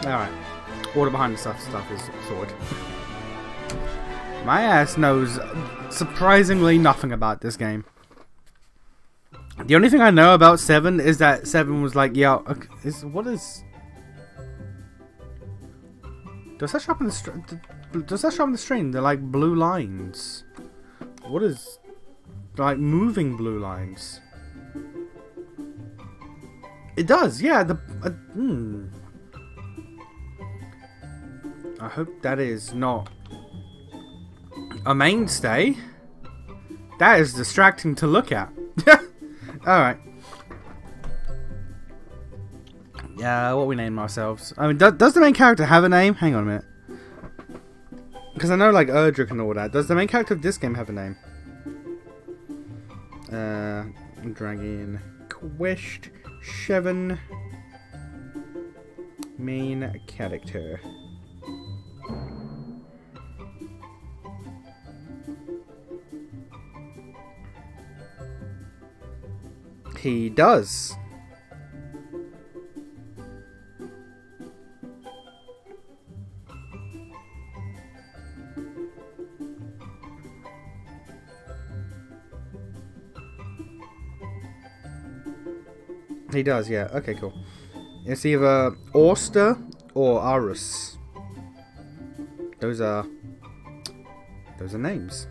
Alright. All the behind the stuff is sorted. My ass knows surprisingly nothing about this game. The only thing I know about 7 is that 7 was like, yeah, okay, what is... Does that show up on the does that show up on the screen? They're like blue lines. What is... like moving blue lines? It does, yeah, I hope that is not a mainstay. That is distracting to look at. Alright. Yeah, what we name ourselves. I mean, does the main character have a name? Hang on a minute. Because I know, like, Erdrick and all that. Does the main character of this game have a name? Dragon Quest 7 main character. He does. He does, yeah. Okay, cool. It's either Auster or Arus. Those are names.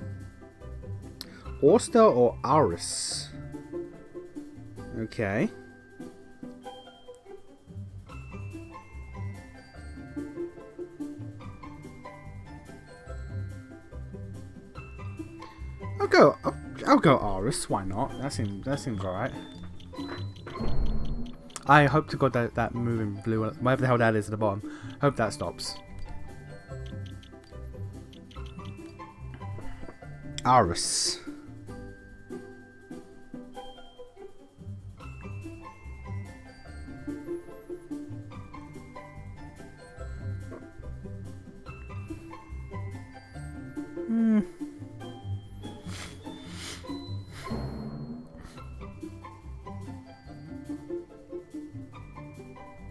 Auster or Arus. Okay. I'll go Arus. Why not? That seems alright. I hope to God that moving blue, whatever the hell that is at the bottom, hope that stops. Arus.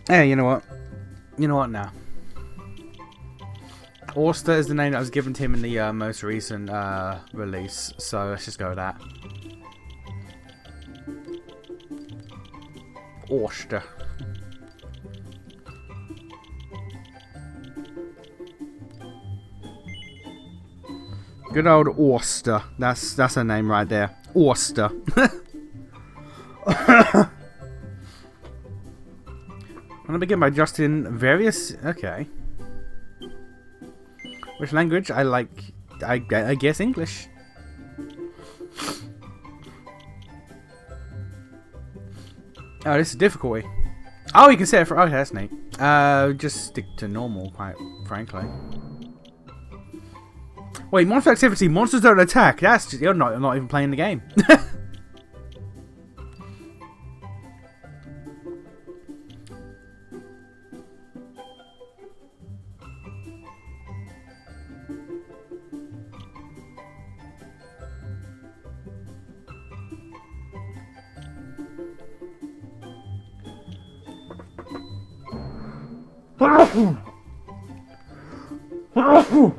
Hey, you know what? You know what now? Auster is the name that was given to him in the most recent release, so let's just go with that. Auster. Good old Orster. That's her name right there. Orster. I'm gonna begin by adjusting various. Okay. Which language? I like. I guess English. Oh, this is difficulty. Oh, you can set it for. Okay, that's neat. Just stick to normal, quite frankly. Wait, monster activity. Monsters don't attack. That's just, you're not even playing the game.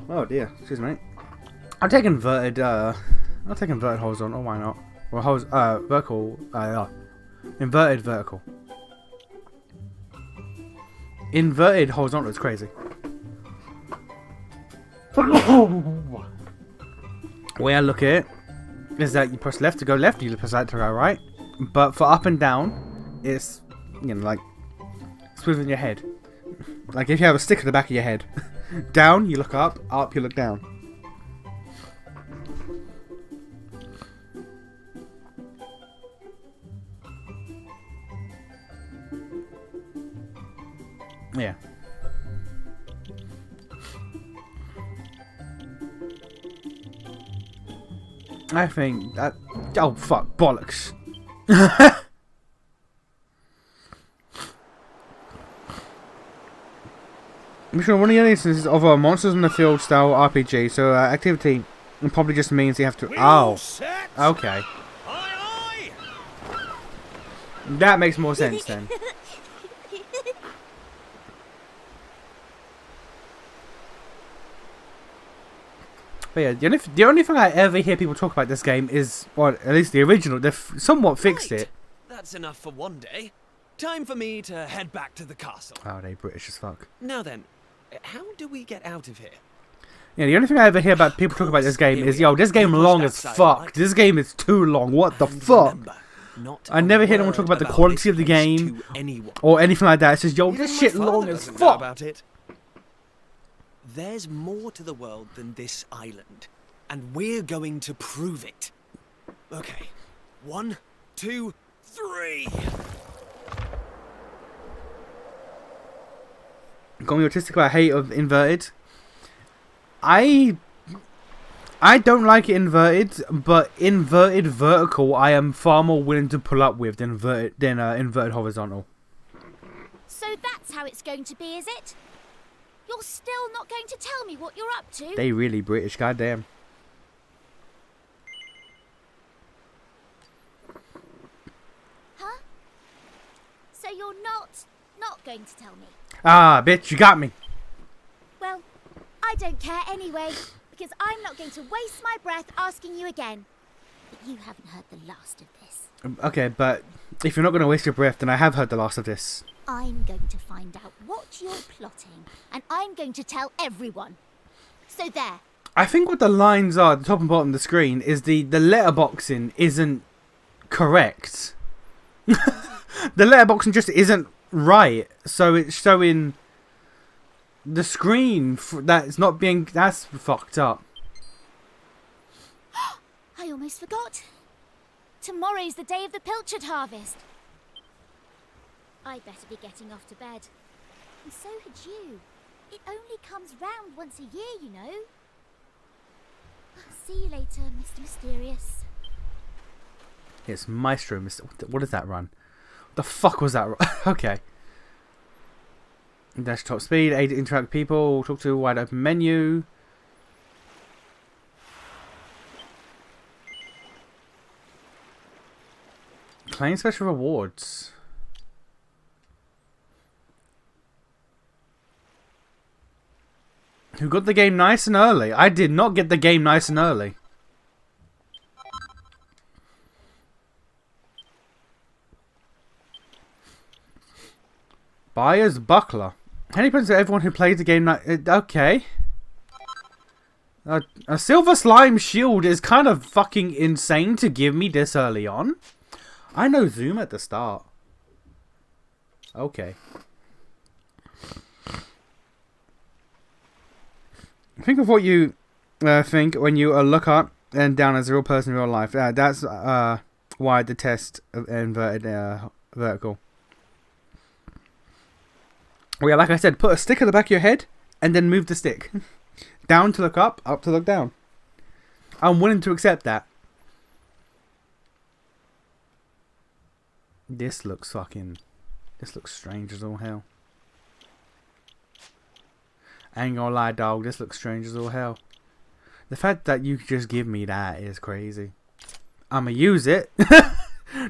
Oh dear, excuse me. I'll take inverted horizontal, why not? Well, vertical, inverted vertical. Inverted horizontal is crazy. The way I look at it is that you press left to go left, you press right to go right. But for up and down, it's, you know, like, it's within your head. Like if you have a stick at the back of your head. Down, you look up, up, you look down. Yeah. I think that... Oh, fuck. Bollocks. Mission one of the instances of a Monsters in the Field style RPG, so activity probably just means you have to... Oh. Okay. Aye, aye. That makes more sense then. But yeah, the only thing I ever hear people talk about this game is, well, at least the original, they've somewhat fixed it. That's enough for one day. Time for me to head back to the castle. Oh, they British as fuck. Now then, how do we get out of here? Yeah, the only thing I ever hear about people talk about this game is, yo, this game long as fuck. This game is too long. What the fuck? I never hear anyone talk about the quality of the game or anything like that. It's just, yo, this shit long as fuck. About it. There's more to the world than this island, and we're going to prove it. Okay, 1, 2, 3. Got me autistic about hate of inverted. I don't like it inverted, but inverted vertical I am far more willing to pull up with than inverted horizontal. So that's how it's going to be, is it? You're still not going to tell me what you're up to? They really British, goddamn. Huh? So you're not going to tell me? Ah, bitch, you got me. Well, I don't care anyway, because I'm not going to waste my breath asking you again. But you haven't heard the last of this. Okay, but if you're not going to waste your breath, then I have heard the last of this. I'm going to find out what you're plotting, and I'm going to tell everyone. So there. I think what the lines are at the top and bottom of the screen is the letterboxing isn't correct. The letterboxing just isn't right, so it's showing the screen that's not being... That's fucked up. I almost forgot. Tomorrow's the day of the pilchard harvest. I'd better be getting off to bed. And so had you. It only comes round once a year, you know. See you later, Mr. Mysterious. It's Maestro. What is that run? What the fuck was that run? Okay. Dash top speed, aid to interact with people, talk to a wide open menu. Claim special rewards. Who got the game nice and early? I did not get the game nice and early. Buyer's Buckler. Any points to everyone who played the game? Okay. A silver slime shield is kind of fucking insane to give me this early on. I know zoom at the start. Okay. Think of what you think when you look up and down as a real person in real life. That's why I detest inverted vertical. Well, yeah, like I said, put a stick at the back of your head and then move the stick. Down to look up to look down. I'm willing to accept that. This looks strange as all hell. I ain't gonna lie, dog, this looks strange as all hell. The fact that you just give me that is crazy. I'ma use it.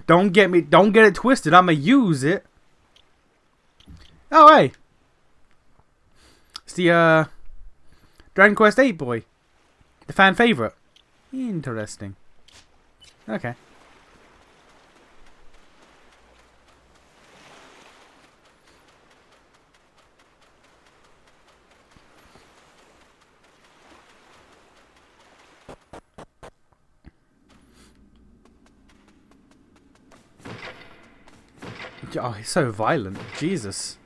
Don't get it twisted. I'ma use it. Oh, hey. It's the, Dragon Quest 8 boy. The fan favorite. Interesting. Okay. Oh, he's so violent. Jesus.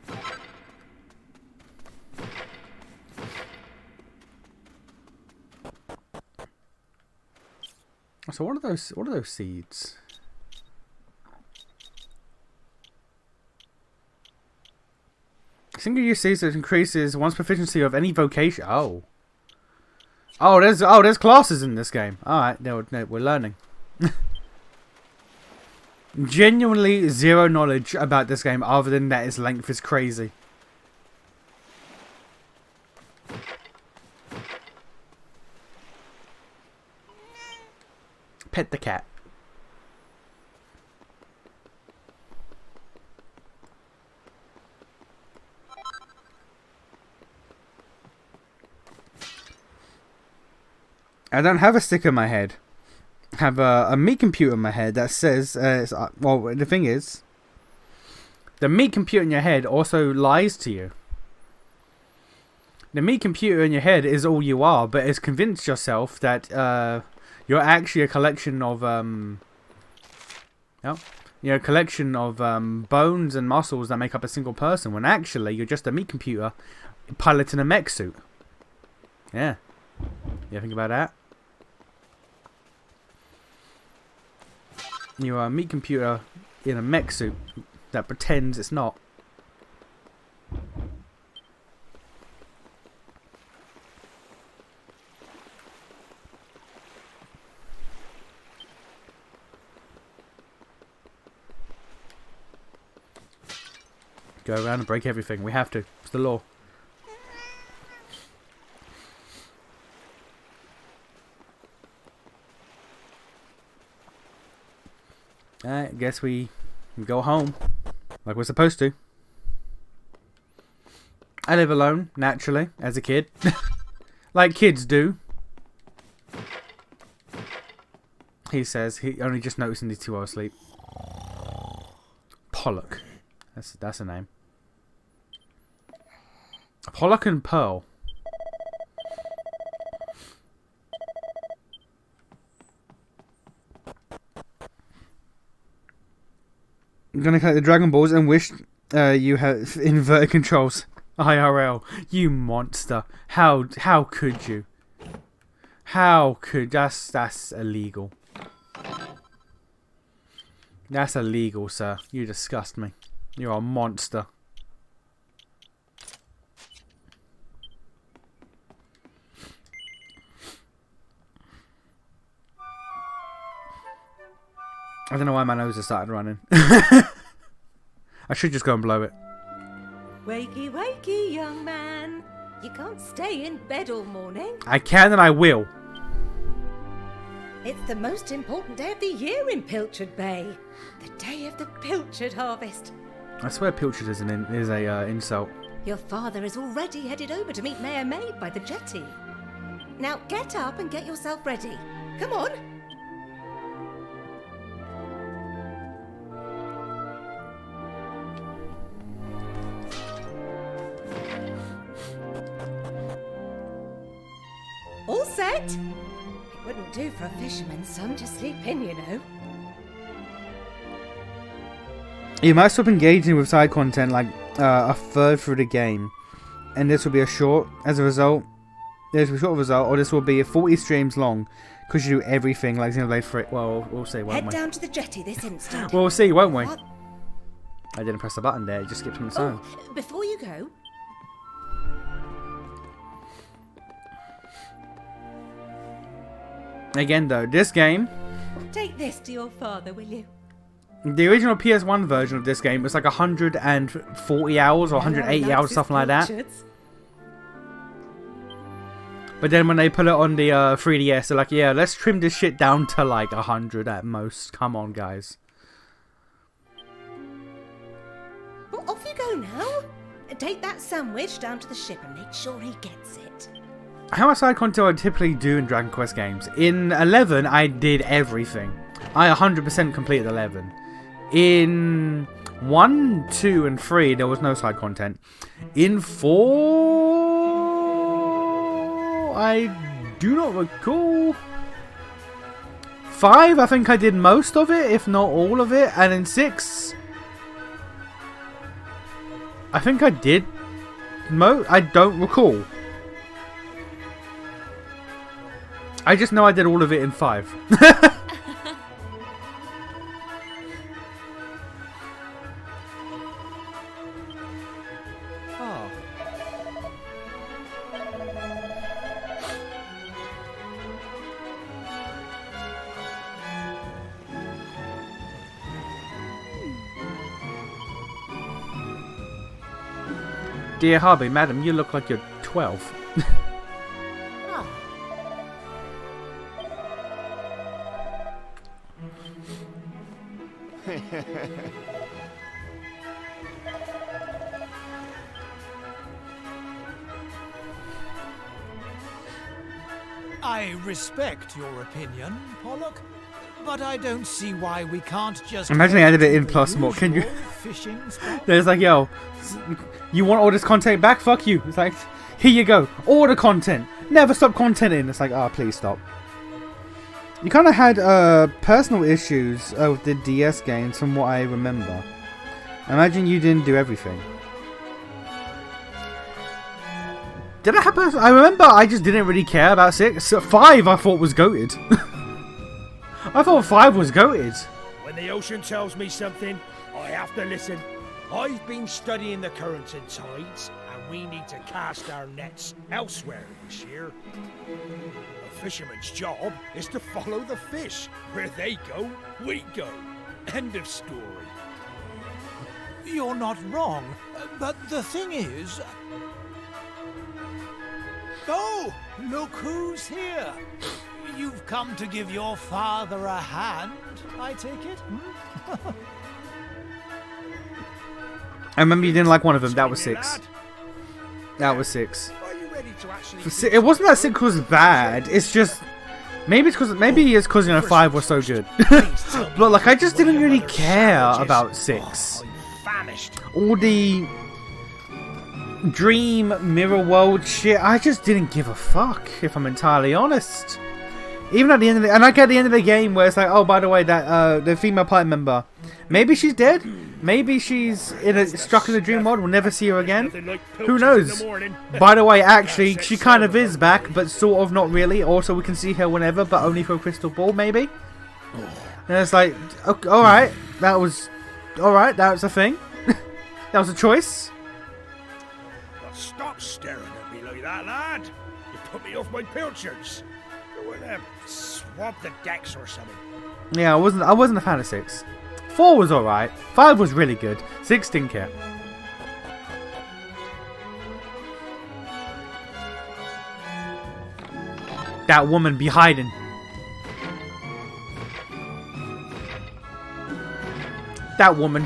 So what are those? What are those seeds? Single use seeds that increases one's proficiency of any vocation. Oh. There's classes in this game. All right, no, we're learning. Genuinely zero knowledge about this game other than that its length is crazy. Pet the cat. I don't have a stick in my head. I have a meat computer in my head that says, well, the thing is, the meat computer in your head also lies to you. The meat computer in your head is all you are, but it's convinced yourself that you're actually a collection of a collection of bones and muscles that make up a single person, when actually you're just a meat computer piloting a mech suit. Yeah. You think about that? You're a meat computer in a mech suit that pretends it's not. Go around and break everything. We have to. It's the law. I guess we go home like we're supposed to. I live alone, naturally, as a kid. Like kids do. He says, he only just noticing these 2 hours sleep. Pollock. That's a name. Pollock and Pearl. I'm gonna collect the Dragon Balls and wish you had inverted controls. IRL, you monster! How could you? How could that's illegal? That's illegal, sir. You disgust me. You're a monster. I don't know why my nose has started running. I should just go and blow it. Wakey, wakey, young man. You can't stay in bed all morning. I can and I will. It's the most important day of the year in Pilchard Bay. The day of the pilchard harvest. I swear pilchard is a insult. Your father is already headed over to meet Mayor Maid by the jetty. Now get up and get yourself ready. Come on. All set? It wouldn't do for a fisherman's son to sleep in, you know. You might stop engaging with side content like a third through the game, and this will be a short. As a result, there's a short result, or this will be 40 streams long because you do everything like Xenoblade 3. Well, we'll see, won't Head we? down to the jetty this instant. Well, we'll see, won't we? What? I didn't press the button there. It just skipped on its own. Oh, before you go, Again, though, this game, take this to your father, will you? the original PS1 version of this game was like 140 hours or 180 hours, something like that. But then when they put it on the 3DS, they're like, yeah, let's trim this shit down to like 100 at most. Come on, guys. Well, off you go now. Take that sandwich down to the ship and make sure he gets it. How much side content I typically do in Dragon Quest games? In 11, I did everything. I 100% completed 11. In 1, 2, and 3, there was no side content. In 4, I do not recall. 5, I think I did most of it, if not all of it. And in 6, I think I did I don't recall. I just know I did all of it in 5. Oh. Dear Harvey, madam, you look like you're 12. I respect your opinion, Pollock, but I don't see why we can't just... Imagine they added it in plus more. Can you? Fishing spot? There's like, yo, you want all this content back? Fuck you. It's like, here you go. All the content. Never stop contenting. It's like, oh, please stop. You kind of had personal issues with the DS games from what I remember. Imagine you didn't do everything. Did I have personal... I remember I just didn't really care about 6. 5 I thought was goated. I thought 5 was goated. When the ocean tells me something, I have to listen. I've been studying the currents and tides, and we need to cast our nets elsewhere this year. A fisherman's job is to follow the fish. Where they go, we go. End of story. You're not wrong, but the thing is... Oh, look who's here. You've come to give your father a hand, I take it? Hmm? I remember you didn't like one of them. That was 6. That was 6. Are you ready to actually... It wasn't that 6 was bad. It's just... Maybe it's because, you know, 5 was so good. But, like, I just didn't really care about 6. All the... Dream Mirror World shit, I just didn't give a fuck, if I'm entirely honest. Even at the end of the... And like at the end of the game where it's like, oh, by the way, that the female party member, maybe she's dead? Maybe she's stuck in the dream world, we'll never see her again? Who knows? By the way, actually, she kind of is back, but sort of not really. Also, we can see her whenever, but only for a crystal ball, maybe? And it's like, okay, alright, that was... Alright, that was a thing. That was a choice. Stop staring at me like that, lad. You put me off my pilchards. Go in there, swab the decks or something. Yeah, I wasn't a fan of 6. 4 was alright. 5 was really good. 6 didn't care. That woman be hiding. That woman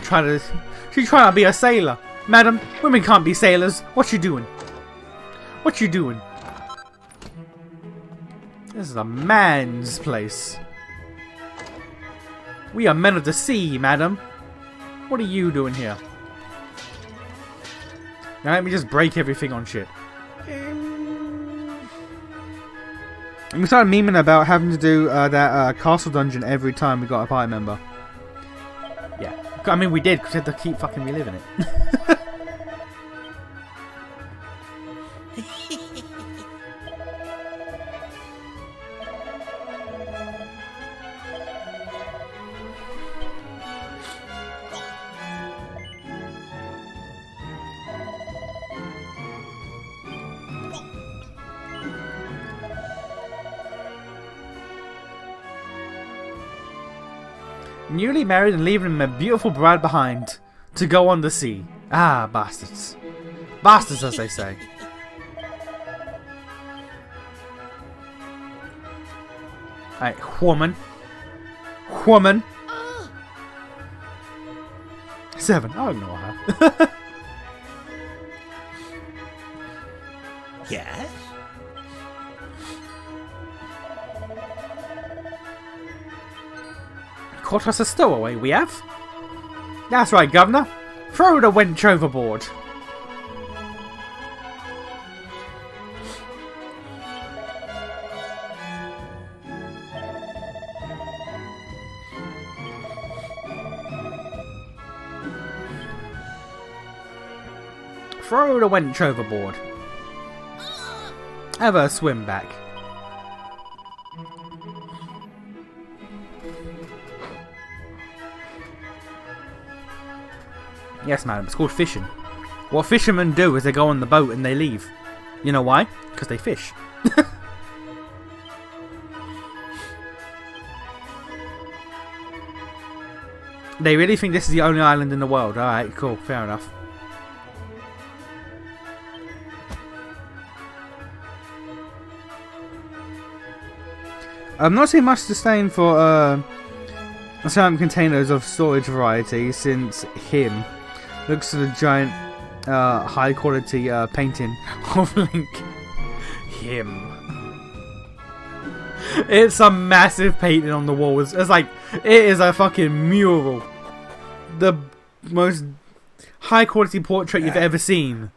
she's trying to be a sailor. Madam, women can't be sailors. What you doing? What you doing? This is a man's place. We are men of the sea, madam. What are you doing here? Now let me just break everything on shit. And we started memeing about having to do that castle dungeon every time we got a party member. Yeah. I mean, we did, because we had to keep fucking reliving it. Newly married and leaving a beautiful bride behind to go on the sea. Ah, bastards. Bastards, as they say. Alright, woman. Woman. 7. I'll ignore her. Yes? Caught us a stowaway, we have. That's right, Governor. Throw the wench overboard. Throw the wench overboard. Have her swim back. Yes, madam, it's called fishing. What fishermen do is they go on the boat and they leave. You know why? Because they fish. They really think this is the only island in the world. Alright, cool, fair enough. I'm not seeing much disdain for certain containers of storage variety, since him looks at a giant high quality painting of Link. Him. It's a massive painting on the wall. It's like, it is a fucking mural. The most high quality portrait you've ever seen.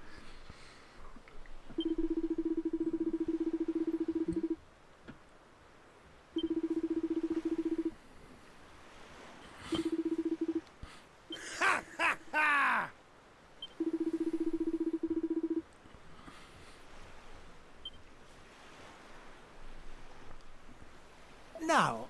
Now,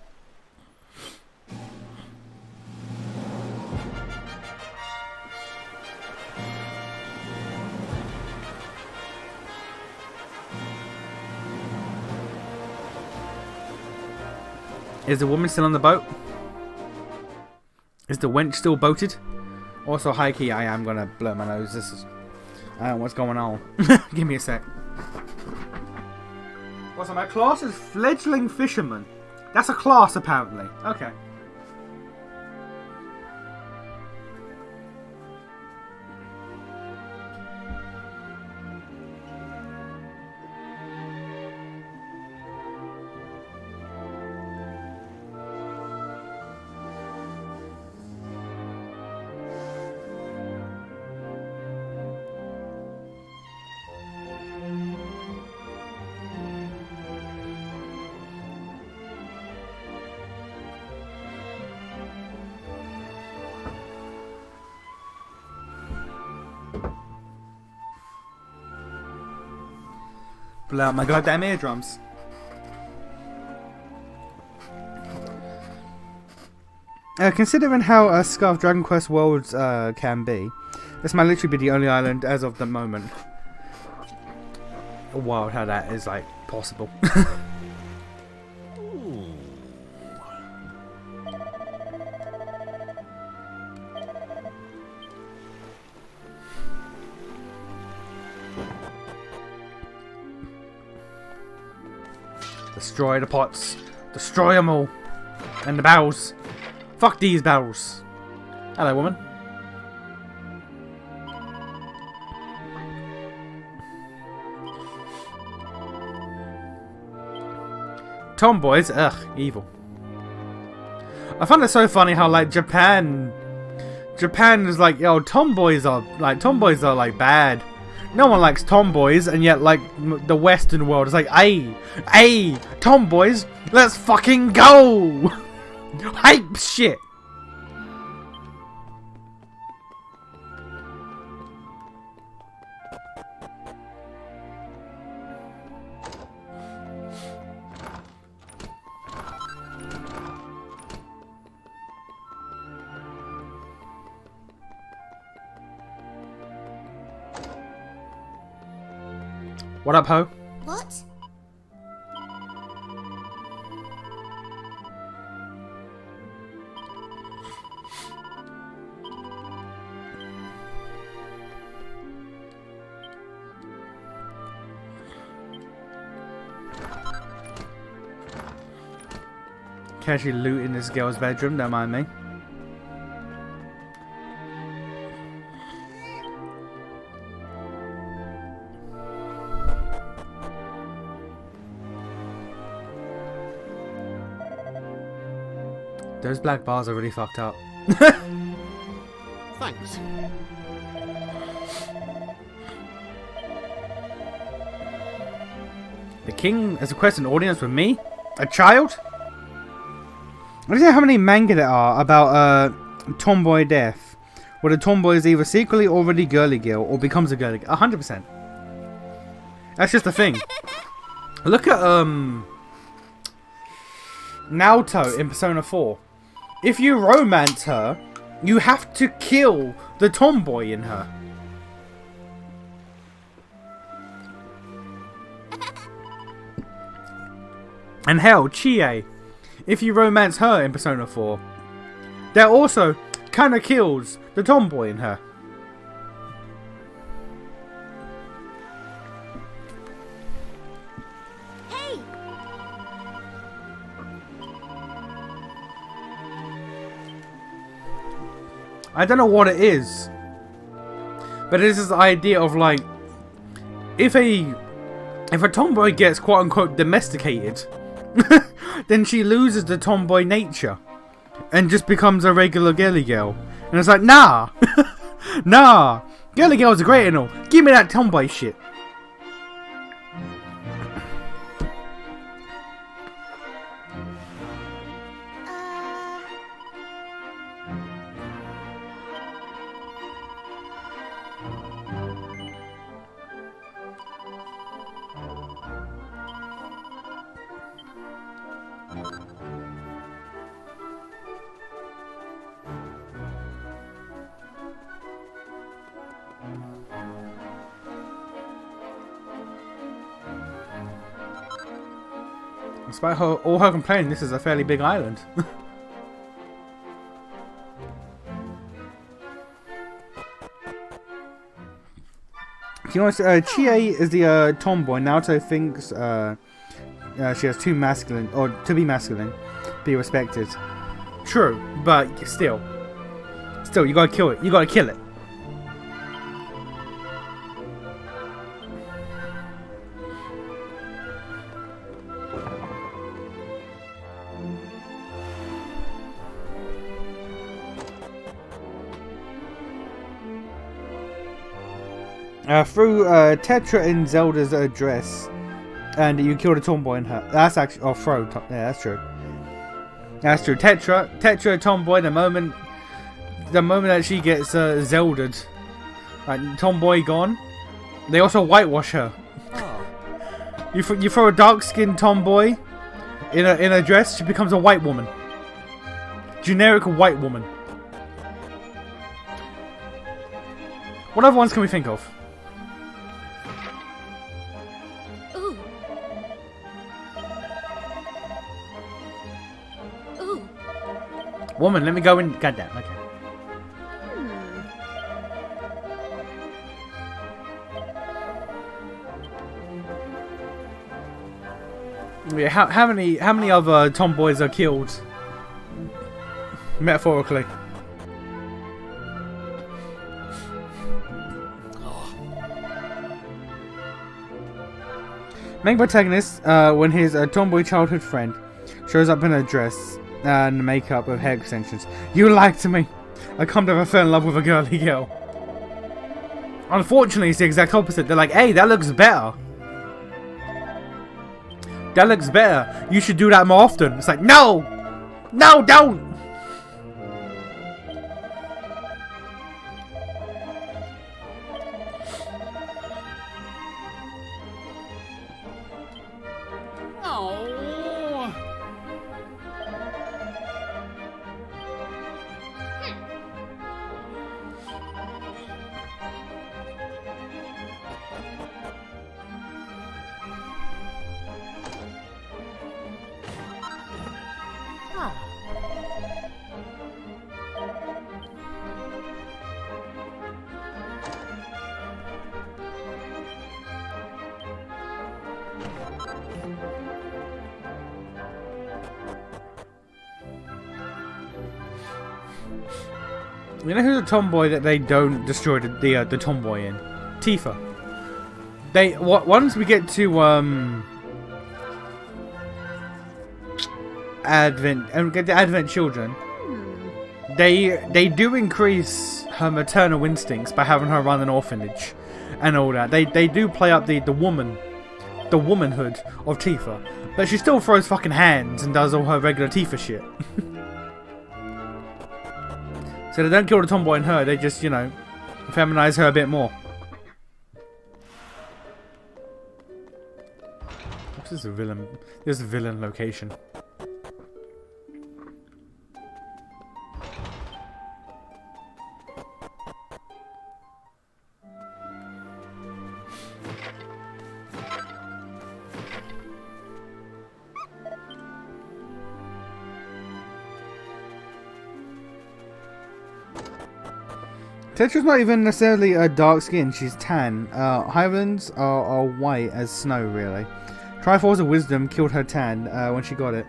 is the woman still on the boat? Is the wench still boated? Also, high key, I am gonna blow my nose. This is, I don't know what's going on. Give me a sec. What's on my class is fledgling fisherman. That's a class, apparently. Okay. Blow out my goddamn eardrums. Considering how Scarf Dragon Quest worlds can be, this might literally be the only island as of the moment. Wild how that is like possible. Destroy the pots. Destroy them all. And the barrels. Fuck these barrels. Hello, woman. Tomboys? Ugh, evil. I find it so funny how, like, Japan is like, yo, tomboys are like bad. No one likes tomboys, and yet, like, the Western world is like, hey, tomboys, let's fucking go! Hype shit! What up, ho? What? Casually loot in this girl's bedroom, don't mind me. Those black bars are really fucked up. Thanks. The king has requested an audience with me? A child? I don't know how many manga there are about tomboy death, where the tomboy is either secretly already girly girl or becomes a girly girl. 100%. That's just the thing. Look at Naoto in Persona 4. If you romance her, you have to kill the tomboy in her. And hell, Chie, if you romance her in Persona 4, that also kinda kills the tomboy in her. Hey! I don't know what it is, but it's this idea of like, if a tomboy gets quote unquote domesticated, then she loses the tomboy nature and just becomes a regular girly girl. And it's like, nah, nah, girly girls are great and all. Give me that tomboy shit. Despite all her complaining, this is a fairly big island. You know what? Chie is the tomboy. Naoto thinks she has too masculine, or to be masculine, be respected. True, but still, you gotta kill it. You gotta kill it. Through Tetra in Zelda's address, and you killed a tomboy in her. That's actually, oh, throw. Yeah, that's true. That's true. Tetra tomboy. The moment that she gets Zelda'd, like tomboy gone, they also whitewash her. Oh. You throw a dark-skinned tomboy in a dress, she becomes a white woman. Generic white woman. What other ones can we think of? Ooh. Ooh. Woman, let me go in. Goddamn. Okay. Yeah, how many other tomboys are killed? Metaphorically. Main protagonist, when his tomboy childhood friend shows up in a dress and makeup with hair extensions. You lied to me. I come to have fell in love with a girly girl. Unfortunately, it's the exact opposite. They're like, hey, that looks better. That looks better. You should do that more often. It's like, no! No, don't! You know who's a tomboy that they don't destroy the tomboy in? Tifa. Once we get to Advent and get the Advent children, they do increase her maternal instincts by having her run an orphanage and all that. They do play up the womanhood of Tifa, but she still throws fucking hands and does all her regular Tifa shit. So they don't kill the tomboy in her, they just, you know, feminize her a bit more. This is a villain. This is a villain location. Tetra's not even necessarily a dark skin, she's tan. Highlands are white as snow, really. Triforce of Wisdom killed her tan when she got it.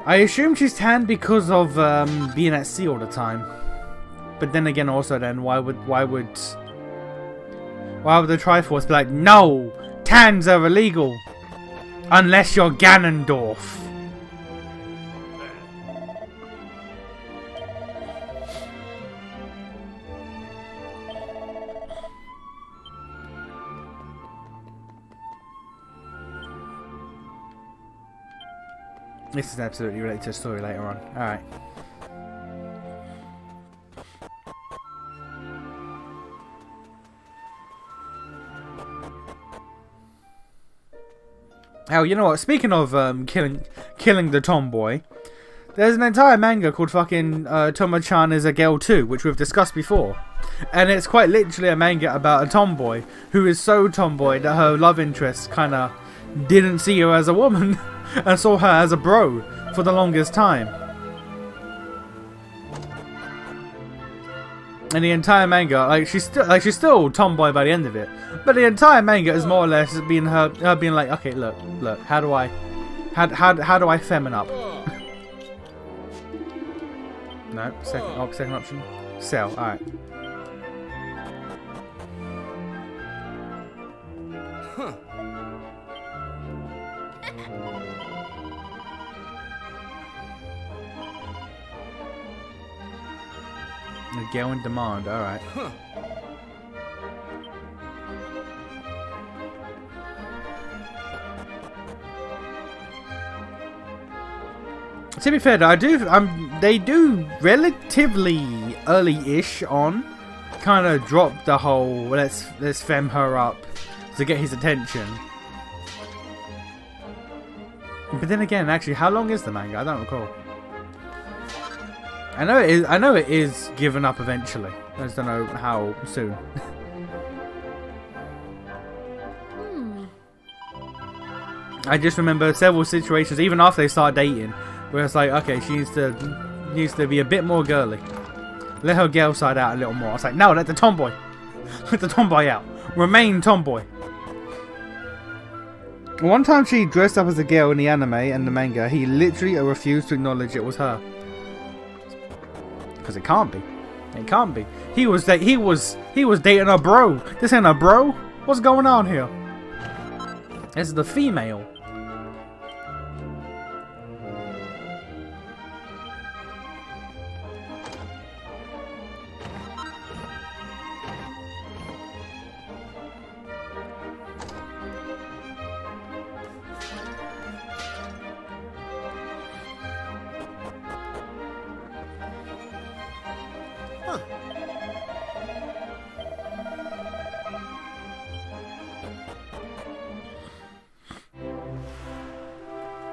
I assume she's tan because of being at sea all the time. But then again, also then, why would the Triforce be like, no, tans are illegal, unless you're Ganondorf. This is absolutely related to the story later on. Alright. Oh, you know what? Speaking of killing the tomboy, there's an entire manga called fucking Tomo-chan is a Girl Too, which we've discussed before. And it's quite literally a manga about a tomboy who is so tomboy that her love interest kind of didn't see her as a woman. And saw her as a bro for the longest time. And the entire manga, she's still tomboy by the end of it. But the entire manga is more or less being her being like, okay, look, how do I femin up? No, second option, sell. All right. Huh. A girl in demand, alright. Huh. To be fair, they do relatively early-ish on kind of drop the whole let's fem her up to get his attention. But then again, actually, how long is the manga? I don't recall. I know it is given up eventually. I just don't know how soon. I just remember several situations, even after they start dating, where it's like, okay, she needs to be a bit more girly. Let her girl side out a little more. It's like, no, let the tomboy out. Remain tomboy. One time she dressed up as a girl in the anime and the manga, he literally refused to acknowledge it was her. Because it can't be. It can't be. He was dating a bro. This ain't a bro. What's going on here? This is the female.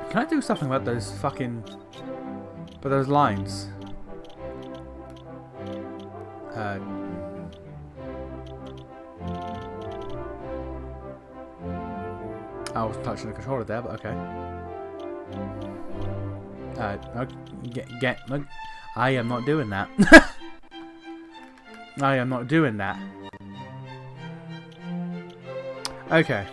Can I do something about those fucking... But those lines? I was touching the controller there, but okay. Look, I am not doing that. I am not doing that. Okay.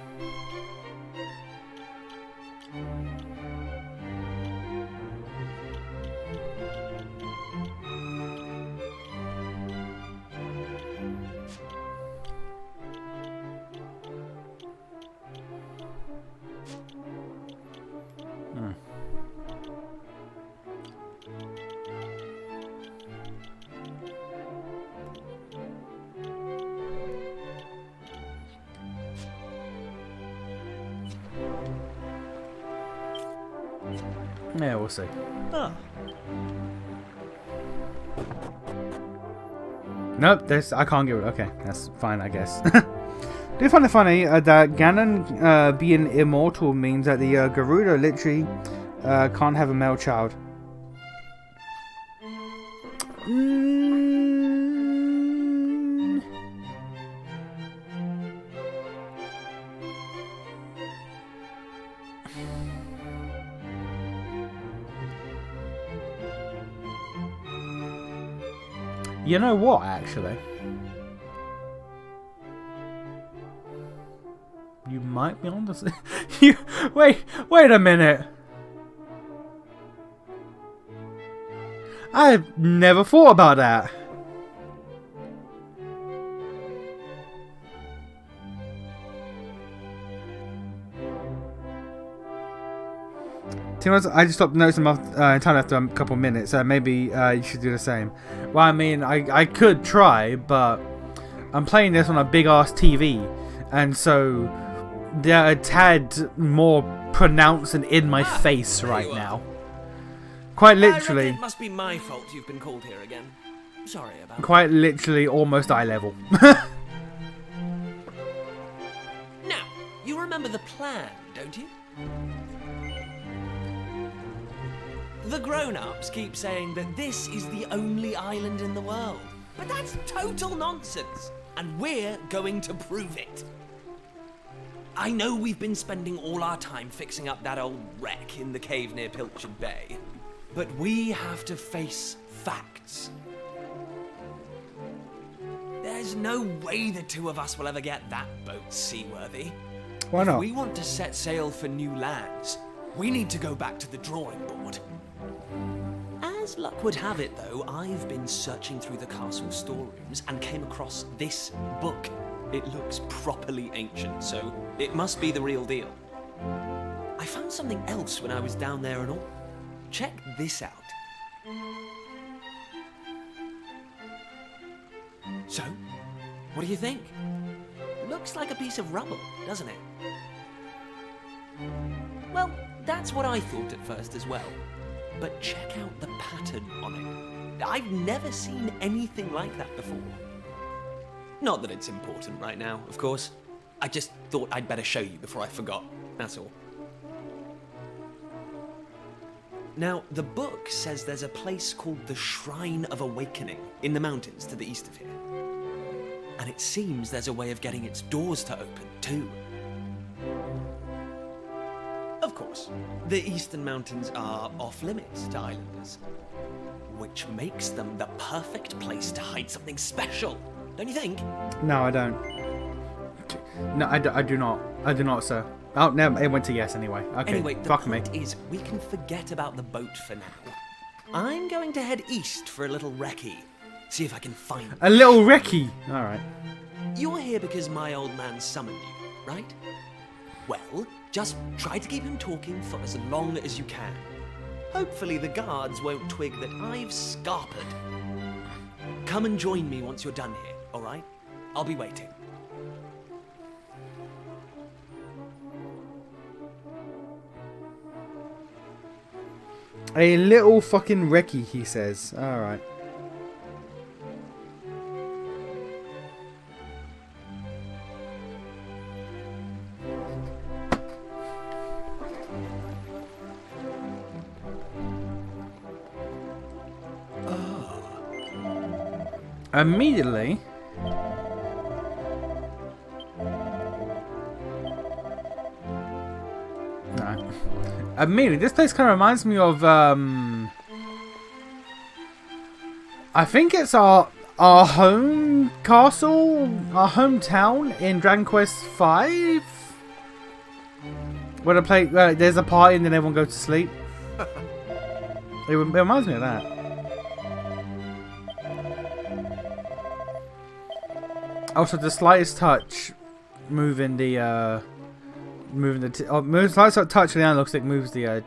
Yeah, we'll see. Ah. Nope, I can't get it. Okay, that's fine, I guess. Do you find it funny that Ganon being immortal means that the Garuda literally can't have a male child? You know what, actually? You might be on this. You wait a minute. I've never thought about that. I just stopped noticing my time after a couple minutes. Maybe you should do the same. Well, I mean, I could try, but I'm playing this on a big ass TV, and so they're a tad more pronounced and in my face right now. Quite literally. It must be my fault you've been called here again. Sorry about that. Quite literally, almost eye level. Now, you remember the plan, don't you? The grown-ups keep saying that this is the only island in the world. But that's total nonsense, and we're going to prove it. I know we've been spending all our time fixing up that old wreck in the cave near Pilchard Bay, but we have to face facts. There's no way the two of us will ever get that boat seaworthy. Why not? If we want to set sail for new lands, we need to go back to the drawing board. As luck would have it, though, I've been searching through the castle storerooms and came across this book. It looks properly ancient, so it must be the real deal. I found something else when I was down there and all. Check this out. So, what do you think? Looks like a piece of rubble, doesn't it? Well, that's what I thought at first as well. But check out the pattern on it. I've never seen anything like that before. Not that it's important right now, of course. I just thought I'd better show you before I forgot, that's all. Now, the book says there's a place called the Shrine of Awakening in the mountains to the east of here. And it seems there's a way of getting its doors to open, too. Of course, the eastern mountains are off-limits to islanders, which makes them the perfect place to hide something special, don't you think? No, I don't. No, I do not. I do not, sir. Oh, no, it went to yes anyway. Okay, anyway, the fuck me. point is, we can forget about the boat for now. I'm going to head east for a little recce. See if I can find it. A little recce! Alright. You're here because my old man summoned you, right? Well, just try to keep him talking for as long as you can. Hopefully the guards won't twig that I've scarpered. Come and join me once you're done here, alright? I'll be waiting. A little fucking recce, he says. Alright. Immediately. No. Immediately, this place kind of reminds me of I think it's our home castle, our hometown in Dragon Quest V. Where there's a party and then everyone goes to sleep. It reminds me of that. Also, the slightest touch moving the slightest touch of the analog stick moves the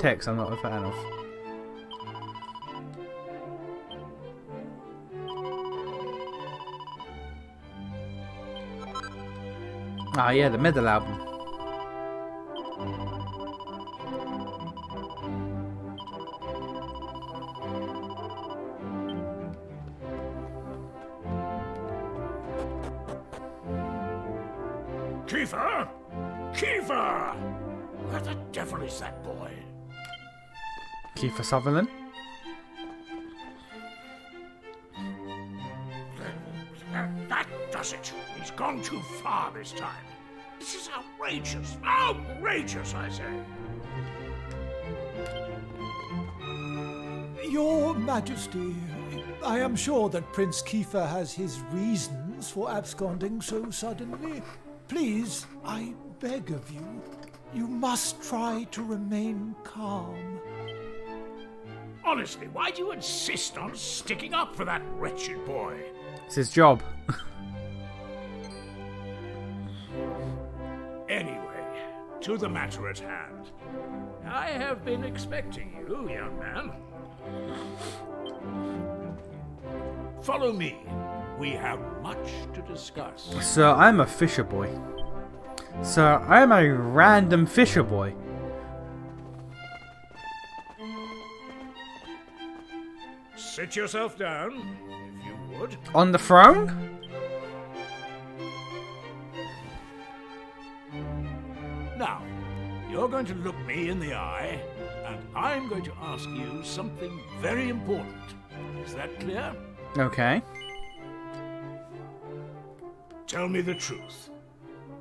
text. I'm not a fan of. Ah, yeah, the middle album. Kiefer! Kiefer! Where the devil is that boy? Kiefer Sutherland. That does it. He's gone too far this time. This is outrageous. Outrageous, I say. Your Majesty, I am sure that Prince Kiefer has his reasons for absconding so suddenly. Please, I beg of you, you must try to remain calm. Honestly, why do you insist on sticking up for that wretched boy? It's his job. Anyway, to the matter at hand. I have been expecting you, young man. Follow me. We have much to discuss. So I'm a fisher boy. So I'm a random fisher boy. Sit yourself down, if you would. On the throne? Now, you're going to look me in the eye, and I'm going to ask you something very important. Is that clear? Okay. Tell me the truth.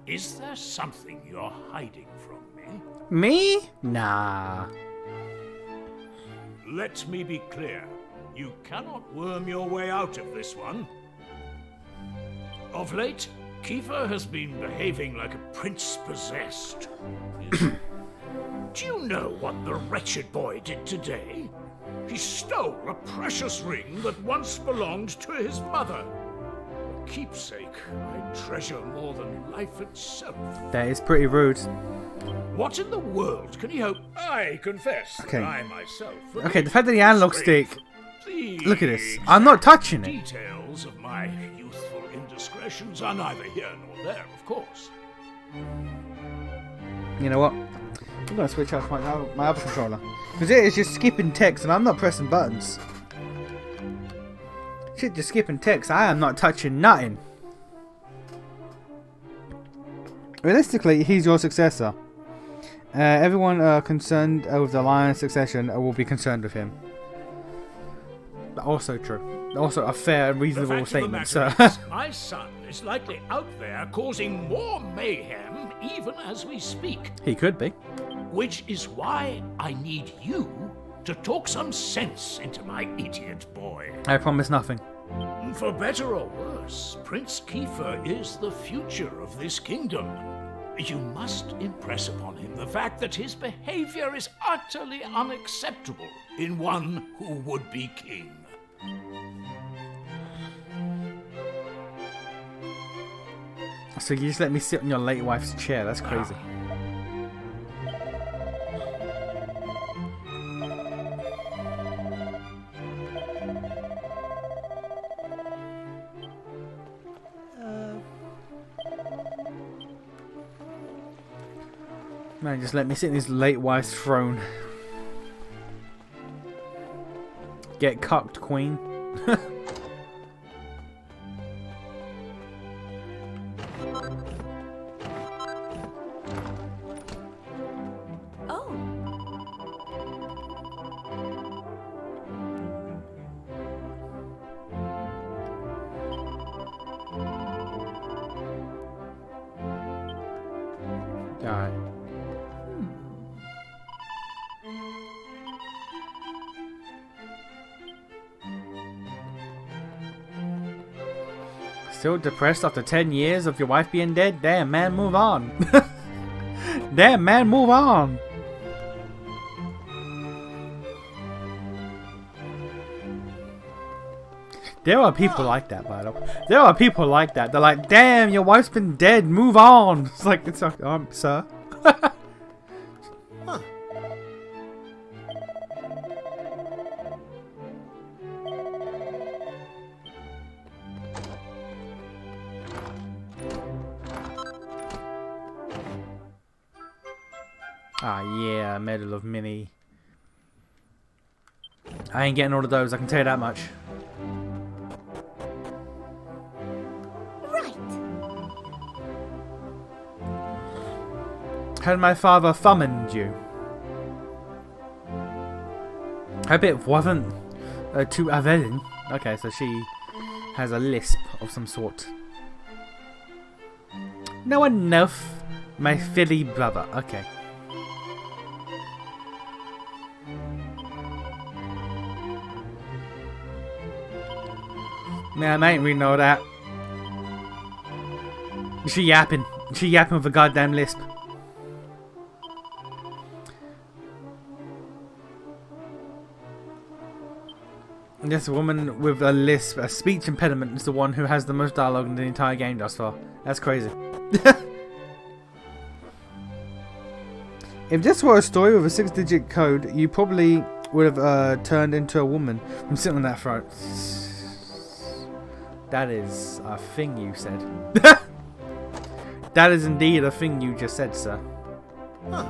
Is there something you're hiding from me? Me? Nah. Let me be clear. You cannot worm your way out of this one. Of late, Kiefer has been behaving like a prince possessed. Do you know what the wretched boy did today? He stole a precious ring that once belonged to his mother. A keepsake I treasure more than life itself. That is pretty rude. What in the world can he hope? I confess Okay. that I myself... Okay, the fact that the analog stick... The Look at this. I'm not touching it. details of my youthful indiscretions are neither here nor there, of course. You know what? I'm gonna switch out my other controller. Because it is just skipping text and I'm not pressing buttons. Shit, just skipping text. I am not touching nothing. Realistically, he's your successor. Everyone concerned with the lion's succession will be concerned with him. Also true. Also a fair and reasonable statement, sir. My son is likely out there causing more mayhem even as we speak. He could be. Which is why I need you to talk some sense into my idiot boy. I promise nothing. For better or worse, Prince Kiefer is the future of this kingdom. You must impress upon him the fact that his behavior is utterly unacceptable in one who would be king. So you just let me sit on your late wife's chair. That's crazy. Man, just let me sit in his late wife's throne. Get cucked, queen. Oh, Alright. Still depressed after 10 years of your wife being dead? Damn, man, move on. Damn, man, move on. There are people like that, by the way. There are people like that. They're like, damn, your wife's been dead. Move on. It's like, sir. Ah, yeah, Medal of Mini. I ain't getting all of those, I can tell you that much. Right. Had my father summoned you? Hope it wasn't to Evelyn. Okay, so she has a lisp of some sort. No enough. My Philly brother. Okay. Man, I ain't really know that. She yapping. She yapping with a goddamn lisp. This woman with a lisp, a speech impediment, is the one who has the most dialogue in the entire game thus far. That's crazy. If this were a story with a 6-digit code, you probably would have turned into a woman from sitting on that throne. That is a thing you said. That is indeed a thing you just said, sir. Huh.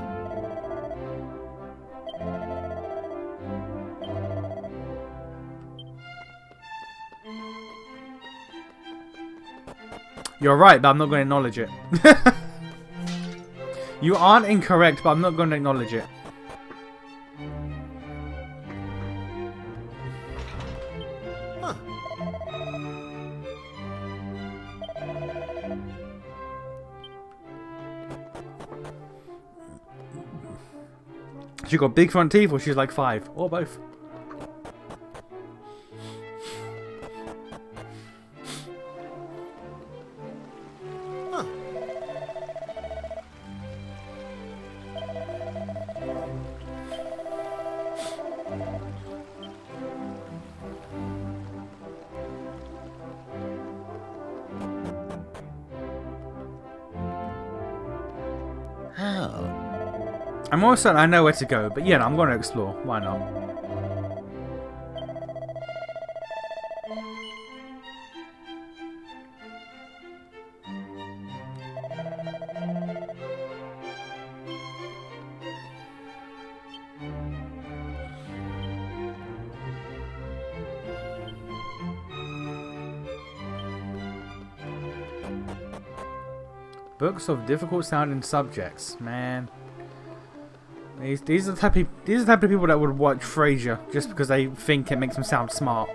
You're right, but I'm not going to acknowledge it. You aren't incorrect, but I'm not going to acknowledge it. Huh. She got big front teeth, or she's like 5, or both. Huh. I'm almost certain I know where to go, but yeah, no, I'm going to explore. Why not? Books of difficult sounding subjects, man. These are the type of people that would watch Frasier just because they think it makes them sound smart.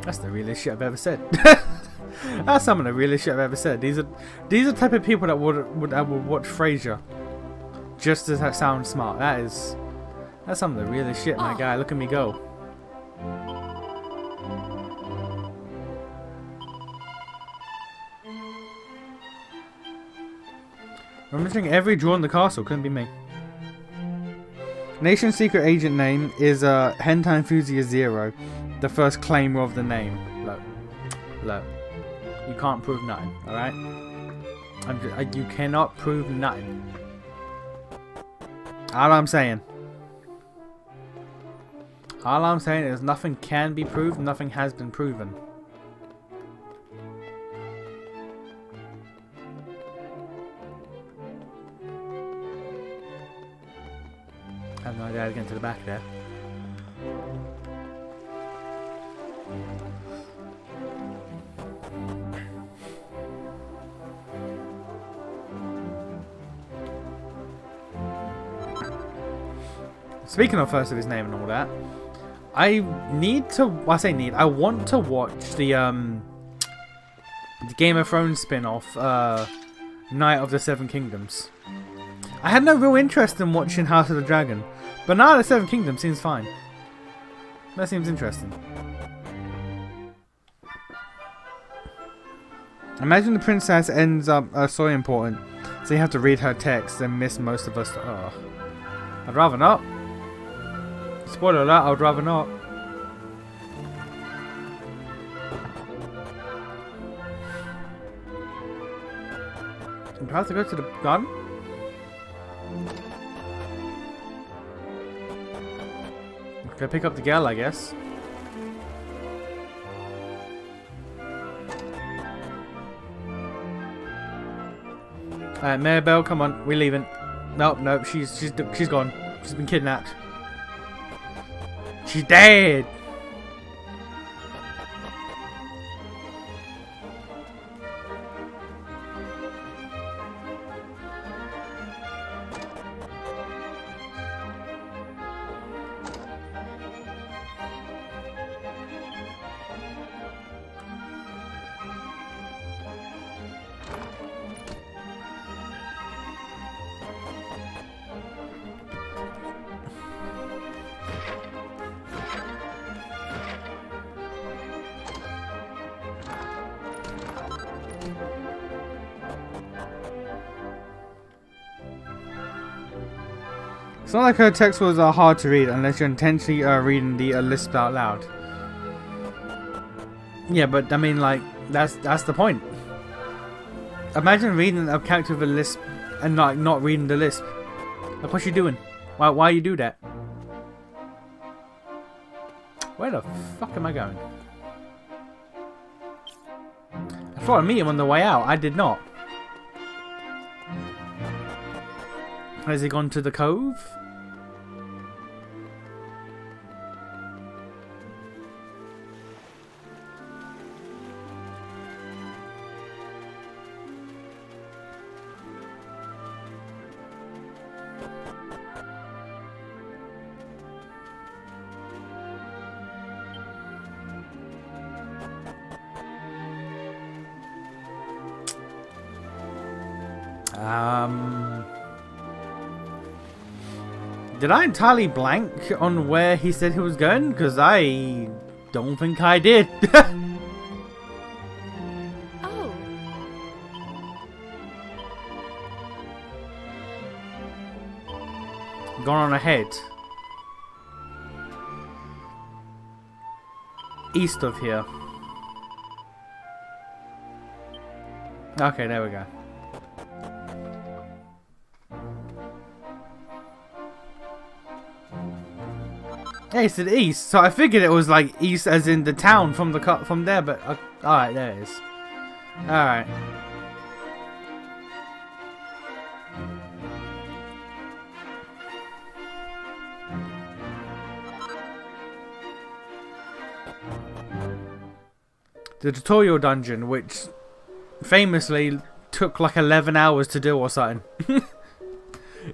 That's the realest shit I've ever said. That's some of the realest shit I've ever said. These are the type of people that would watch Frasier just to sound smart. That's some of the realest shit, my guy. Look at me go. I'm missing every drawer in the castle. Couldn't be me. Nation's secret agent name is Hentai Enthusiast Zero, the first claimer of the name. Look. You can't prove nothing, alright? You cannot prove nothing. All I'm saying is nothing can be proved, nothing has been proven. I have no idea how to get into the back there. speaking of first of his name and all that, I need to. Well, I say need. I want to watch the Game of Thrones spin-off, Night of the Seven Kingdoms. I had no real interest in watching House of the Dragon, but Night of the Seven Kingdoms seems fine. That seems interesting. Imagine the princess ends up so important, so you have to read her text and miss most of her stuff. Oh. I'd rather not. Spoiler alert, I would rather not. Do I have to go to the garden? Go pick up the girl, I guess. Alright, Maribel, come on, we're leaving. No, she's gone. She's been kidnapped. She's dead. It's not like her text was hard to read unless you're intentionally reading the lisp out loud. Yeah, but I mean, like, that's the point. Imagine reading a character with a lisp and not reading the lisp. Like, what's she doing? Why you do that? Where the fuck am I going? I thought I'd meet him on the way out. I did not. Has he gone to the cove? Did I entirely blank on where he said he was going? Because I don't think I did. Oh. Gone on ahead. East of here. Okay, there we go. Yeah, he said east, so I figured it was like east as in the town from the from there, but alright, there it is. Alright. The tutorial dungeon, which famously took like 11 hours to do or something.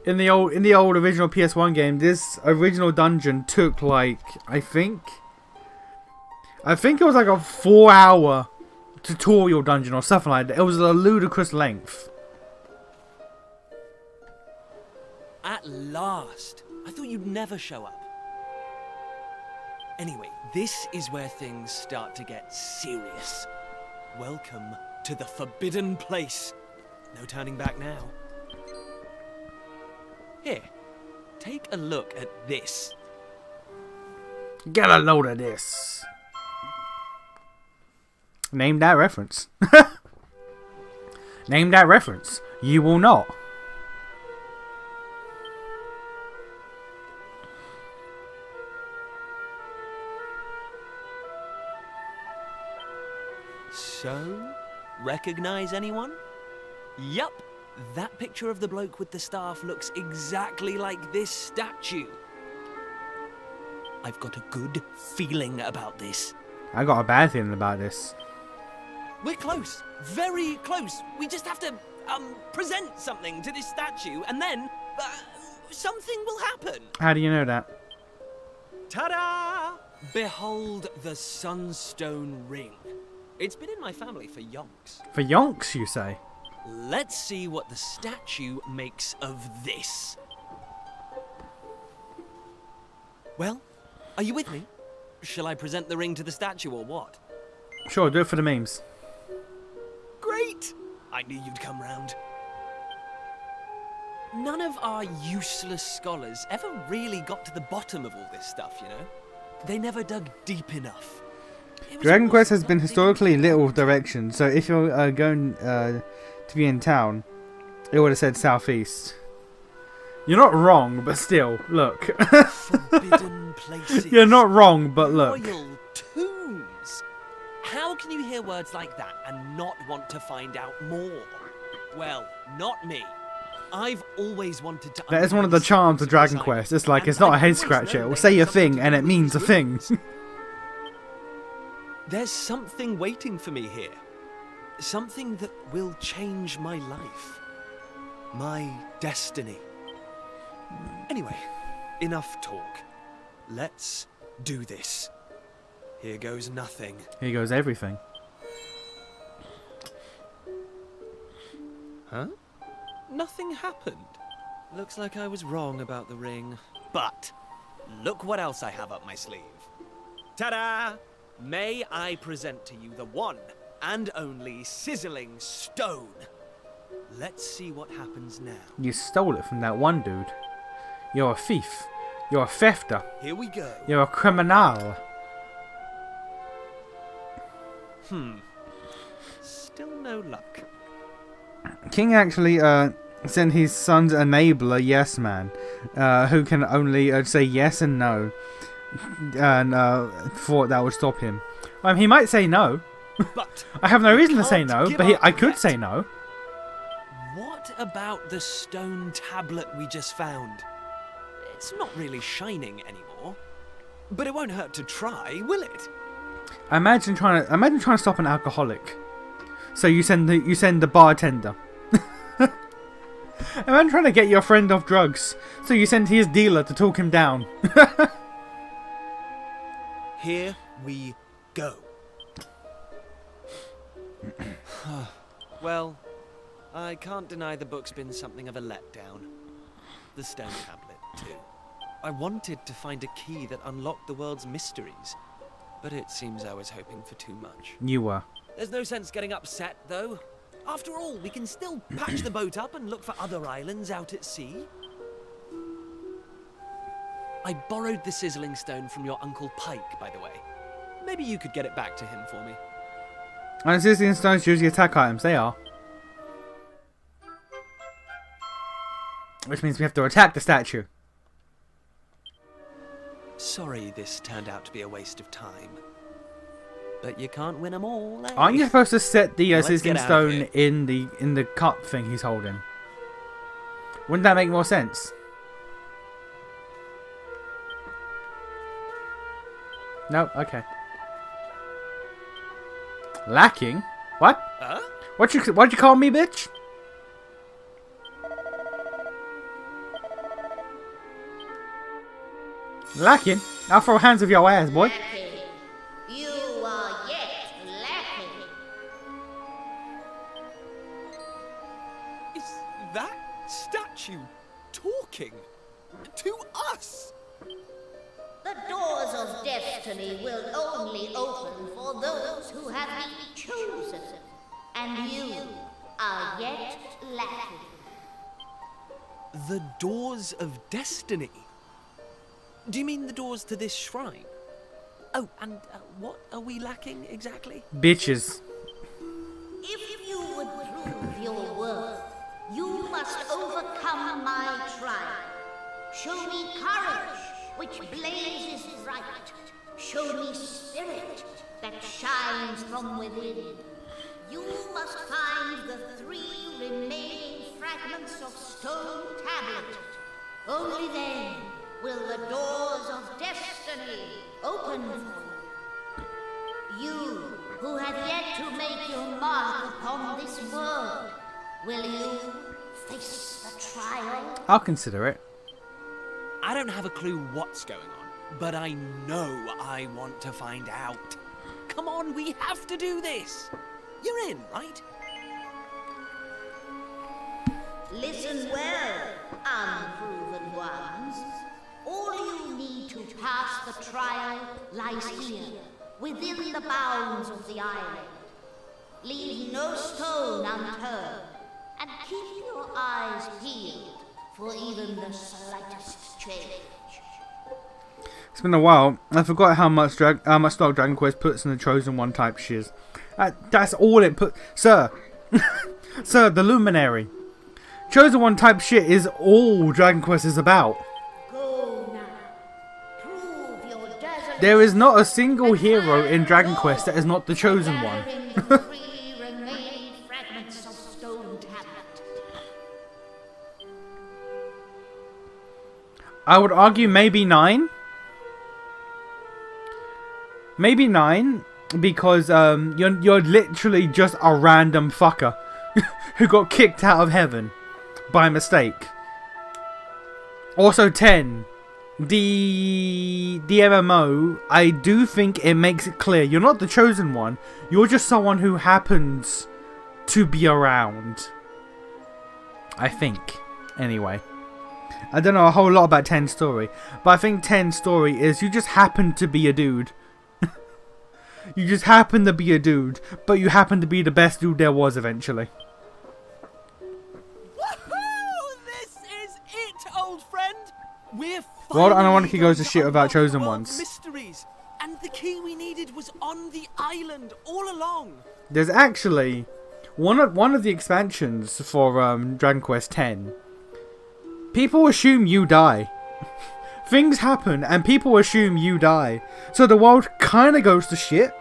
In the old original PS1 game, this original dungeon took like I think it was like a 4-hour tutorial dungeon or something like that. It was a ludicrous length. At last! I thought you'd never show up. Anyway, this is where things start to get serious. Welcome to the Forbidden Place. No turning back now. Here, take a look at this. Get a load of this. Name that reference. Name that reference. You will not. So, recognize anyone? Yup. That picture of the bloke with the staff looks exactly like this statue. I've got a good feeling about this. I got a bad feeling about this. We're close. Very close. We just have to, present something to this statue and then... something will happen. How do you know that? Ta-da! Behold the Sunstone Ring. It's been in my family for yonks. For yonks, you say? Let's see what the statue makes of this. Well, are you with me? Shall I present the ring to the statue or what? Sure, do it for the memes. Great! I knew you'd come round. None of our useless scholars ever really got to the bottom of all this stuff, you know? They never dug deep enough. Dragon Quest has been historically little direction, so if you're going to be in town, it would have said southeast. You're not wrong, but still, look. Forbidden places. You're not wrong, but look. Royal tombs. How can you hear words like that and not want to find out more? Well, not me. I've always wanted to. That is one of the charms of Dragon Quest. It's like, it's not a head scratcher. It will say a thing, and it means a thing. There's something waiting for me here. Something that will change my life. My destiny. Anyway, enough talk. Let's do this. Here goes nothing. Here goes everything. Huh? Nothing happened. Looks like I was wrong about the ring. But look what else I have up my sleeve. Ta-da! May I present to you the one and only sizzling stone. Let's see what happens now. You stole it from that one dude. You're a thief. You're a thefter. Here we go. You're a criminal. Still no luck. King actually sent his son's enabler, Yes Man, who can only say yes and no, and thought that would stop him. He might say no. But I have no reason to say can't no, give but up I could yet. say no. What about the stone tablet we just found? It's not really shining anymore. But it won't hurt to try, will it? Imagine trying to stop an alcoholic. So you send the bartender. Imagine trying to get your friend off drugs. So you send his dealer to talk him down. Here we go. Well, I can't deny the book's been something of a letdown. The stone tablet, too. I wanted to find a key that unlocked the world's mysteries, but it seems I was hoping for too much. You were. There's no sense getting upset, though. After all, we can still patch the boat up and look for other islands out at sea. I borrowed the sizzling stone from your Uncle Pike, by the way. Maybe you could get it back to him for me. And sizzling stones usually attack items. They are. Which means we have to attack the statue. Sorry this turned out to be a waste of time. But you can't win them all, eh? Aren't you supposed to set the Let's sizzling get out of stone in the cup thing he's holding? Wouldn't that make more sense? No, okay. Lacking? What? Huh? What'd you call me, bitch? Lacking? I'll throw hands with your ass, boy. Lacking. You are yet lacking. Is that statue talking to us? The doors of destiny will only open for those who have been chosen. And you are yet lacking. The doors of destiny? Do you mean the doors to this shrine? Oh, and what are we lacking exactly? Bitches. If you would prove your worth, you must overcome my trial. Show me courage, which blazes bright. Show me spirit that shines from within. You must find the 3 remaining fragments of stone tablet. Only then will the doors of destiny open for you. You, who have yet to make your mark upon this world, will you face the trial? I'll consider it. don't have a clue what's going on, but I know I want to find out. Come on, we have to do this. You're in, right? Listen well, unproven ones. All you need to pass the trial lies here, within the bounds of the island. Leave no stone unturned, and keep your eyes peeled for even the slightest change. It's been a while. I forgot how much stock Dragon Quest puts in the Chosen One type shiz. That's all it put, sir. Sir, the Luminary. Chosen One type shit is all Dragon Quest is about. Go now. Prove your desolate There is not a single hero in Dragon Quest that is not the Chosen One. gathering the 3 remaining fragments of stone tablet. I would argue maybe 9. Maybe 9, because you're literally just a random fucker who got kicked out of heaven by mistake. Also 10, the MMO, I do think it makes it clear you're not the chosen one. You're just someone who happens to be around. I think, anyway. I don't know a whole lot about 10's story, but I think 10's story is you just happen to be a dude. You just happen to be a dude, but you happen to be the best dude there was eventually. Woohoo! This is it, old friend. We're World finally Anarchy goes to going shit without unlock chosen the world's ones. mysteries, and the key we needed was on the island all along. There's actually one of the expansions for Dragon Quest X. People assume you die. Things happen and people assume you die. So the world kind of goes to shit.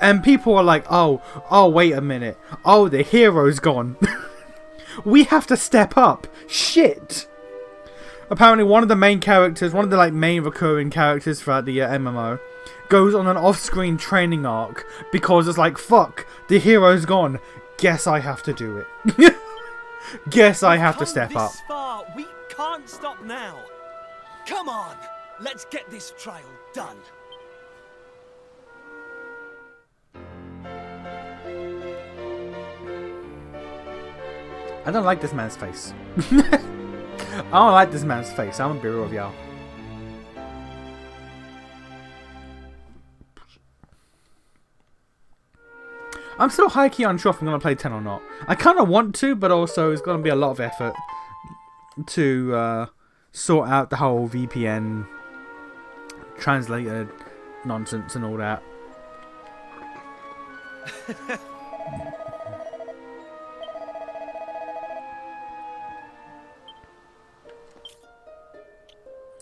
And people are like, oh, wait a minute. Oh, the hero's gone. We have to step up. Shit. Apparently one of the main characters, one of the main recurring characters throughout the MMO, goes on an off-screen training arc because it's like, fuck, the hero's gone. Guess I have to do it. Guess I have to step up. This far, we can't stop now. Come on, let's get this trial done. I don't like this man's face. I don't like this man's face. I'm gonna be real with y'all. I'm still high-key unsure if I'm gonna play 10 or not. I kind of want to, but also it's gonna be a lot of effort to sort out the whole VPN translated nonsense and all that.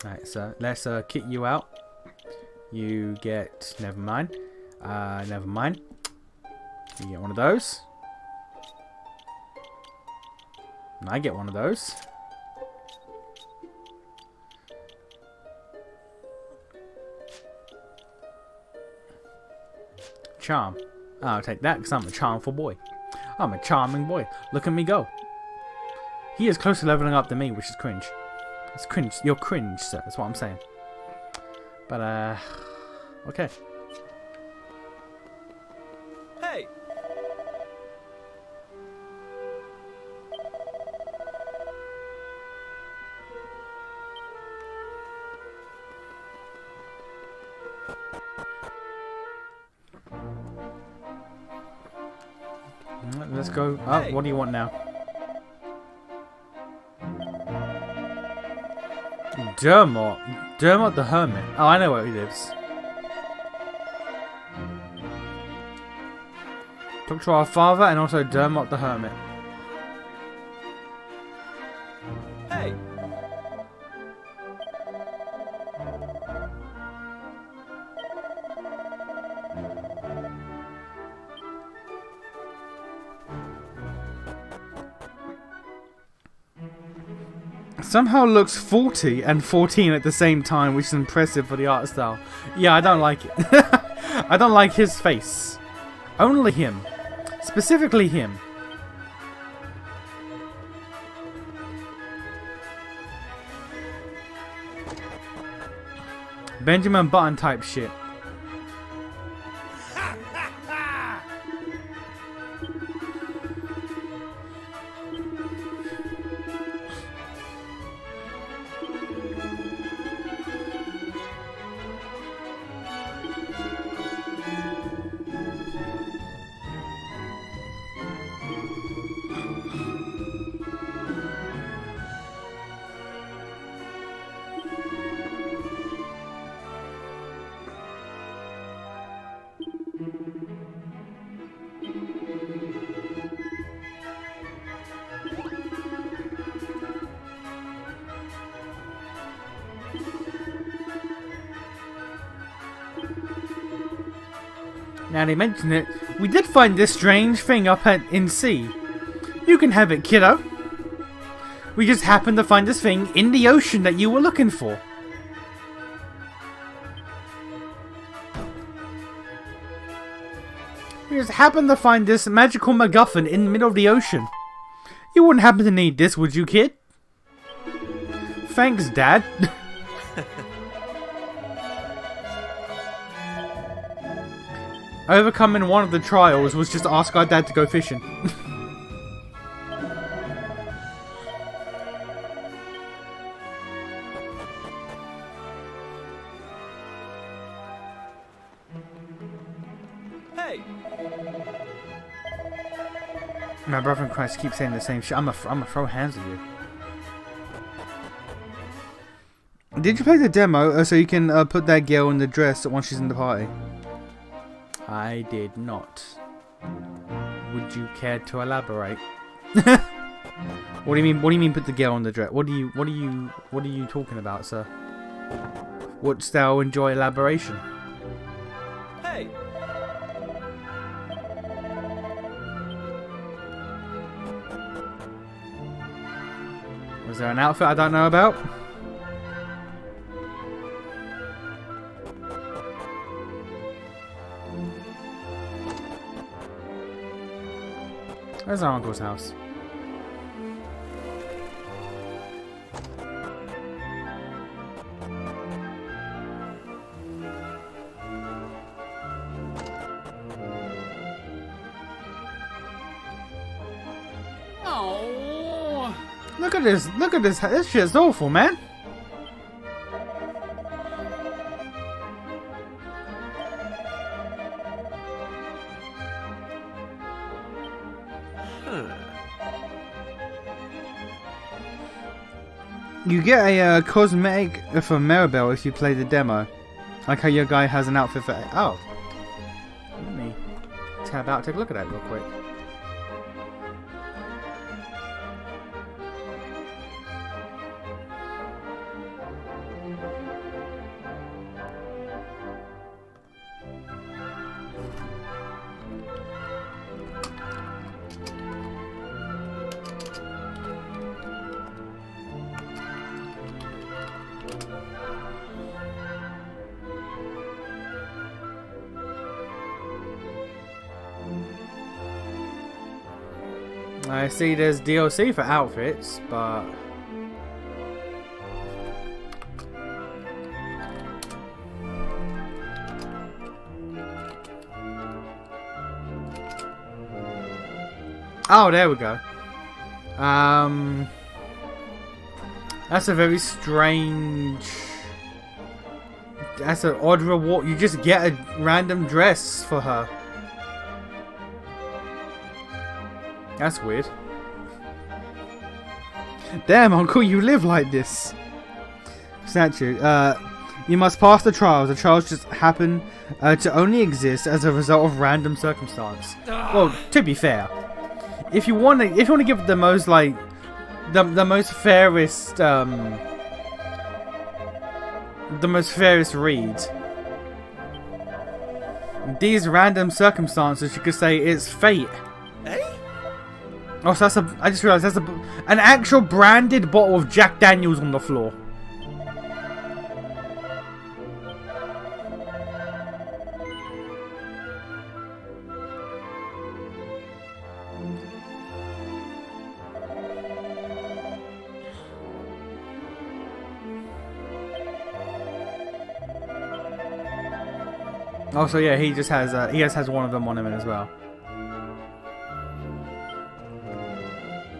Alright, so let's kit you out. You get... never mind. Never mind. You get one of those. And I get one of those. Charm. I'll take that because I'm a charmful boy. I'm a charming boy. Look at me go. He is closer leveling up than me, which is cringe. It's cringe. You're cringe, sir. That's what I'm saying. But, okay. Hey. Let's go. Oh, Hey. what do you want now? Dermot. Dermot the Hermit. Oh, I know where he lives. Talk to our father and also Dermot the Hermit. Hey. Somehow looks 40 and 14 at the same time, which is impressive for the art style. Yeah, I don't like it. I don't like his face. Only him. Specifically him. Benjamin Button type shit. Now they mention it, we did find this strange thing up in C. You can have it, kiddo. We just happened to find this thing in the ocean that you were looking for. We just happened to find this magical MacGuffin in the middle of the ocean. You wouldn't happen to need this, would you, kid? Thanks, Dad. Overcoming one of the trials was just to ask our dad to go fishing. Hey! My brother in Christ keeps saying the same shit. I'm gonna throw hands at you. Did you play the demo so you can put that girl in the dress once she's in the party? I did not. Would you care to elaborate? What do you mean? What do you mean? Put the girl in the dress? What are you talking about, sir? Wouldst thou enjoy elaboration? Hey! Was there an outfit I don't know about? Where's our uncle's house? Oh! Look at this! Look at this! This shit's awful, man. You get a cosmetic for Maribel if you play the demo. Like how your guy has an outfit for... Oh. Let me tab out, take a look at that real quick. I see there's DLC for outfits, but... Oh, there we go. That's a very strange... That's an odd reward. You just get a random dress for her. That's weird. Damn, Uncle, you live like this. Statue. You must pass the trials. The trials just happen to only exist as a result of random circumstance. Well, to be fair, if you want to give the most like the most fairest read, these random circumstances, you could say it's fate. Oh, so that's I just realised that's an actual branded bottle of Jack Daniels on the floor. Also, yeah, he just has one of them on him as well.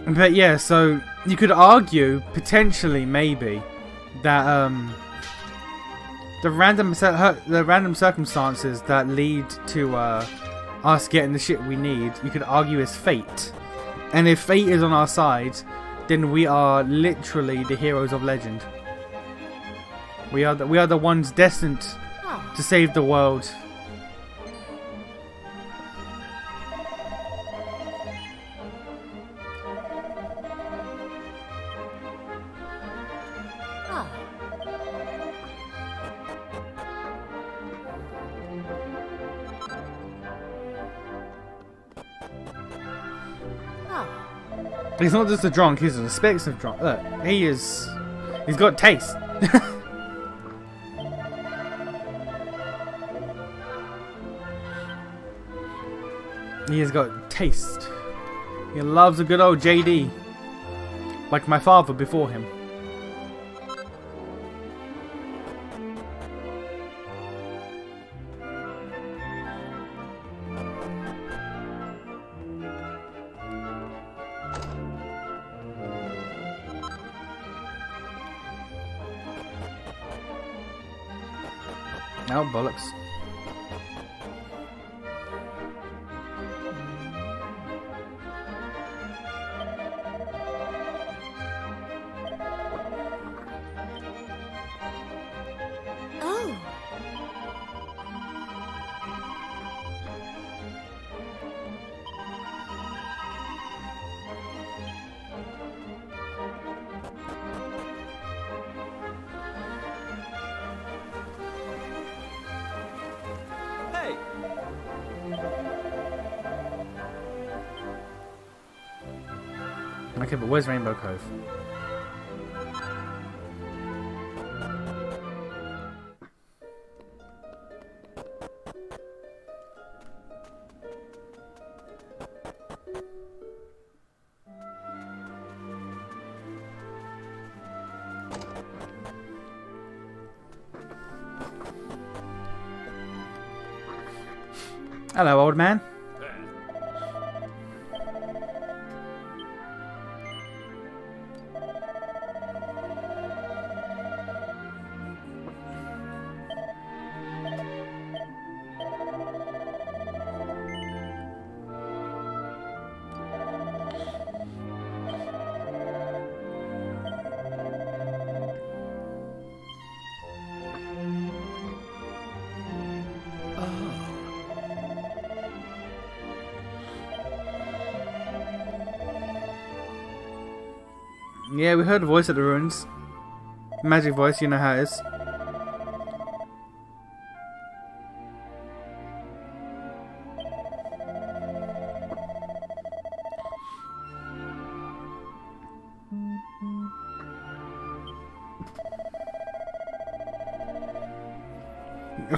But yeah, so you could argue potentially maybe that the random circumstances that lead to us getting the shit we need, you could argue is fate. And if fate is on our side, then we are literally the heroes of legend. We are the ones destined to save the world. He's not just a drunk, he's an expensive drunk. Look, he's got taste. He has got taste. He loves a good old JD. Like my father before him. Oh, bollocks. Oh. Hey! Okay, but where's Rainbow Cove? Hello, old man. Yeah, we heard a voice at the ruins. Magic voice, you know how it is.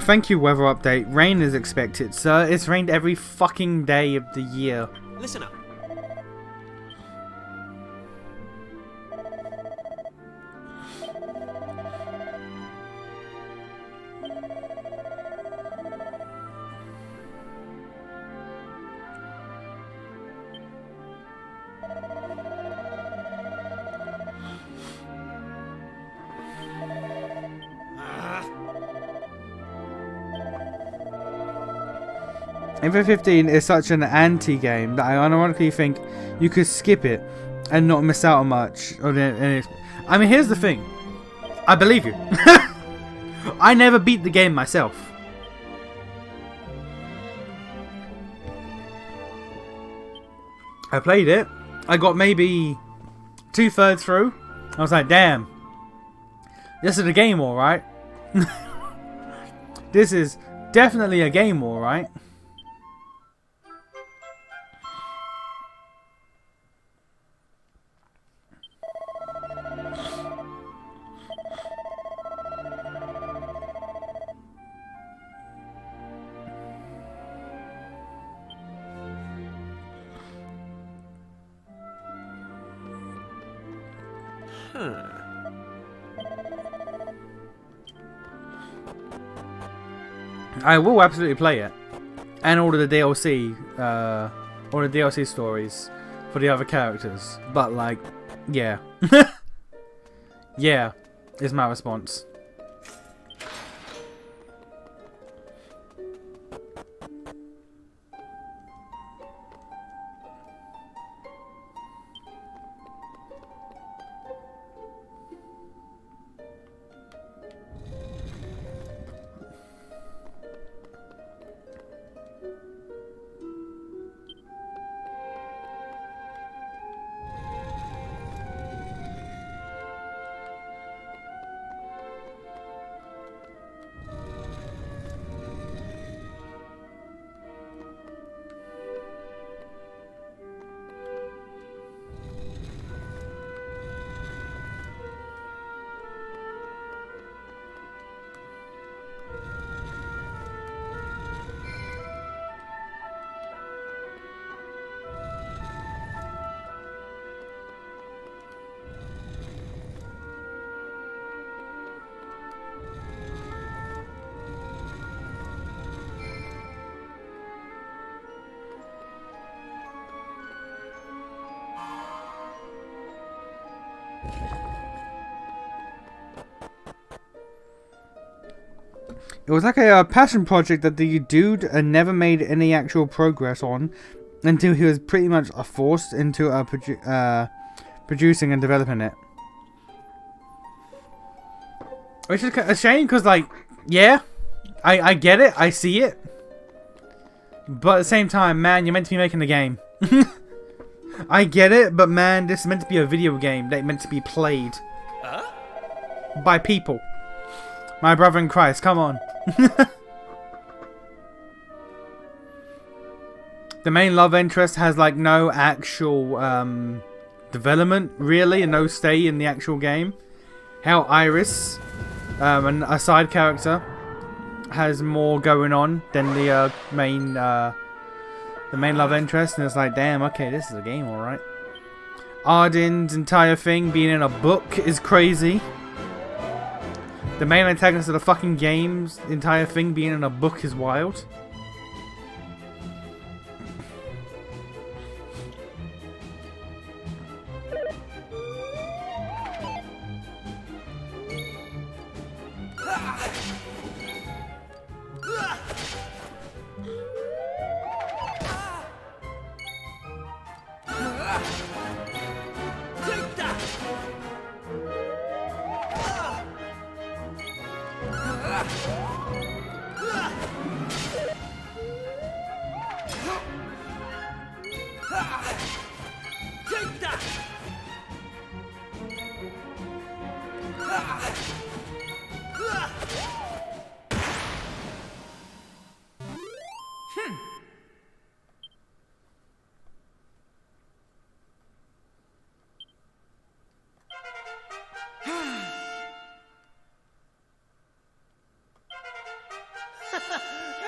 Thank you, weather update. Rain is expected, sir. It's rained every fucking day of the year. Listen up. Info 15 is such an anti-game that I unironically think you could skip it and not miss out on much. I mean, here's the thing. I believe you. I never beat the game myself. I played it. I got maybe 2/3 through. I was like, damn. This is a game, alright. This is definitely a game, alright. I will absolutely play it, and all of the DLC, stories for the other characters. But like, yeah, yeah, is my response. It was like a passion project that the dude never made any actual progress on until he was pretty much forced into producing and developing it. Which is a shame because, like, yeah, I get it, I see it. But at the same time, man, you're meant to be making the game. I get it, but man, this is meant to be a video game that's meant to be played by people. My brother in Christ, come on. The main love interest has like no actual development really, and no stay in the actual game. How Iris, and a side character, has more going on than the main love interest, and it's like, damn, okay, this is a game, all right. Arden's entire thing being in a book is crazy. The main antagonist of the fucking game's entire thing being in a book is wild.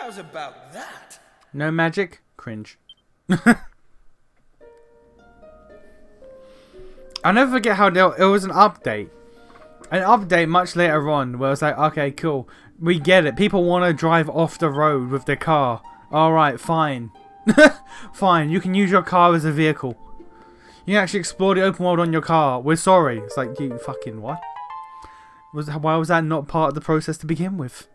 How's about that? No magic? Cringe. I'll never forget how it was an update. An update much later on where it's like, okay, cool. We get it. People want to drive off the road with their car. Alright, fine. Fine, you can use your car as a vehicle. You can actually explore the open world on your car. We're sorry. It's like, you fucking what? Why was that not part of the process to begin with?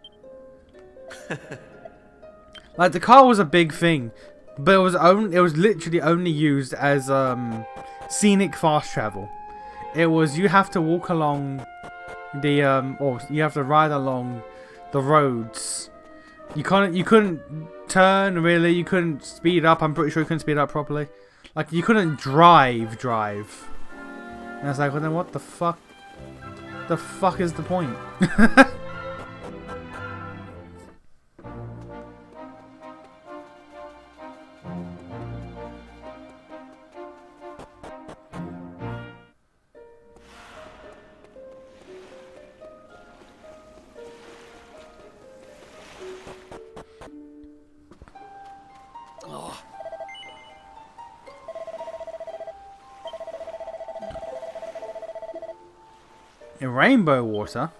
Like, the car was a big thing, but it was literally only used as scenic fast travel. It was, you have to walk along the or you have to ride along the roads. You couldn't turn really. You couldn't speed up. I'm pretty sure you couldn't speed up properly. Like, you couldn't drive. And I was like, well then what the fuck? The fuck is the point? In rainbow water?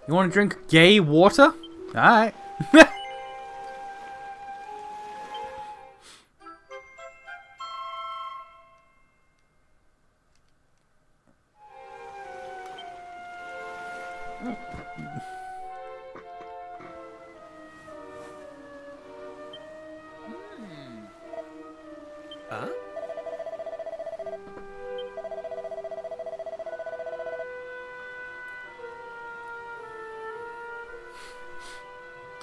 You want to drink gay water? Alright. Huh?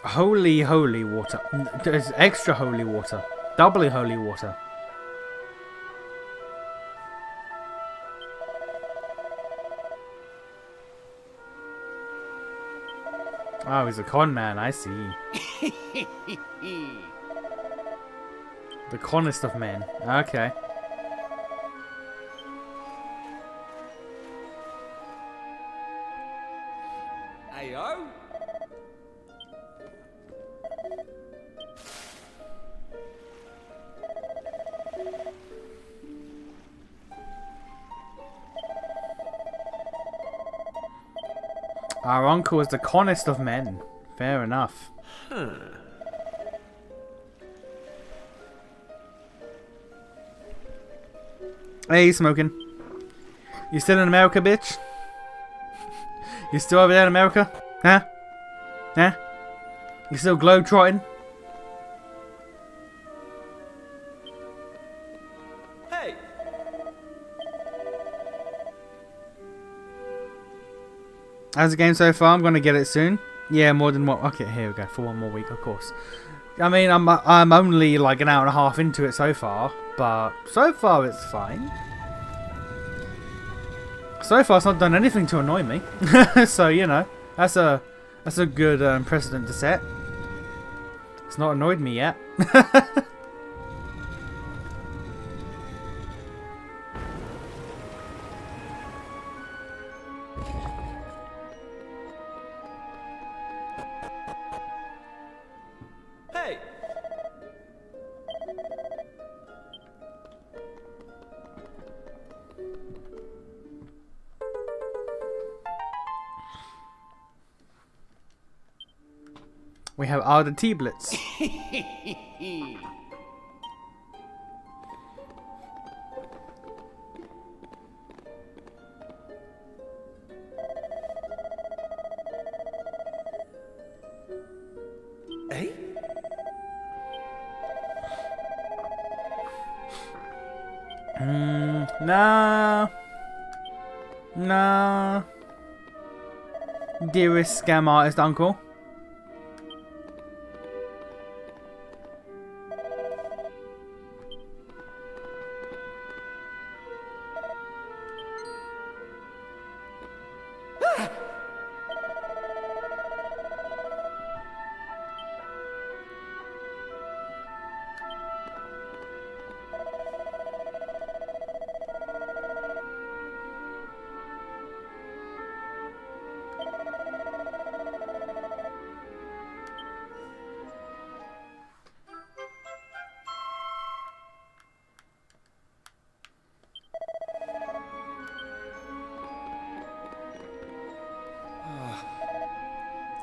Holy water. There's extra holy water. Doubly holy water. Oh, he's a con man, I see. The conest of men. Okay. Ayo? Our uncle is the conest of men. Fair enough. Hey, smoking. You still in America, bitch? You still over there in America? Huh? Huh? You still globetrotting? Hey! How's the game so far? I'm gonna get it soon. Yeah, more than one. Okay, here we go for one more week, of course. I mean, I'm only like an hour and a half into it so far, but so far it's fine. So far, it's not done anything to annoy me, so you know that's a good precedent to set. It's not annoyed me yet. Hey! We have all the T-blitz. Hey? Nah. Nah. Dearest scam artist uncle.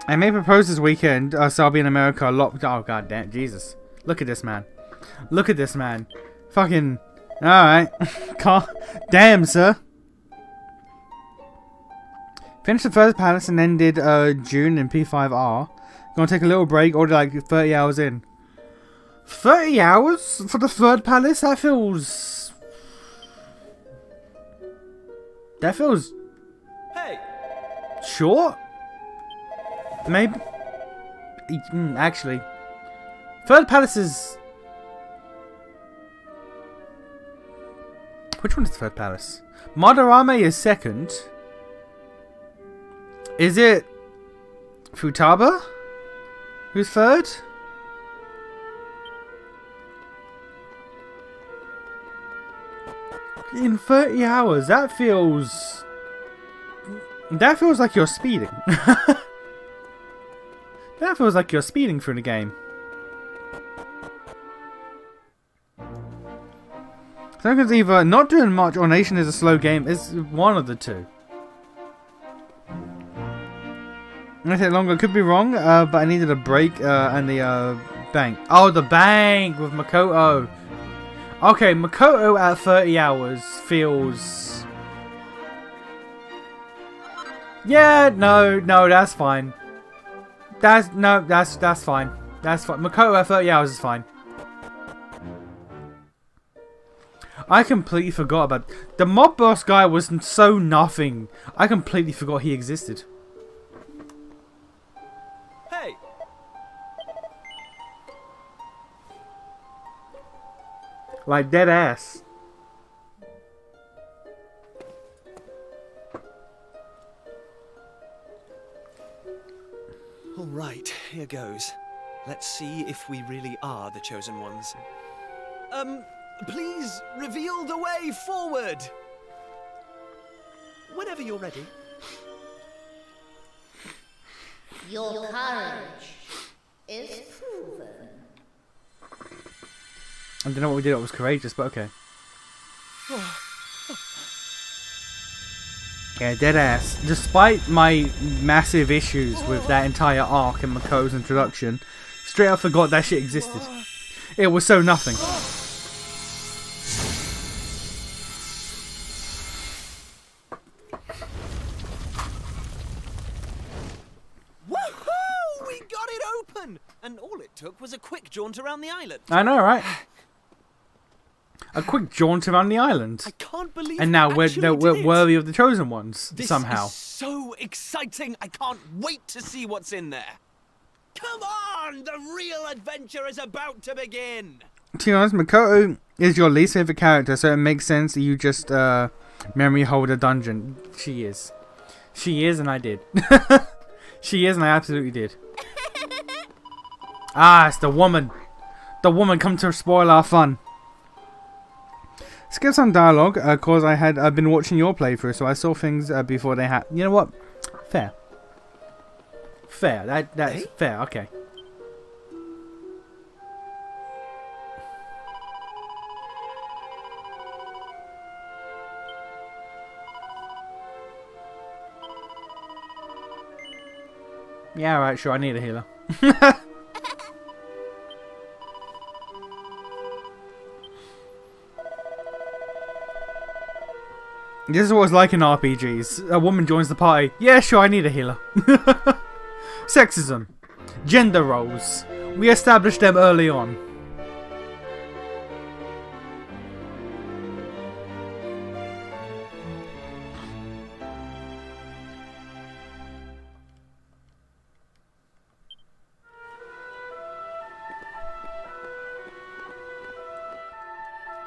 I may propose this weekend, so I'll be in America a lot. Oh, god damn, Jesus. Look at this man. Look at this man. Fucking. Alright. Damn, sir. Finished the first palace and ended June in P5R. Gonna take a little break, already like 30 hours in. 30 hours for the third palace? That feels. Hey! Short? Maybe. Actually. Third palace is. Which one is the third palace? Madarame is second. Is it Futaba who's third? In 30 hours, that feels like you're speeding. That feels like you're speeding through the game. Second's either not doing much or Nation is a slow game. It's one of the two. I think longer. Could be wrong, but I needed a break and the bank. Oh, the bank with Makoto. Okay, Makoto at 30 hours feels... Yeah, no, that's fine. That's fine. That's fine. Makoto at 30 hours is fine. I completely forgot about... The mob boss guy was so nothing. I completely forgot he existed. Hey! Like, dead ass. All right, here goes. Let's see if we really are the chosen ones. Please reveal the way forward. Whenever you're ready. Your courage is proven. I don't know what we did that was courageous, but okay. Yeah, dead ass. Despite my massive issues with that entire arc in Makoto's introduction, straight up forgot that shit existed. It was so nothing. Woohoo! We got it open! And all it took was a quick jaunt around the island. I know, right? A quick jaunt around the island. I can't believe And now we're we're worthy of the chosen ones, This somehow. is so exciting! I can't wait to see what's in there. Come on! The real adventure is about to begin! To be honest, Makoto is your least favorite character, so it makes sense that you just memory hold a dungeon. She is. She is, and I did. She is, and I absolutely did. Ah, it's the woman. The woman come to spoil our fun. Skip some dialogue, cause I've been watching your playthrough, so I saw things before they had. You know what? Fair. Fair. That's fair. Okay. Yeah, alright, sure, I need a healer. This is what it's like in RPGs. A woman joins the party. Yeah, sure, I need a healer. Sexism. Gender roles. We established them early on.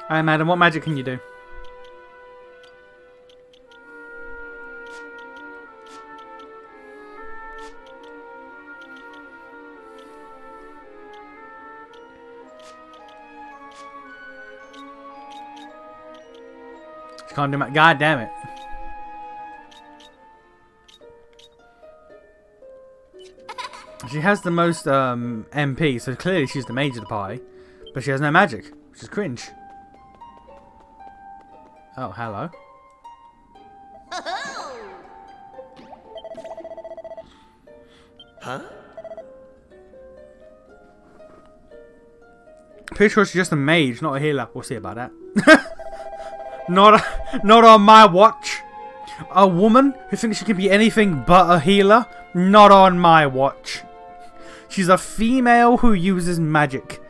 Hi, madam, what magic can you do? She can't do God damn it. She has the most MP, so clearly she's the mage of the party. But she has no magic, which is cringe. Oh, hello. Huh? Pretty sure she's just a mage, not a healer. We'll see about that. Not on my watch. A woman who thinks she can be anything but a healer? Not on my watch. She's a female who uses magic.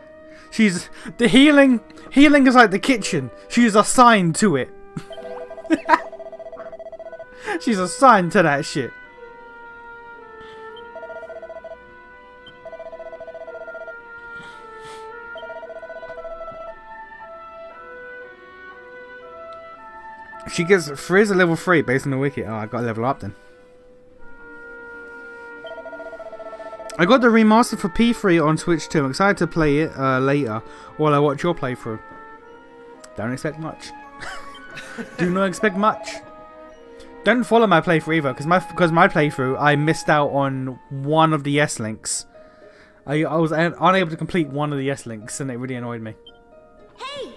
She's the healing. Healing is like the kitchen. She's assigned to it. She's assigned to that shit. She gets Frizz at level 3 based on the wiki. Oh, I got to level up then. I got the remaster for P3 on Switch too. I'm excited to play it later while I watch your playthrough. Don't expect much. Do not expect much. Don't follow my playthrough either, because my playthrough I missed out on one of the S links. I was unable to complete one of the S links, and it really annoyed me. Hey!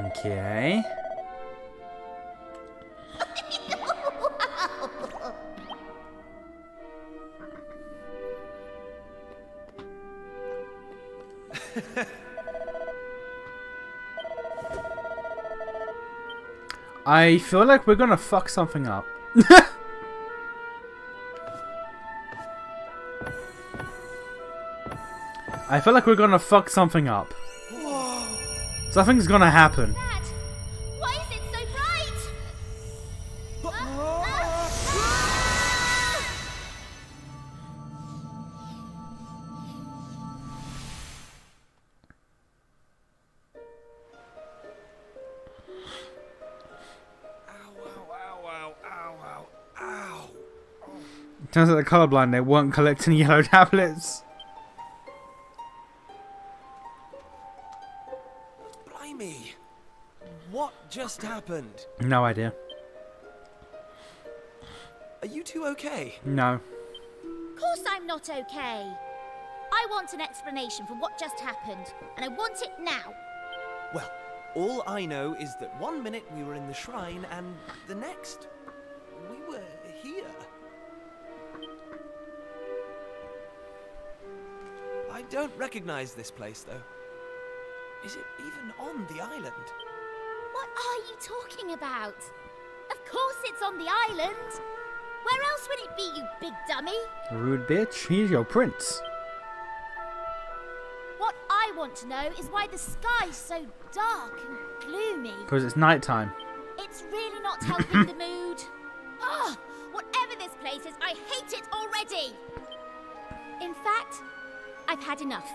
Okay. I feel like we're gonna fuck something up. I feel like we're gonna fuck something up. Something's gonna happen. Dad, why is it so bright? Turns out the colorblind, they weren't collecting yellow tablets. Blimey. What just happened? No idea. Are you two okay? No. Of course I'm not okay. I want an explanation for what just happened, and I want it now. Well, all I know is that 1 minute we were in the shrine and the next we were here. I don't recognize this place, though. Is it even on the island? What are you talking about? Of course it's on the island. Where else would it be, you big dummy? Rude bitch, he's your prince. What I want to know is why the sky's so dark and gloomy. Because it's nighttime. It's really not helping the mood. Ugh! Whatever this place is, I hate it already! In fact, I've had enough.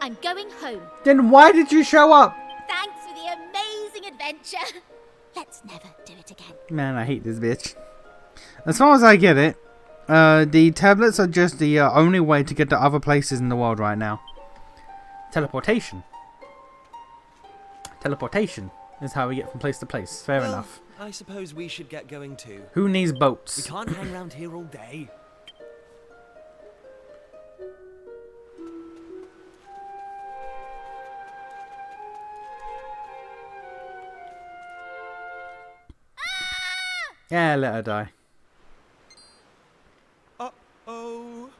I'm going home. Then why did you show up? Thanks for the amazing adventure. Let's never do it again. Man, I hate this bitch. As far as I get it, the tablets are just the only way to get to other places in the world right now. Teleportation. Teleportation is how we get from place to place. Fair Well, enough. I suppose we should get going too. Who needs We boats? can't hang around here all day. Yeah, let her die. Uh-oh.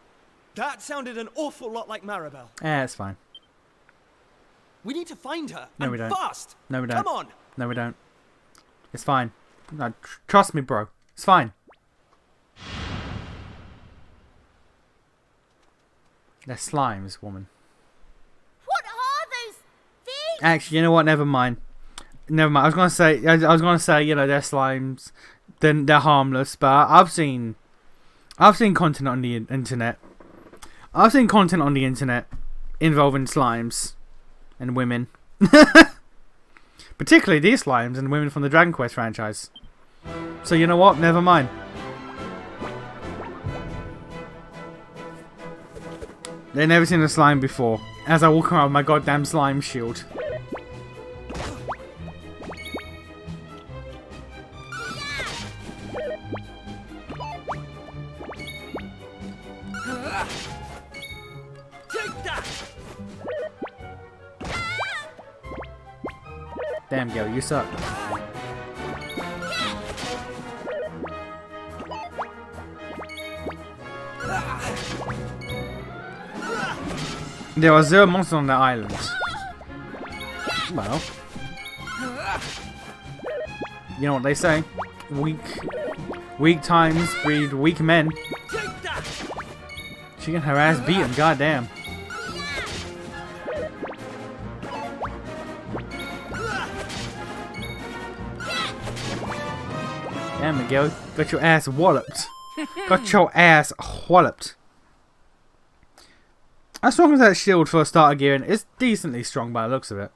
That sounded an awful lot like Maribel. Yeah, it's fine. We need to find her. No, and we don't. fast. No, we don't. Come on. No, we don't. It's fine. No, trust me, bro. It's fine. They're slimes, woman. What are those things? Actually, you know what? Never mind. Never mind. I was gonna say, you know, they're slimes. Then they're harmless. But I've seen content on the internet. I've seen content on the internet involving slimes and women. Particularly these slimes and women from the Dragon Quest franchise. So you know what? Never mind. They've never seen a slime before. As I walk around with my goddamn slime shield. Take that. Damn, girl, you suck. There are 0 monsters on the island. Well, you know what they say. Weak times breed weak men. Take that. She got her ass beaten, goddamn. Damn, Miguel, got your ass walloped. Got your ass walloped. As strong as that shield for a starter gear, and it's decently strong by the looks of it.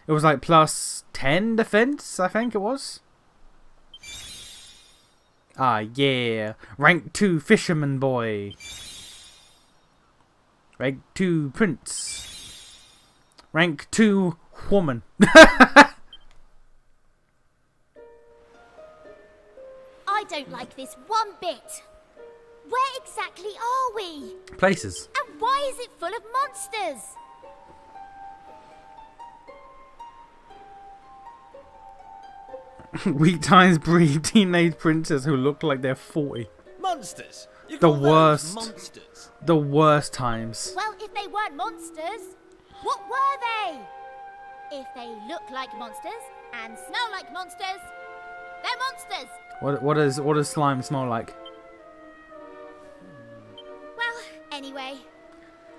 It was like plus 10 defense, I think it was. Ah, yeah. Rank 2 fisherman boy. Rank 2 prince. Rank 2 woman. I don't like this one bit. Where exactly are we? Places. And why is it full of monsters? Weak times breed teenage princes who look like they're 40. Monsters. You The call those worst. monsters. The worst times. Well, if they weren't monsters, what were they? If they look like monsters and smell like monsters, they're monsters. What does slime smell like? Well, anyway,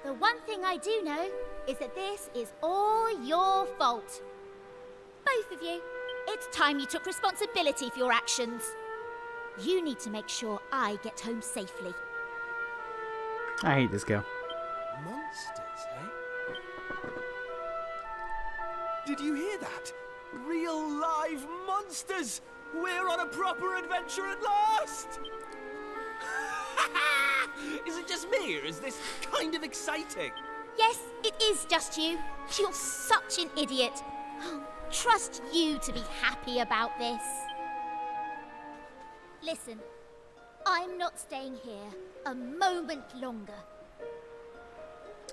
the one thing I do know is that this is all your fault. Both of you. It's time you took responsibility for your actions. You need to make sure I get home safely. I hate this girl. Monsters, eh? Did you hear that? Real live monsters! We're on a proper adventure at last! Is it just me, or is this kind of exciting? Yes, it is just you. You're such an idiot. Trust you to be happy about this. Listen, I'm not staying here a moment longer.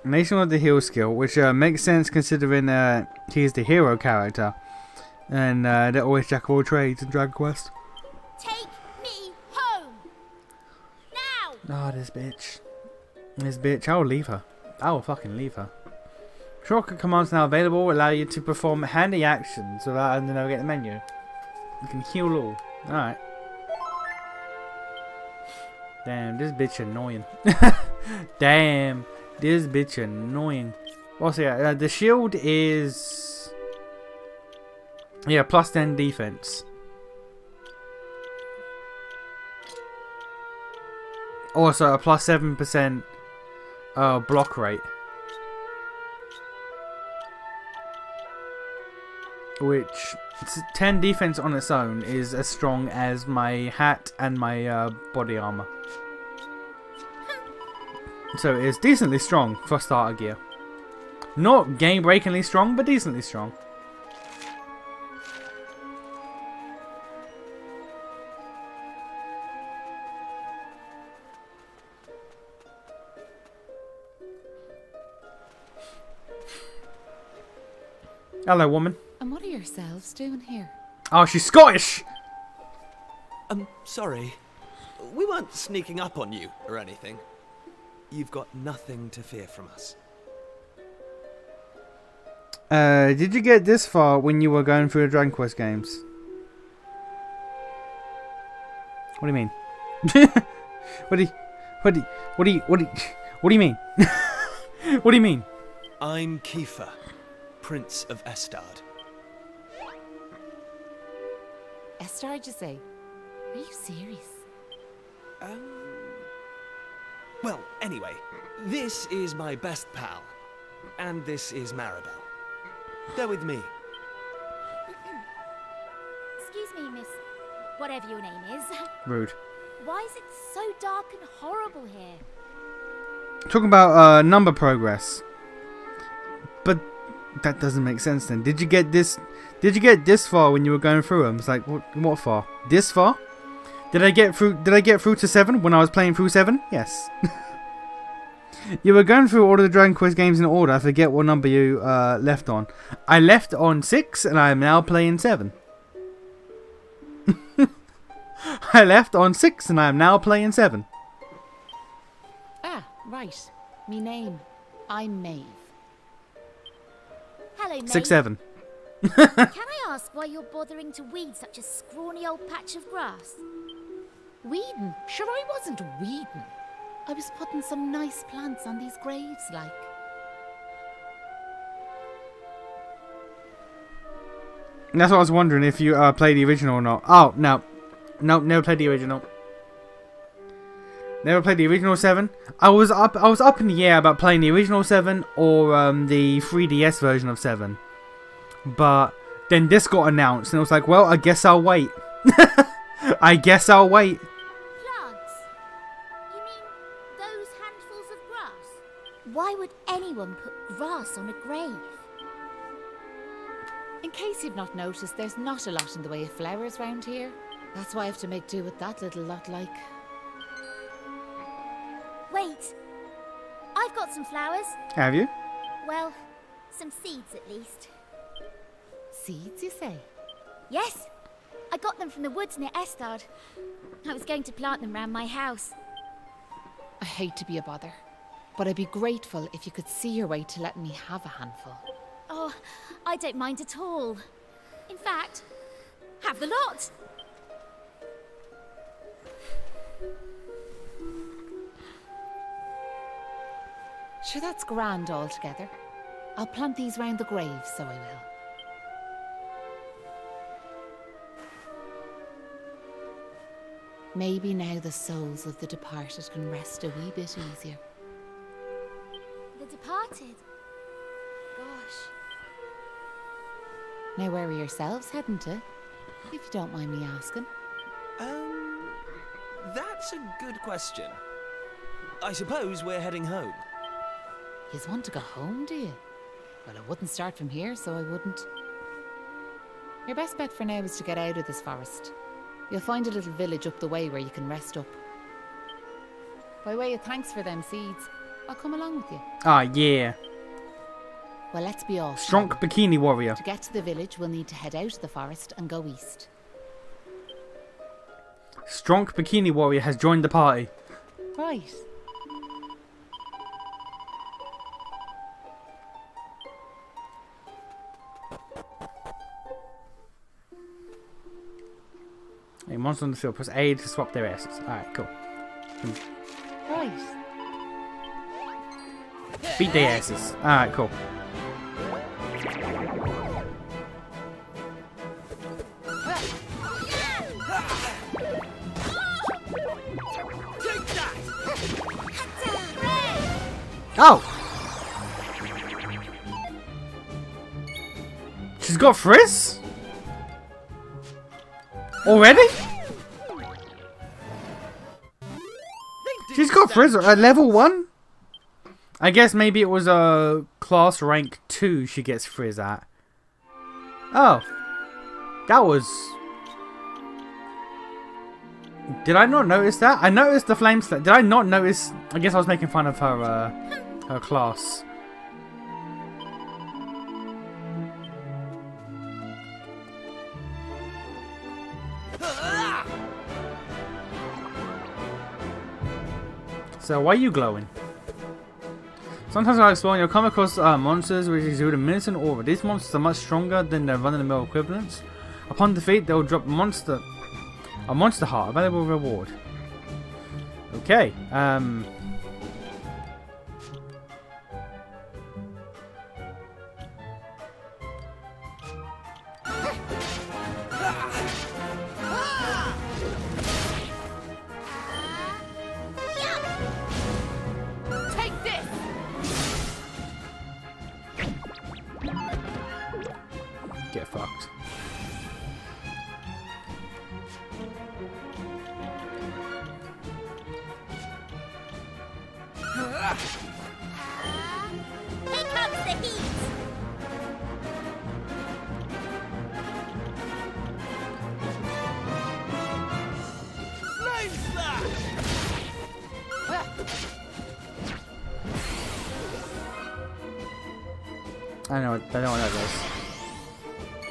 Nation of the Heal skill, which makes sense considering he's the hero character. And they're always jack of all trades in Dragon Quest. Take me home! Now! Oh, this bitch. This bitch, I will leave her. I will fucking leave her. Shortcut commands now available allow you to perform handy actions without having to navigate the menu. You can heal all. Alright. Damn, this bitch annoying. Damn, this bitch annoying. What's it? The shield is... yeah, plus 10 defense. Also, a plus 7% block rate. Which 10 defense on its own is as strong as my hat and my body armor. So it is decently strong for starter gear. Not game breakingly strong, but decently strong. Hello, woman. And what are yourselves doing here? Oh, she's Scottish! Sorry. We weren't sneaking up on you or anything. You've got nothing to fear from us. Did you get this far when you were going through the Dragon Quest games? What do you mean? What do you mean? What do you mean? I'm Kiefer, Prince of Estard. Estard, you say? Are you serious? Well, anyway, this is my best pal, and this is Maribel. They're with me. Excuse me, miss. Whatever your name is. Rude. Why is it so dark and horrible here? Talking about number progress. But that doesn't make sense then. Did you get this far when you were going through them? It's like what far? This far? Did I get through to 7 when I was playing through 7? Yes. You were going through all of the Dragon Quest games in order. I forget what number you left on. I left on 6 and I am now playing 7. I left on 6 and I am now playing 7. Ah, right. Me name. I'm Maeve. Hello, mate. 6-7. Can I ask why you're bothering to weed such a scrawny old patch of grass? Weeding? Sure, I wasn't weeding. I was putting some nice plants on these graves, like. And that's what I was wondering if you played the original or not. Oh, no. No, never played the original. Never played the original 7. I was up in the air about playing the original 7 or the 3DS version of 7. But then this got announced and I was like, well, I guess I'll wait. I guess I'll wait. Plants? You mean those handfuls of grass? Why would anyone put grass on a grave? In case you've not noticed, there's not a lot in the way of flowers round here. That's why I have to make do with that little lot, like. Wait. I've got some flowers. Have you? Well, some seeds at least. Seeds, you say? Yes. I got them from the woods near Estard. I was going to plant them round my house. I hate to be a bother, but I'd be grateful if you could see your way to letting me have a handful. Oh, I don't mind at all. In fact, have the lot. Sure, that's grand altogether. I'll plant these round the grave, so I will. Maybe now the souls of the departed can rest a wee bit easier. The departed? Gosh. Now where are yourselves heading to? If you don't mind me asking. That's a good question. I suppose we're heading home. Yous want to go home, do you? Well, I wouldn't start from here, so I wouldn't. Your best bet for now is to get out of this forest. You'll find a little village up the way where you can rest up. By way of thanks for them seeds, I'll come along with you. Ah, yeah. Well, let's be off. Strong bikini warrior. To get to the village, we'll need to head out of the forest and go east. Strong bikini warrior has joined the party. Right. A monster on the field. Press A to swap their asses. Alright, cool. Right. Beat their asses. Alright, cool. Oh! She's got Frizz? Already? She's got Frizz at level 1? I guess maybe it was a class rank 2 she gets Frizz at. Oh. That was... Did I not notice that? I noticed the flame slap. Did I not notice? I guess I was making fun of her her class. So why are you glowing? Sometimes while exploring, you'll come across monsters which exude a menacing aura. These monsters are much stronger than their run-of-the-mill equivalents. Upon defeat, they'll drop a monster heart, a valuable reward. Okay, Take this! get fucked. Here comes the heat! Flame slash! I know what that does.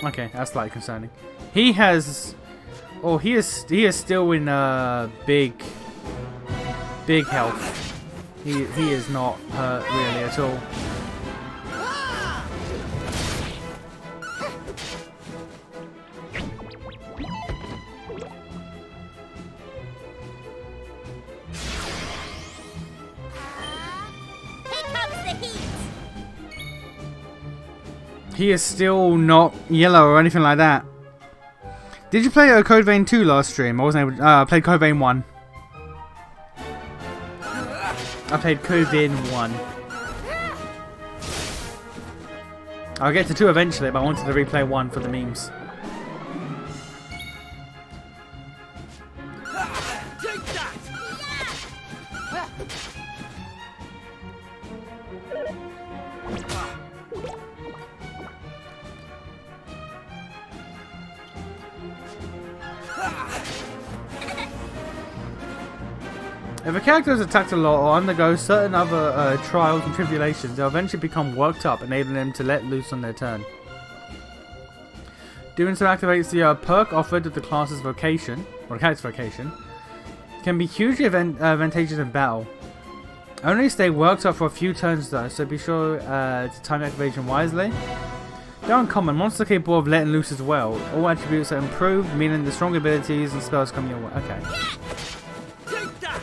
Okay, that's slightly concerning. He has... Oh, he is still in big health. He is not hurt really at all. Here comes the heat! He is still not yellow or anything like that. Did you play Code Vein 2 last stream? I wasn't able to, I played Code Vein 1. I played Code Vein 1. I'll get to 2 eventually, but I wanted to replay 1 for the memes. Take that! If a character is attacked a lot or undergoes certain other trials and tribulations, they'll eventually become worked up, enabling them to let loose on their turn. Doing so activates the perk offered with the class's vocation, or the character's vocation. Can be hugely advantageous in battle. Only stay worked up for a few turns though, so be sure to time the activation wisely. They're uncommon, monster capable of letting loose as well. All attributes are improved, meaning the strong abilities and spells come your way. Okay. Take that!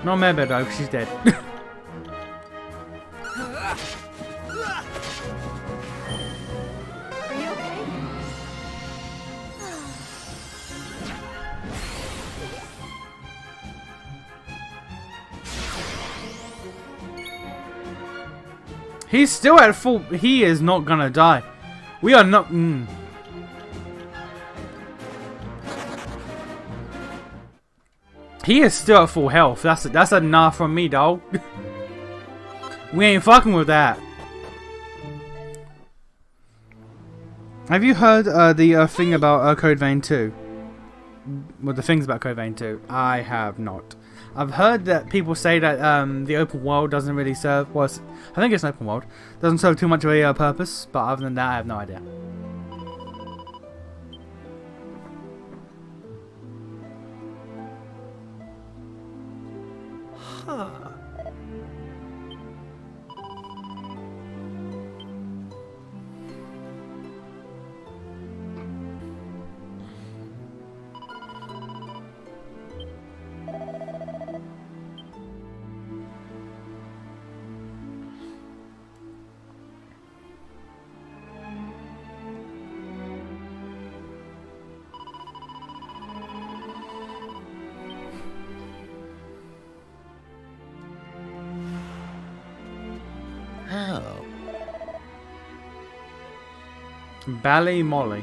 Not Mebe though, 'cause she's dead. Are you okay? He's still at full. He is not gonna die. We are not. He is still at full health. That's enough from me, dog. We ain't fucking with that. Have you heard the thing about Code Vein 2? Well, the things about Code Vein 2. I have not. I've heard that people say that the open world doesn't really serve. Well, I think it's an open world. Doesn't serve too much of a purpose. But other than that, I have no idea. Huh. Ballymolly.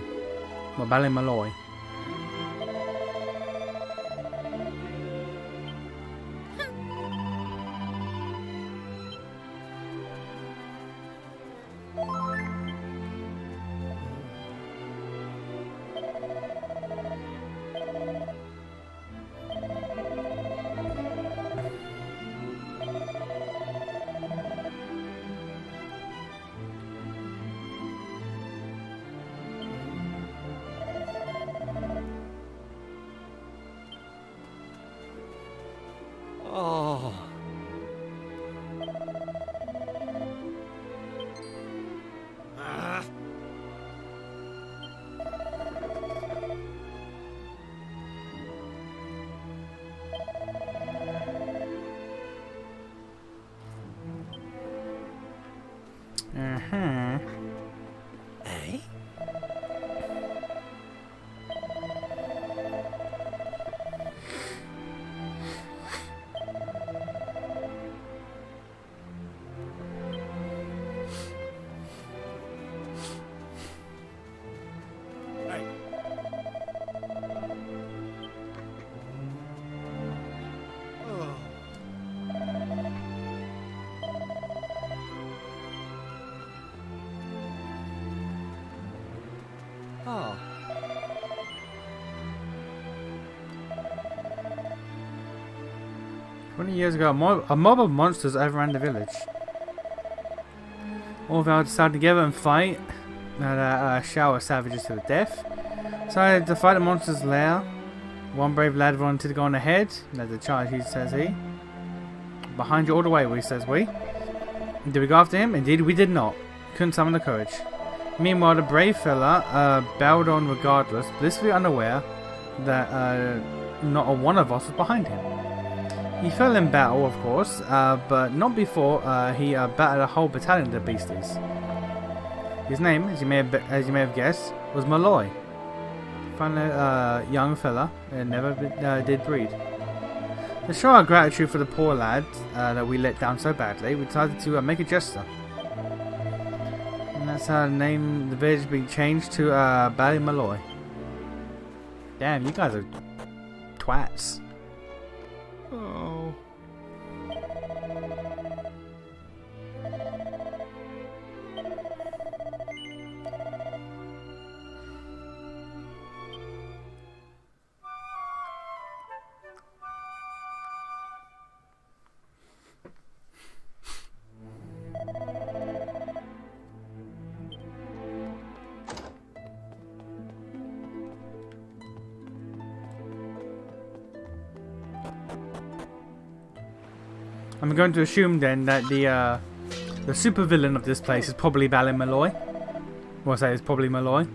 Or Ballymolloy. Oh. Eh? Oh. 20 years ago, a mob of monsters overran the village. All of them decided to together and fight. A shower of savages to the death. Decided to fight the monster's lair. One brave lad volunteered to go on ahead. Led the charge, says he. Behind you all the way, says we. Did we go after him? Indeed, we did not. Couldn't summon the courage. Meanwhile, the brave fella bowed on regardless, blissfully unaware that not a one of us was behind him. He fell in battle, of course, but not before he battered a whole battalion of the beasties. His name, as you may have guessed, was Malloy. Finally, young fella, never did breed. To show our gratitude for the poor lad that we let down so badly, we decided to make a gesture. And that's how the name the village being changed to Ballymolloy. Damn, you guys are twats. Oh. I'm going to assume then that the supervillain of this place is probably Balin Malloy. Well, I say it's probably Malloy.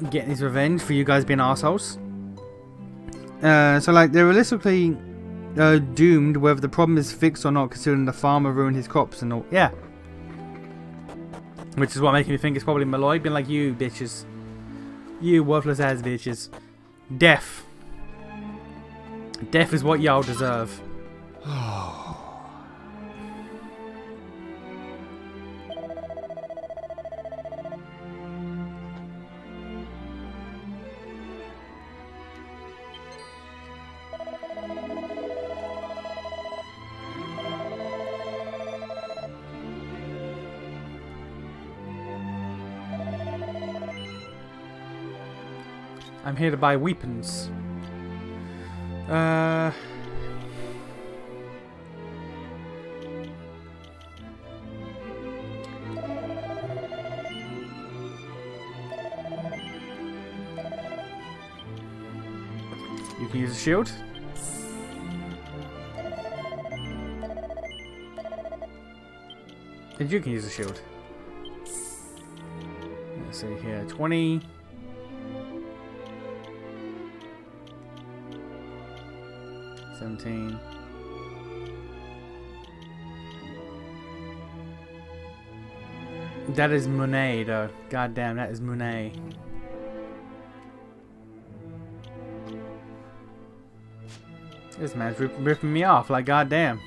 Getting his revenge for you guys being assholes. So like they're realistically doomed whether the problem is fixed or not, considering the farmer ruined his crops and all. Yeah. Which is what making me think it's probably Malloy being like, you bitches. You worthless ass bitches. Death. Death is what y'all deserve. I'm here to buy weapons. You can use a shield. And you can use a shield. Let's see here. 20. That is Monet, though. God damn, that is Monet. This man's ripping me off, like goddamn.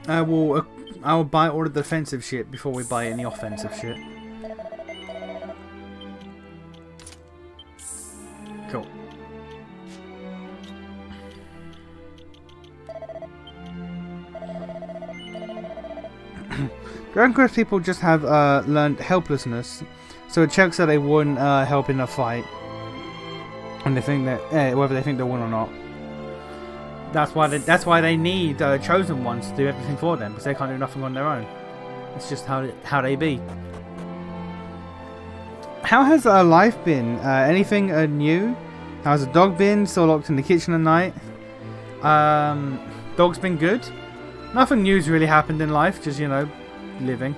I will buy all the defensive shit before we buy any offensive shit. Cool. Dragon Quest people just have learned helplessness, so it checks that they wouldn't help in a fight, and they think that whether they think they win or not. That's why they need chosen ones to do everything for them, because they can't do nothing on their own. It's just how they be. How has life been? Anything new? How's the dog been? Still locked in the kitchen at night? Dog's been good. Nothing new's really happened in life, just, you know, living.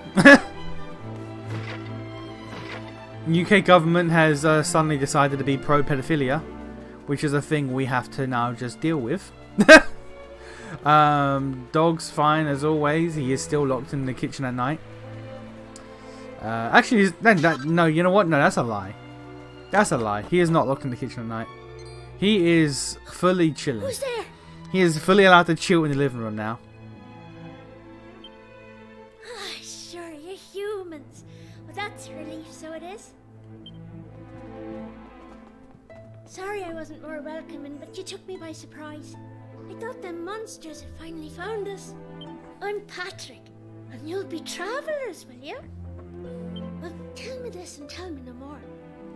UK government has suddenly decided to be pro-pedophilia, which is a thing we have to now just deal with. Dog's fine as always. He is still locked in the kitchen at night. Actually, no, you know what? No, that's a lie. That's a lie. He is not locked in the kitchen at night. He is fully chilling. Who's there? He is fully allowed to chill in the living room now. Sure, you're humans. Well, that's a relief, so it is. Sorry I wasn't more welcoming, but you took me by surprise. I thought them monsters had finally found us. I'm Patrick, and you'll be travellers, will you? Well, tell me this and tell me no more.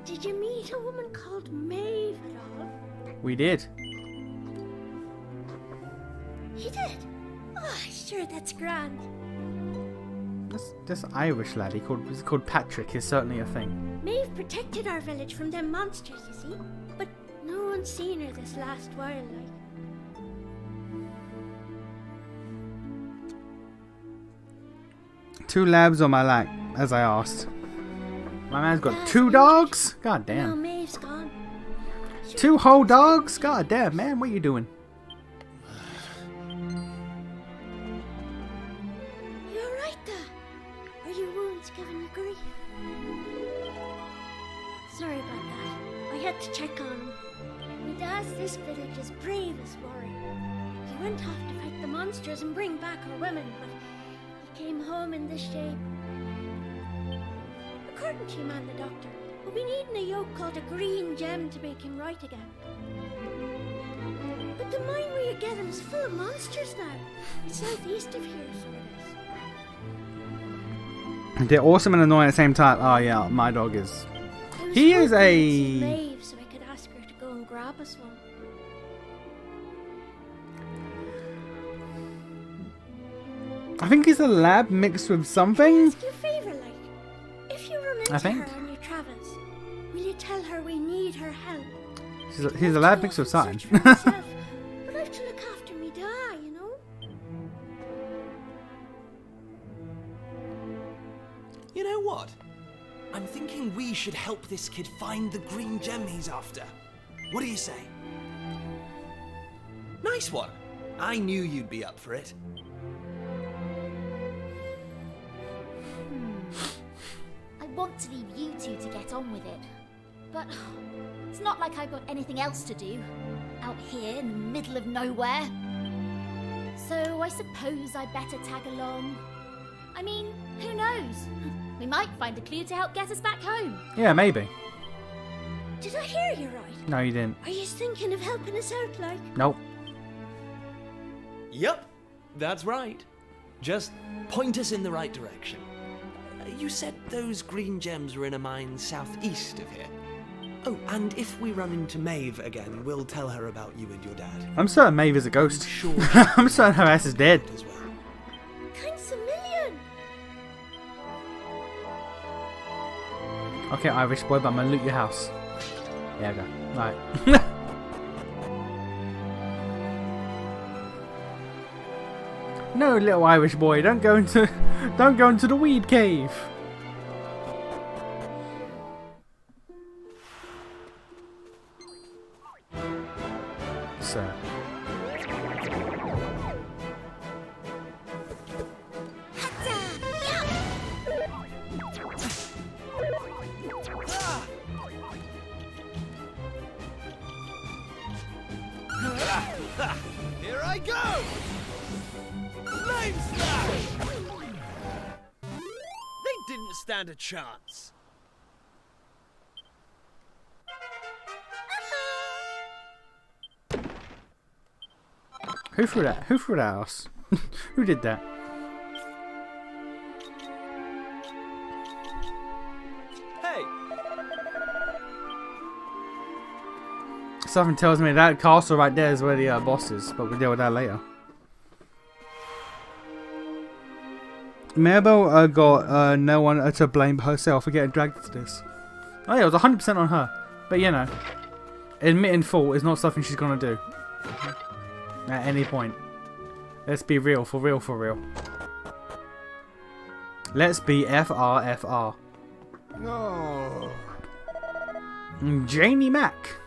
Did you meet a woman called Maeve at all? We did. You did? Oh, sure, that's grand. This Irish lad, he's called Patrick, is certainly a thing. Maeve protected our village from them monsters, you see. But no one's seen her this last while, like. Two labs on my lap, as I asked. My man's got two dogs? God damn. No, Maeve's gone. Sure, two whole dogs? God damn, man, what are you doing? You alright there? Are your wounds giving you grief? Sorry about that. I had to check on him. My dad's this village's bravest warrior. He went off to fight the monsters and bring back our women, but he came home in this shape. couldn't human the doctor, but we need a yoke called a green gem to make him right again. But the mine where you get him's full of monsters now. It's southeast of here, so it is. They're awesome and annoying at the same time. Oh yeah, my dog is. He is a. Maeve, so I could ask her to go and grab us one. I think he's a lab mixed with something. Ask you a favour, like, if you run into her on your travels, will you tell her we need her help? He's a lab mixed with something. But I've to look after me da, you know? You know what? I'm thinking we should help this kid find the green gem he's after. What do you say? Nice one. I knew you'd be up for it. I want to leave you two to get on with it. But it's not like I've got anything else to do. Out here in the middle of nowhere. So I suppose I'd better tag along. I mean, who knows? We might find a clue to help get us back home. Yeah, maybe. Did I hear you right? No, you didn't. Are you thinking of helping us out, like? Nope. Yep, that's right. Just point us in the right direction. You said those green gems were in a mine southeast of here. Oh, and if we run into Maeve again, we'll tell her about you and your dad. I'm certain Maeve is a ghost. Sure. I'm certain her ass is dead. As well. Thanks a million. Okay, Irish boy, but I'm gonna loot your house. There we go. Right. No, little Irish boy, don't go into the weed cave. So. Here I go! Flame slash! They didn't stand a chance. Who threw that? Who threw that ass? Who did that? Hey! Something tells me that castle right there is where the boss is, but we'll deal with that later. Maribel got no one to blame but herself for getting dragged into this. Oh yeah, it was 100% on her. But you know, admitting fault is not something she's gonna do. At any point. Let's be real, for real, for real. Let's be FRFR. No. Janie Mac.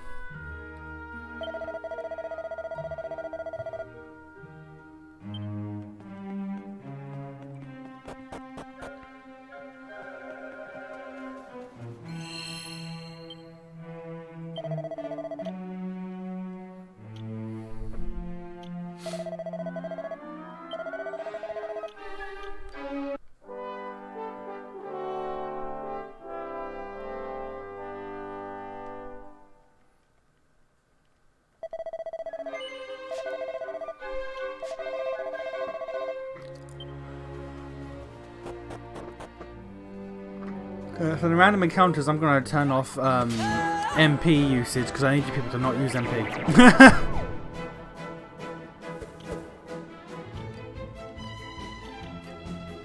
For the random encounters, I'm going to turn off MP usage because I need you people to not use MP.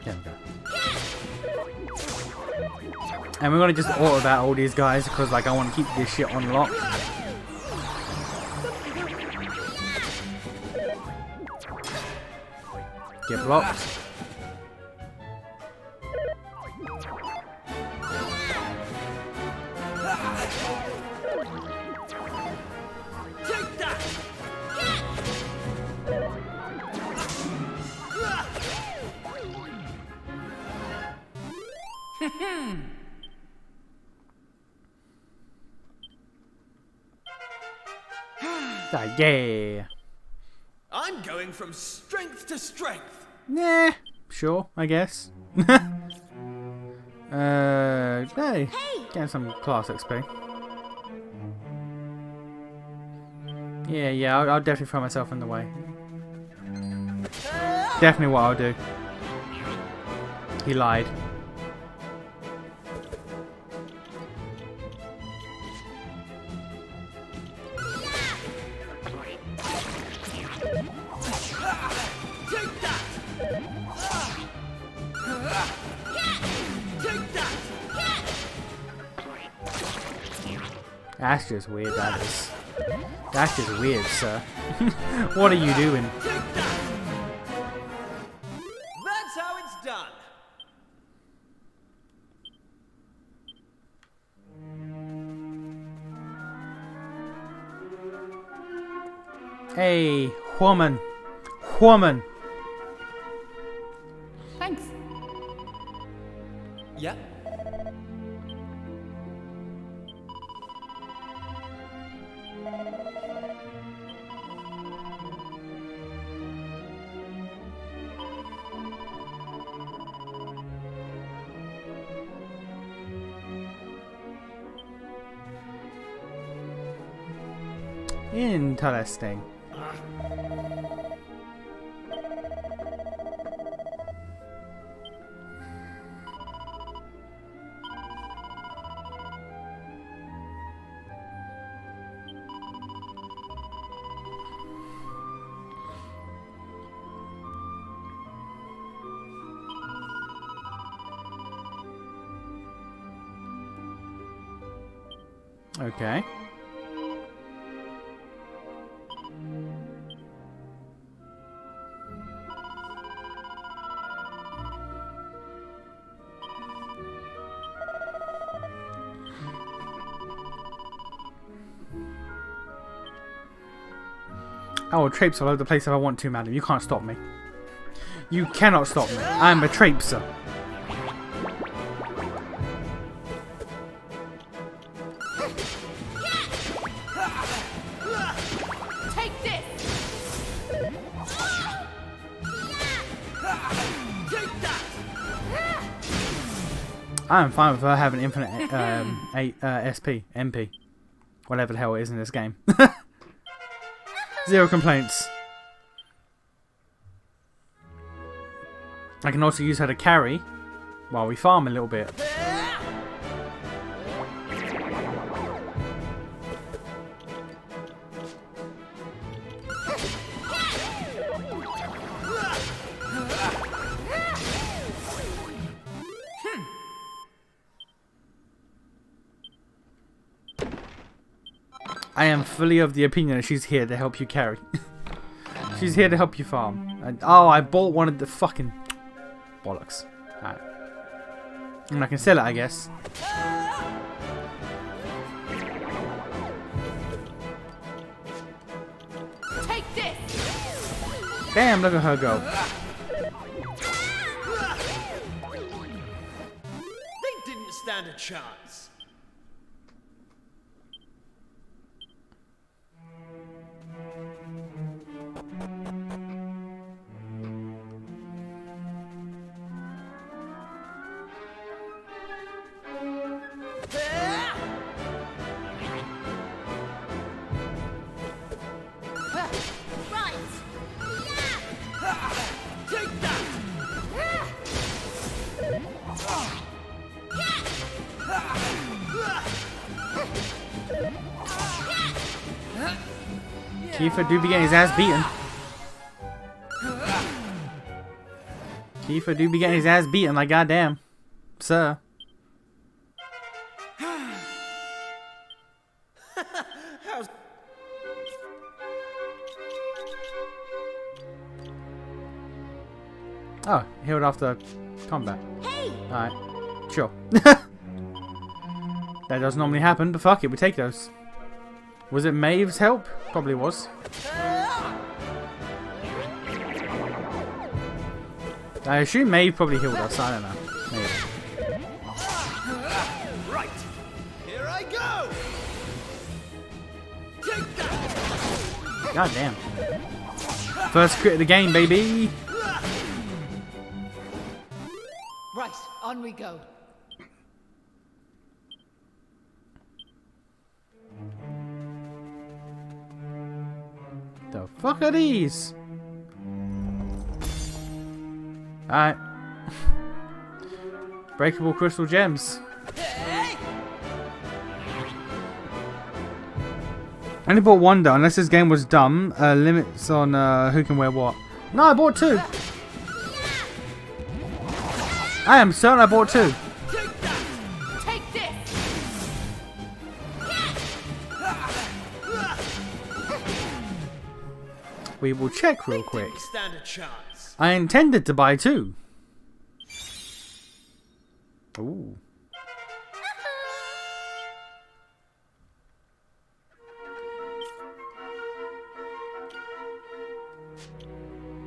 There we go. And we're going to just auto that all these guys because like I want to keep this shit on lock. Get blocked. Yeah. I'm going from strength to strength. Nah, sure, I guess. Hey, getting some class XP. Yeah, I'll definitely throw myself in the way. Definitely what I'll do. He lied. That's just weird, that is. That's just weird, sir. What are you doing? That's how it's done. Hey, woman. Woman. Thanks. Yeah. Interesting. Okay. I will traipse all over the place if I want to, madam. You can't stop me. You cannot stop me. I am a traipser. Take this! I am fine with her having infinite SP, MP. Whatever the hell it is in this game. Zero complaints. I can also use her to carry while we farm a little bit. I am fully of the opinion that she's here to help you carry. She's here to help you farm. And, oh, I bought one of the fucking bollocks. Alright. And I can sell it, I guess. Take this! Damn, look at her go. They didn't stand a chance. Kiefer do be getting his ass beaten. Kiefer do be getting his ass beaten like goddamn. Sir. Oh, healed after combat. Hey! Alright. Sure. That doesn't normally happen, but fuck it, we take those. Was it Maeve's help? Probably was. I assume Maeve probably healed us, I don't know. Maybe. Right. Here I go. Take that. God damn. First crit of the game, baby. Right, on we go. Fuck are these? Alright. Breakable crystal gems. I only bought one though, unless this game was dumb. Limits on who can wear what. No, I bought 2. I am certain I bought 2. Take this. We will check real quick. Stand a chance. I intended to buy 2. Ooh.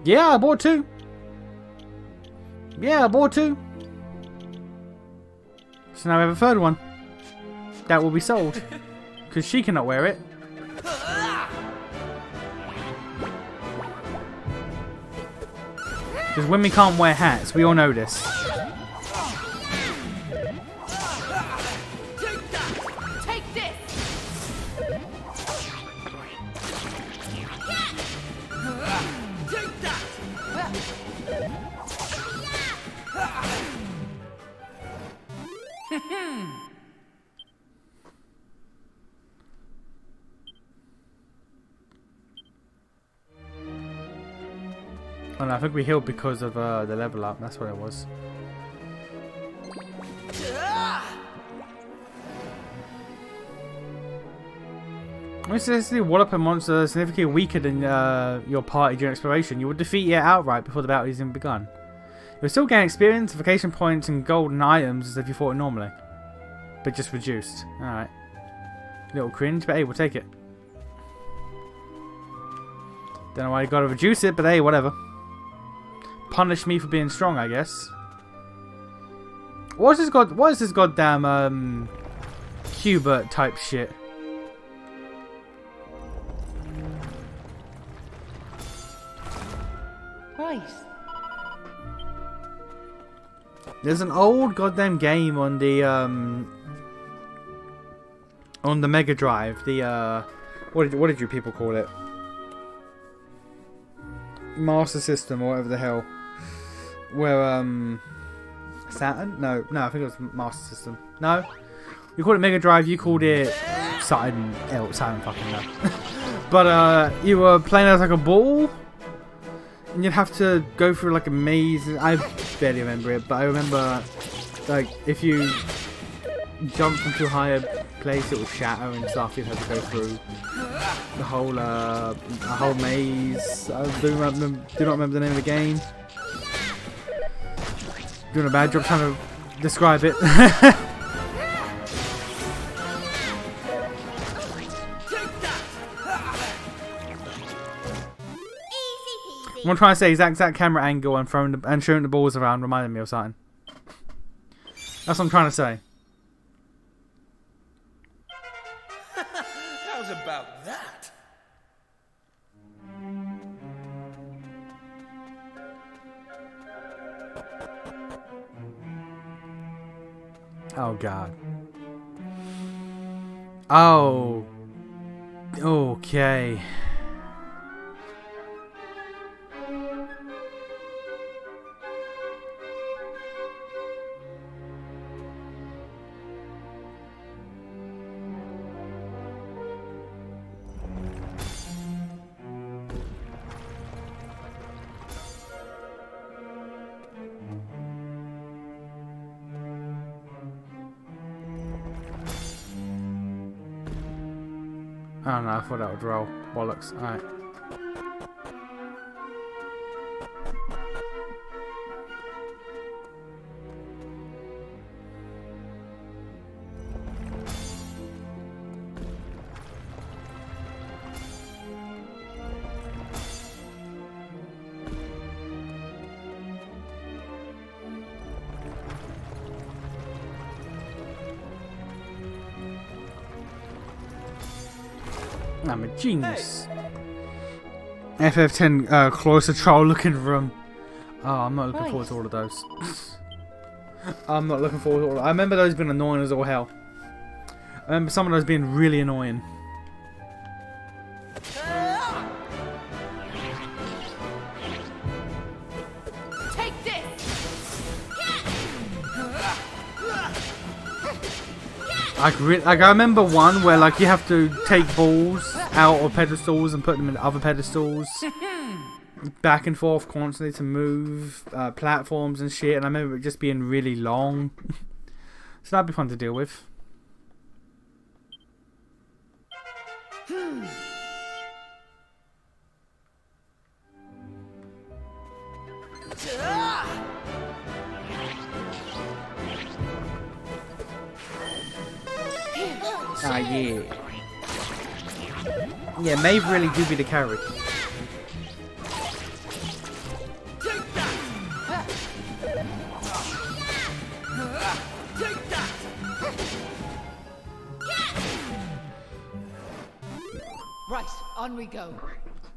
Yeah, I bought 2. Yeah, I bought 2. So now we have a third one. That will be sold. Because she cannot wear it. Because women can't wear hats. We all know this. Take this. Oh no, I think we healed because of the level up. That's what it was. Essentially, wallop a monster significantly weaker than your party during exploration. You will defeat it outright before the battle is even begun. You'll still gain experience, vacation points, and golden items as if you fought it normally, but just reduced. Alright. Little cringe, but hey, we'll take it. Don't know why you gotta reduce it, but hey, whatever. Punish me for being strong, I guess. What is this goddamn Hubert type shit? Right. There's an old goddamn game on the Mega Drive. The what did you people call it? Master System or whatever the hell. Where Saturn? No, I think it was Master System. No, you called it Mega Drive. You called it Saturn. Saturn fucking no. But you were playing as like a ball. And you'd have to go through like a maze. I barely remember it, but I remember like if you jumped from too high a place, it would shatter and stuff. You'd have to go through the whole maze. I do not remember the name of the game. Doing a bad job trying to describe it. What I'm trying to say is that camera angle and showing the balls around reminded me of something. That's what I'm trying to say. How's about that? Oh god. Oh. Okay. Oh no, I thought that would roll. Bollocks. Alright. I'm a genius. Hey. FF10 closer trial looking room. Oh, I'm not looking forward to all of those. I'm not looking forward to all of I remember those being annoying as all hell. I remember some of those being really annoying. I remember one where like you have to take balls out of pedestals and put them in other pedestals, back and forth constantly to move platforms and shit. And I remember it just being really long, so that'd be fun to deal with. Ah, yeah. Yeah, Maeve really do be the carry. Right, on we go.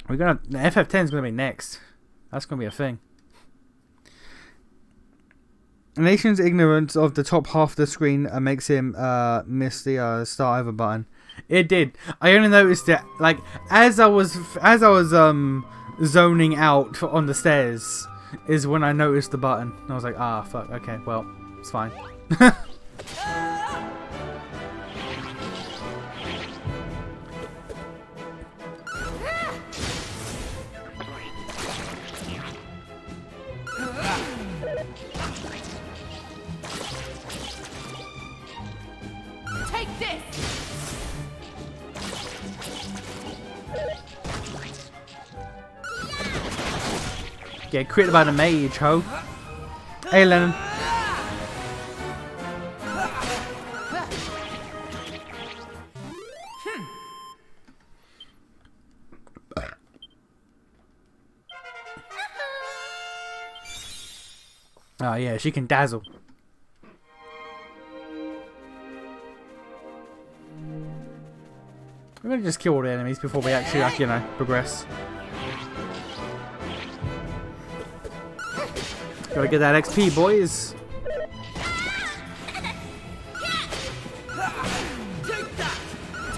We're gonna. The FF10 is gonna be next. That's gonna be a thing. A nation's ignorance of the top half of the screen makes him miss the start over button. It did. I only noticed it like as I was zoning out on the stairs is when I noticed the button. I was like, ah, fuck. Okay, well, it's fine. Take this! Get crit by the mage, ho. Hey, Lennon. Oh yeah, she can dazzle. We're gonna just kill all the enemies before we actually, like, you know, progress. Gotta get that XP, boys.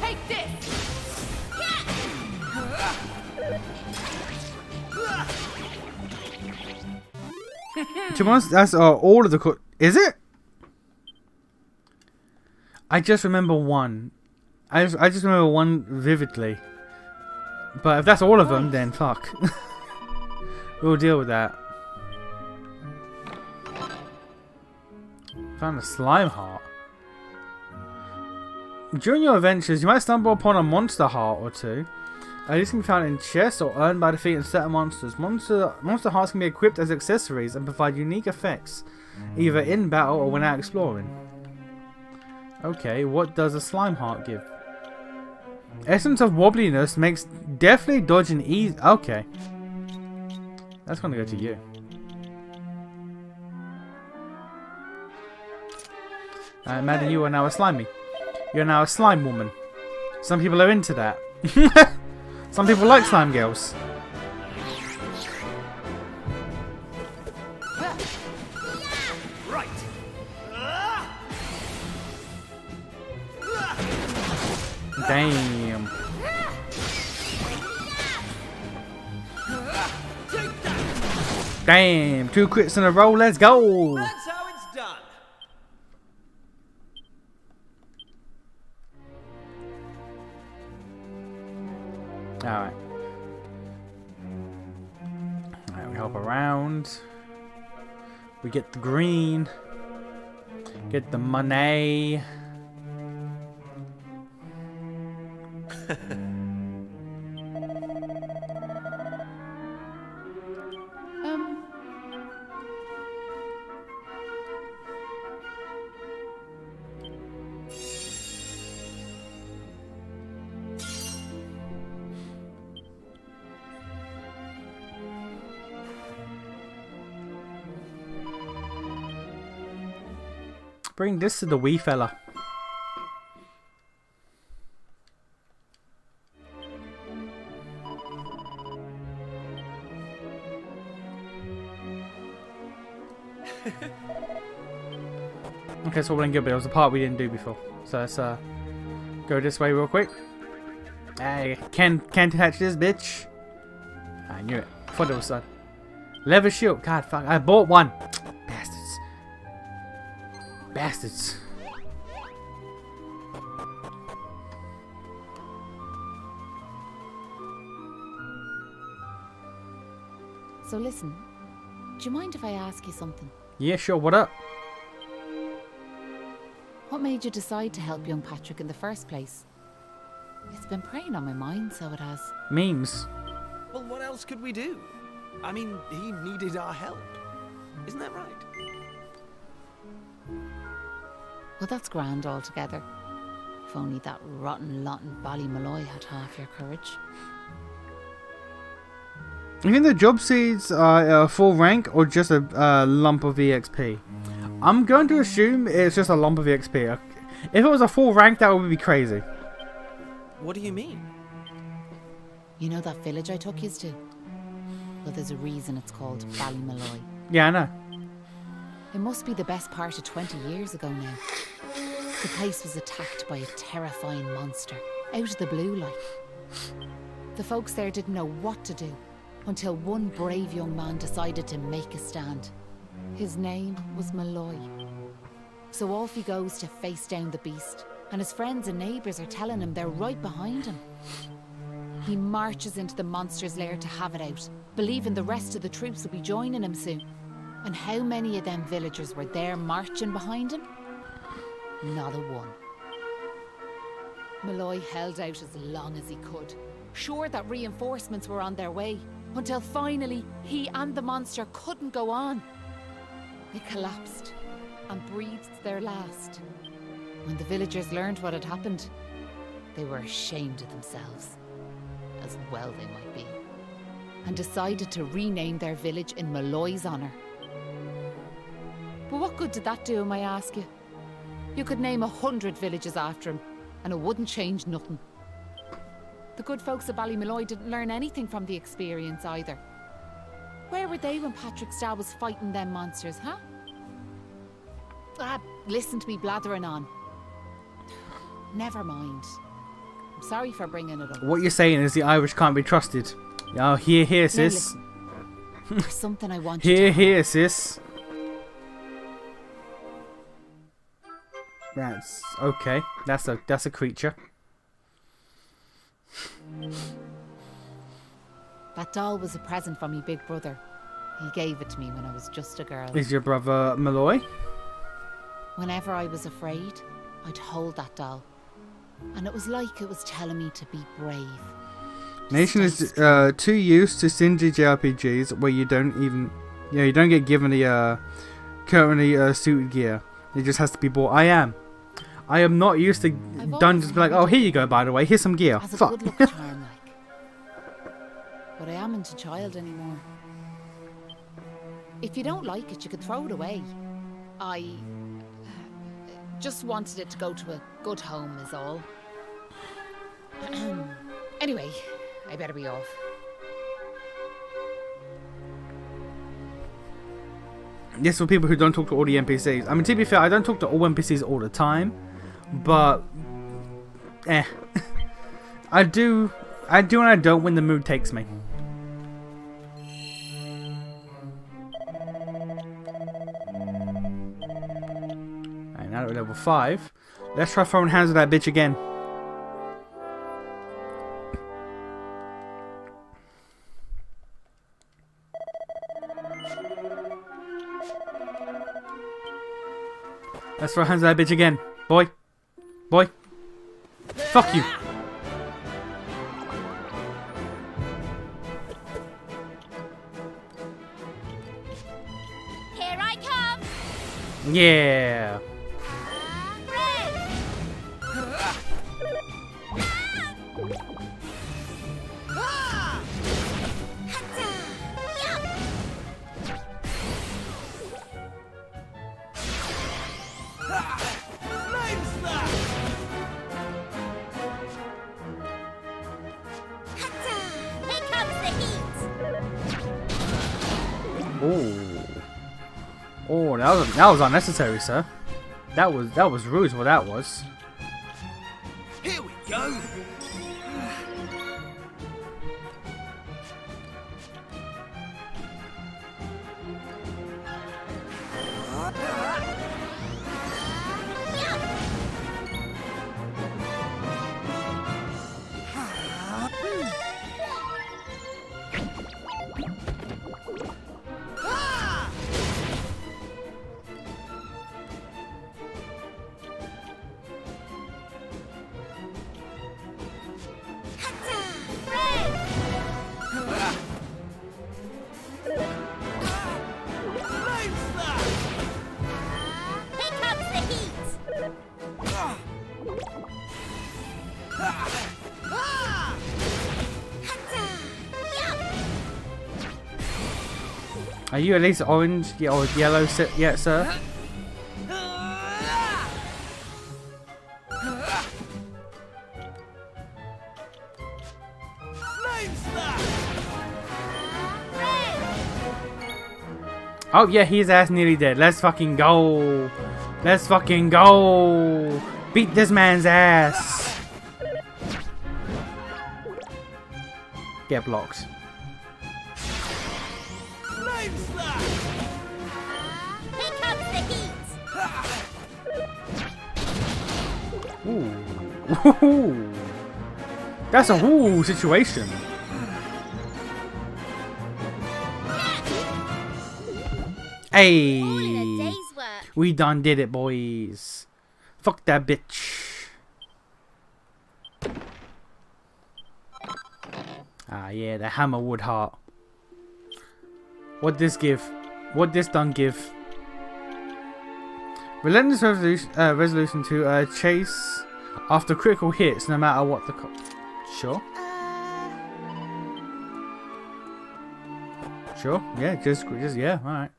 Take this! To be honest, that's all of the is it? I just remember one. I just remember one vividly. But if that's all of them, then fuck. We'll deal with that. Found a slime heart. During your adventures, you might stumble upon a monster heart or two. These can be found in chests or earned by defeating certain monsters. Monster hearts can be equipped as accessories and provide unique effects, either in battle or when out exploring. Okay, what does a slime heart give? Essence of wobbliness makes definitely dodging easy. Okay, that's gonna go to you. Maddie, you are now a slimy. You're now a slime woman. Some people are into that. Some people like slime girls. Right. Damn. Damn, 2 crits in a row, let's go! That's how it's done. Alright. Alright, we hop around. We get the green. Get the money. Bring this to the wee fella. Okay, so we're in good, but it was the part we didn't do before. So let's go this way real quick. Hey, can't touch this bitch. I knew it. Thought it was son. Leather shield. God fuck, I bought one. Bastards. Bastards. So listen, do you mind if I ask you something? Yeah, sure. What up? What made you decide to help young Patrick in the first place? It's been preying on my mind, so it has. Memes. Well, what else could we do? I mean, he needed our help. Isn't that right? Well, that's grand altogether. If only that rotten lot in Ballymalloy had half your courage. You think the job seeds are a full rank or just a lump of EXP? I'm going to assume it's just a lump of EXP. If it was a full rank, that would be crazy. What do you mean? You know that village I took yous to? Well, there's a reason it's called Ballymalloy. Yeah, I know. It must be the best part of 20 years ago now. The place was attacked by a terrifying monster, out of the blue like. The folks there didn't know what to do, until one brave young man decided to make a stand. His name was Malloy. So off he goes to face down the beast, and his friends and neighbours are telling him they're right behind him. He marches into the monster's lair to have it out, believing the rest of the troops will be joining him soon. And how many of them villagers were there marching behind him? Not a one. Malloy held out as long as he could, sure that reinforcements were on their way, until finally he and the monster couldn't go on. They collapsed and breathed their last. When the villagers learned what had happened, they were ashamed of themselves, as well they might be, and decided to rename their village in Malloy's honour. But what good did that do him, I ask you? You could name 100 villages after him, and it wouldn't change nothing. The good folks of Ballymalloy didn't learn anything from the experience either. Where were they when Patrick's dad was fighting them monsters, huh? Listen to me blathering on. Never mind. I'm sorry for bringing it up. What you're saying is the Irish can't be trusted. Oh, here, sis. There's something I want you to know. Here, sis. That's okay. That's a creature. That doll was a present from me big brother. He gave it to me when I was just a girl. Is your brother Malloy? Whenever I was afraid, I'd hold that doll. And it was like it was telling me to be brave. Nation is too used to Cindy JRPGs where you don't get given the currently suited gear. It just has to be bought. I am not used to dungeons be like, oh, here you go, by the way, here's some gear. As a Fuck. good luck charm, like. But I amn't a child anymore. If you don't like it, you could throw it away. I just wanted it to go to a good home is all. Anyway, I better be off. Yes, for people who don't talk to all the NPCs. I mean, to be fair, I don't talk to all NPCs all the time, but I do and I don't when the mood takes me. Alright, now that we're level 5, let's try throwing hands with that bitch again. Let's throw hands at that bitch again. Boy. Boy. Fuck you. Here I come! Yeah. Oh, that was unnecessary, sir. That was rude. What that was. Here we go. Are you at least orange or yellow yet, sir? Oh yeah, his ass nearly dead. Let's fucking go. Let's fucking go. Beat this man's ass. Get blocked. Here comes the heat. Ooh. That's a whoo situation. Hey, All in a day's work. we done did it, boys. Fuck that bitch. Ah, yeah, the hammer wood heart. What this give? What this done give? Relentless resolution to chase after critical hits, no matter what the. Sure. Sure. Yeah. Just yeah. All right.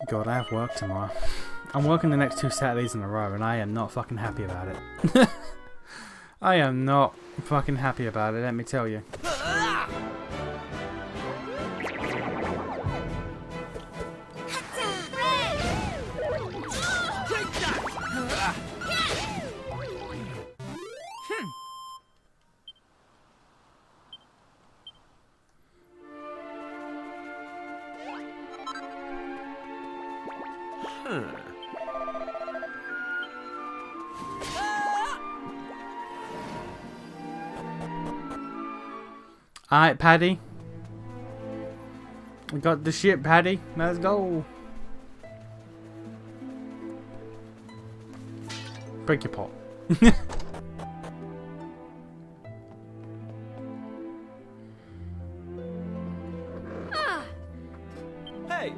God, I have work tomorrow. I'm working the next 2 Saturdays in a row, and I am not fucking happy about it. I am not fucking happy about it, let me tell you. Alright, Paddy. We got the shit, Paddy. Let's go. Break your pot. Hey!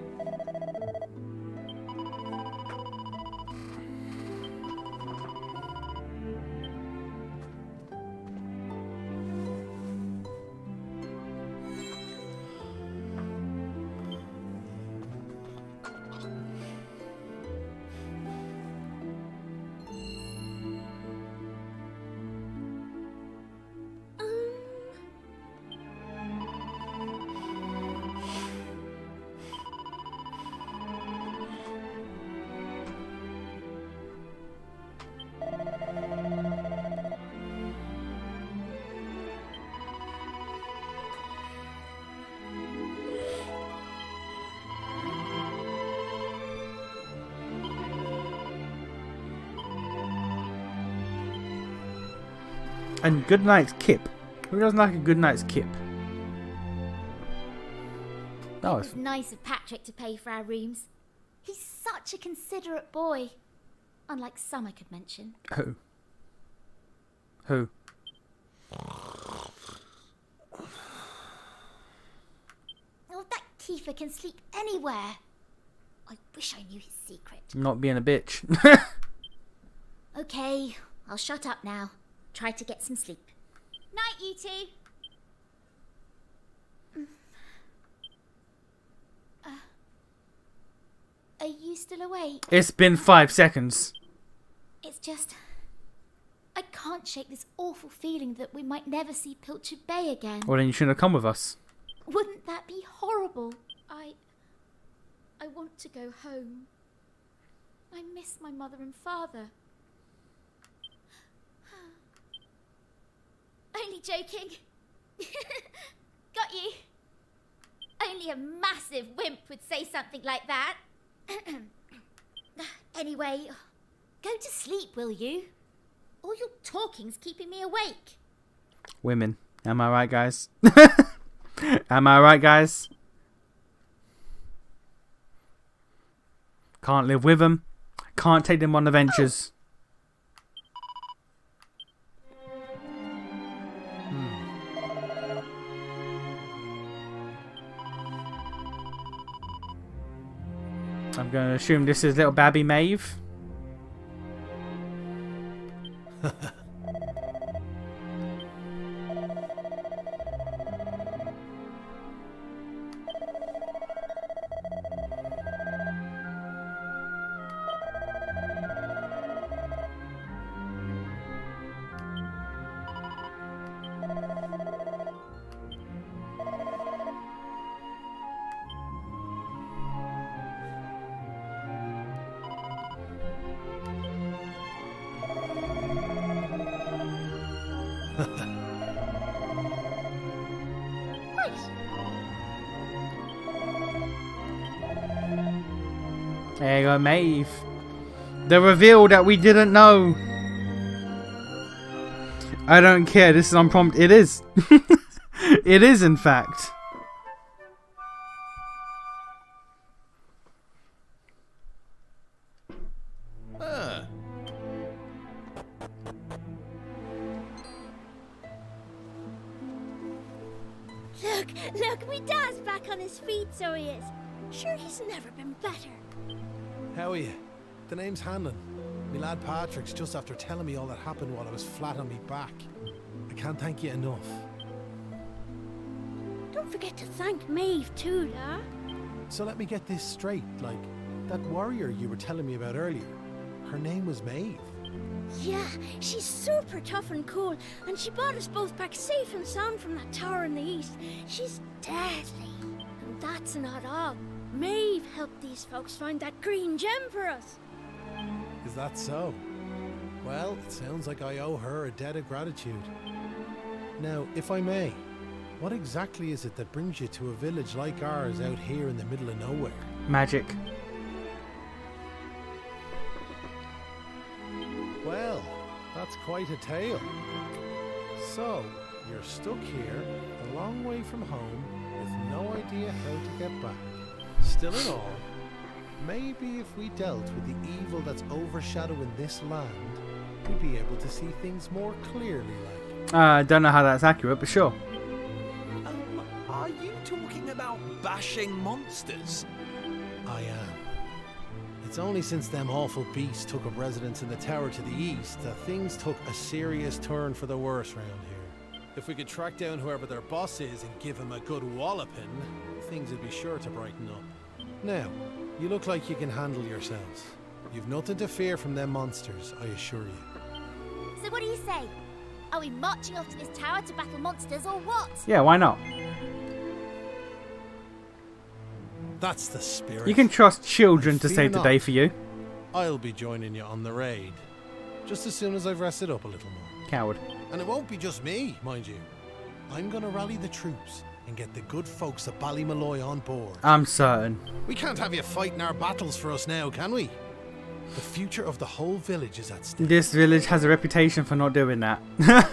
And good night's kip. Who doesn't like a good night's kip? Oh, It's nice of Patrick to pay for our rooms. He's such a considerate boy. Unlike some I could mention. who? Who? Oh, that Kiefer can sleep anywhere. I wish I knew his secret. Not being a bitch. Okay, I'll shut up now. Try to get some sleep. Night, you two. Are you still awake? It's been 5 seconds. It's just... I can't shake this awful feeling that we might never see Pilchard Bay again. Well, then you shouldn't have come with us. Wouldn't that be horrible? I want to go home. I miss my mother and father. Only joking. Got you. Only a massive wimp would say something like that. Anyway, go to sleep, will you? All your talking's keeping me awake. Women. Am I right, guys? Am I right, guys? Can't live with them. Can't take them on adventures. I'm going to assume this is little Babby Maeve. There you go, Maeve. The reveal that we didn't know. I don't care. This is unprompted. It is. It is, in fact. Look, me dad's back on his feet, so he is. Sure, he's never been better. How are you? The name's Hanlon. Me lad Patrick's just after telling me all that happened while I was flat on me back. I can't thank you enough. Don't forget to thank Maeve too, lad. So let me get this straight, like, that warrior you were telling me about earlier, her name was Maeve. Yeah, she's super tough and cool, and she brought us both back safe and sound from that tower in the east. She's deadly. And that's not all. Maeve helped these folks find that green gem for us. Is that so? Well, it sounds like I owe her a debt of gratitude. Now, if I may, what exactly is it that brings you to a village like ours out here in the middle of nowhere? Magic. Well, that's quite a tale. So, you're stuck here, a long way from home, with no idea how to get back. Still in all, maybe if we dealt with the evil that's overshadowing this land, we'd be able to see things more clearly, like. I don't know how that's accurate, but sure. Are you talking about bashing monsters? I am. It's only since them awful beasts took up residence in the tower to the east that things took a serious turn for the worse round here. If we could track down whoever their boss is and give him a good walloping, things would be sure to brighten up. Now, you look like you can handle yourselves. You've nothing to fear from them monsters, I assure you. So what do you say? Are we marching off to this tower to battle monsters or what? Yeah, why not? That's the spirit. You can trust children to Fear save the not. day for you. I'll be joining you on the raid, just as soon as I've rested up a little more. Coward. And it won't be just me, mind you. I'm gonna rally the troops and get the good folks of Ballymalloy on board. I'm certain. We can't have you fighting our battles for us now, can we? The future of the whole village is at stake. This village has a reputation for not doing that. Dad,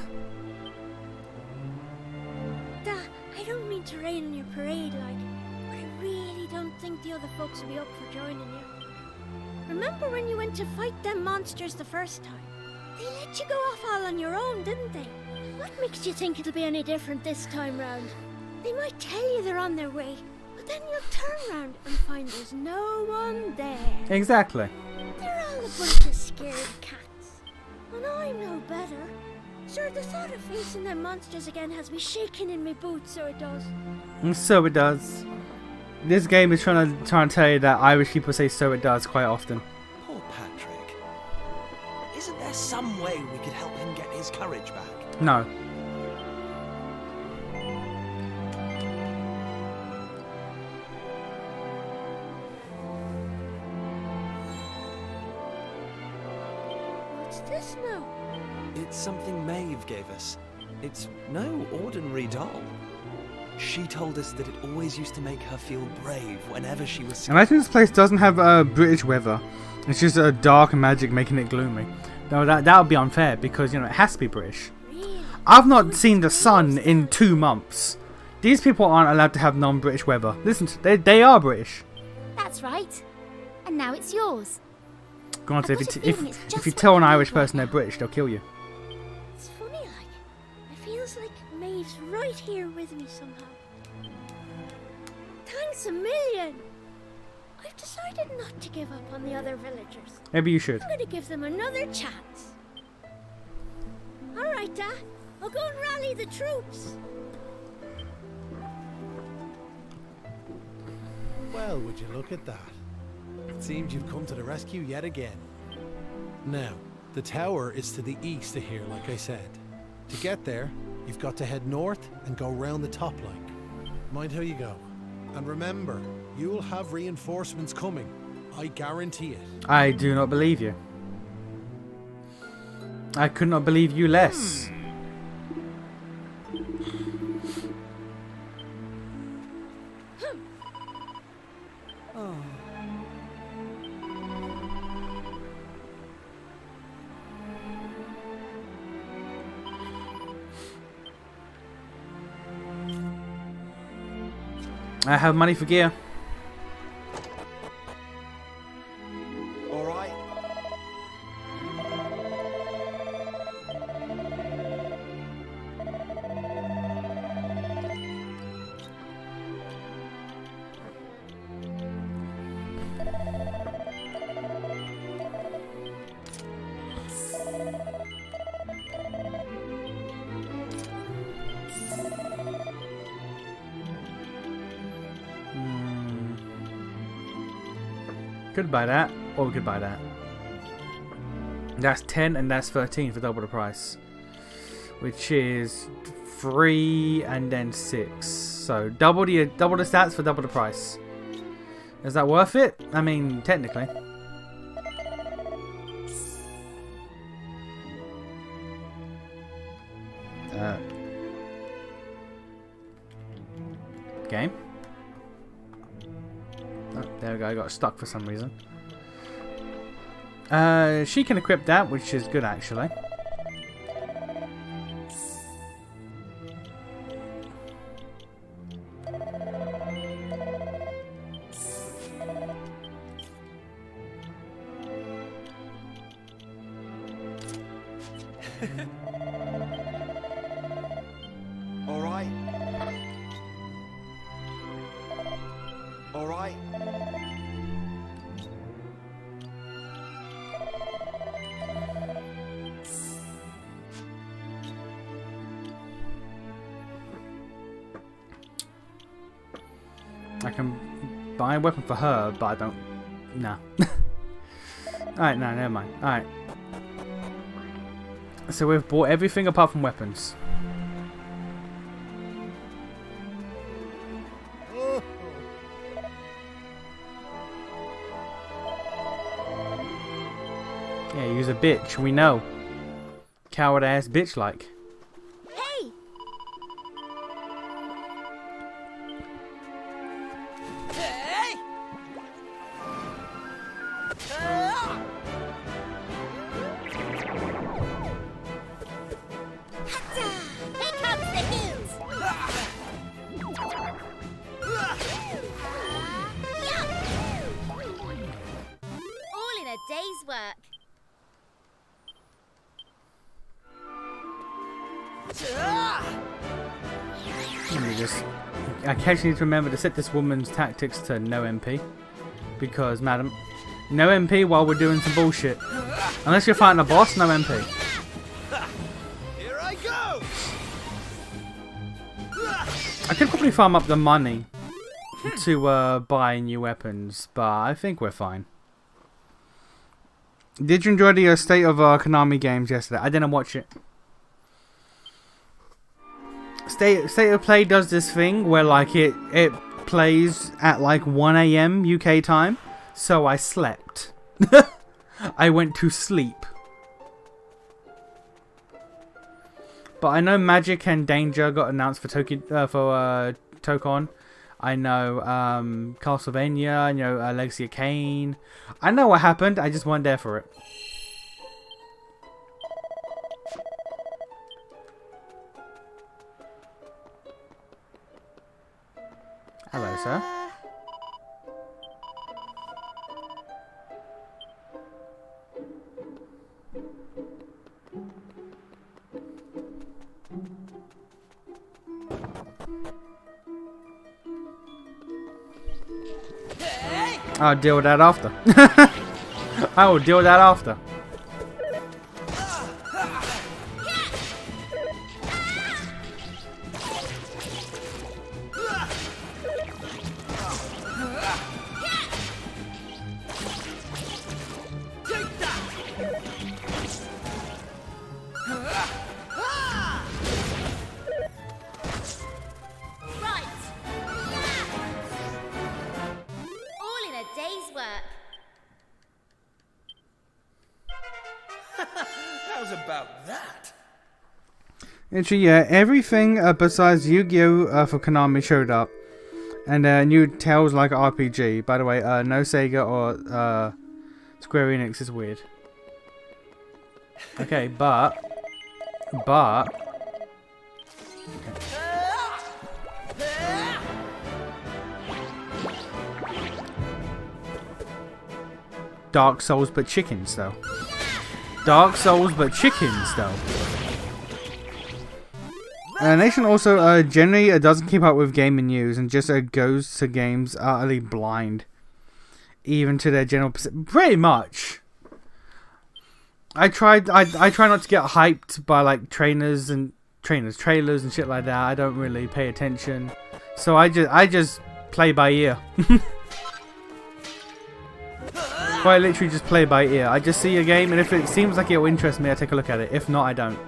I don't mean to rain on your parade, like, but I really don't think the other folks will be up for joining you. Remember when you went to fight them monsters the first time? They let you go off all on your own, didn't they? What makes you think it'll be any different this time round? They might tell you they're on their way, but then you'll turn round and find there's no one there. Exactly. They're all a bunch of scared cats. And I know better. Sir, the thought of facing them monsters again has me shaking in my boots, so it does. And so it does. This game is trying to tell you that Irish people say so it does quite often. Poor Patrick. Isn't there some way we could help him get his courage back? No. What's this now? It's something Maeve gave us. It's no ordinary doll. She told us that it always used to make her feel brave whenever she was scared. Imagine this place doesn't have British weather. It's just a dark magic making it gloomy. No, that would be unfair because, you know, it has to be British. Really? I've not seen the sun in 2 months. These people aren't allowed to have non-British weather. Listen, they are British. That's right. And now it's yours. Go on, I've so got a feeling it's if just you what tell an you need Irish right person they're now. British, they'll kill you. It's funny, like. It feels like Maeve's right here with me somehow. Thanks a million. I've decided not to give up on the other villagers. Maybe you should. I'm going to give them another chance. All right, Dad. I'll go and rally the troops. Well, would you look at that? It seems you've come to the rescue yet again. Now, the tower is to the east of here, like I said. To get there, you've got to head north and go round the top like. Mind how you go. And remember, you'll have reinforcements coming. I guarantee it. I do not believe you. I could not believe you less. I have money for gear. All right. Could buy that, or we could buy that. That's 10 and that's 13 for double the price, which is 3 and then 6. So double the stats for double the price. Is that worth it? I mean, technically. Game. Oh, there we go, I got stuck for some reason. She can equip that, which is good actually. All right. All right. I can buy a weapon for her, but I don't. No. Alright, no, never mind. Alright. So we've bought everything apart from weapons. Yeah, use a bitch, we know. Coward ass bitch like. Hey! Here comes the heat! All in a day's work. Let me just. I actually need to remember to set this woman's tactics to no MP. Because, madam, no MP while we're doing some bullshit. Unless you're fighting a boss, no MP. Here I go! I could probably farm up the money to buy new weapons, but I think we're fine. Did you enjoy the State of Konami games yesterday? I didn't watch it. State of Play does this thing where like it plays at like 1 AM UK time, so I slept. I went to sleep. But I know Magic and Danger got announced for Tokon. I know Castlevania, I know Legacy of Kain. I know what happened, I just weren't there for it. Hello, sir. I'll deal with that after. I will deal with that after. How's about that? Actually, yeah, everything besides Yu-Gi-Oh! For Konami showed up. And new Tales like RPG. By the way, no Sega or Square Enix is weird. Okay, but... Okay. Dark Souls but chickens, though. Dark Souls but chickens, though. Nation also generally doesn't keep up with gaming news and just goes to games utterly blind, even to their general. Pretty much. I try not to get hyped by like trailers and shit like that. I don't really pay attention, so I just play by ear. I literally just play by ear. I just see a game, and if it seems like it will interest me, I take a look at it. If not, I don't.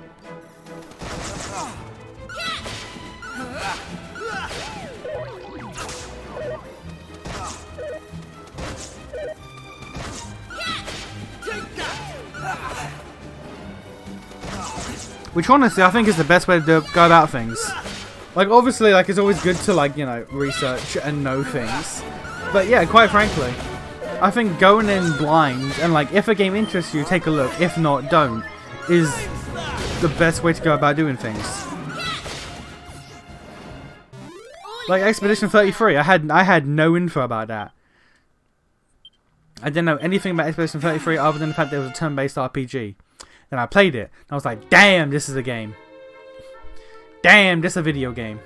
Which honestly, I think is the best way to go about things. Like, obviously, like, it's always good to, like, you know, research and know things. But yeah, quite frankly, I think going in blind and, like, if a game interests you, take a look. If not, don't. Is the best way to go about doing things. Like Expedition 33, I had no info about that. I didn't know anything about Expedition 33 other than the fact that it was a turn-based RPG. Then I played it, and I was like, damn, this is a game. Damn, this is a video game.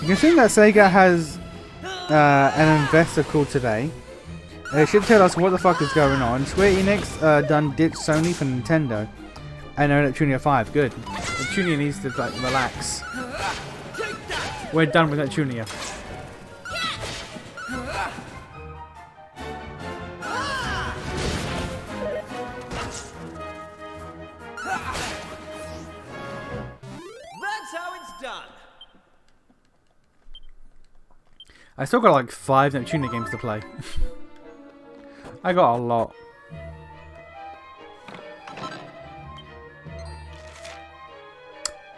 You can see that Sega has an investor call today. It should tell us what the fuck is going on. Square Enix done ditch Sony for Nintendo. And they're at Neptunia 5. Good. Neptunia needs to like relax. We're done with Neptunia. That's how it's done. I still got like 5 Neptunia games to play. I got a lot.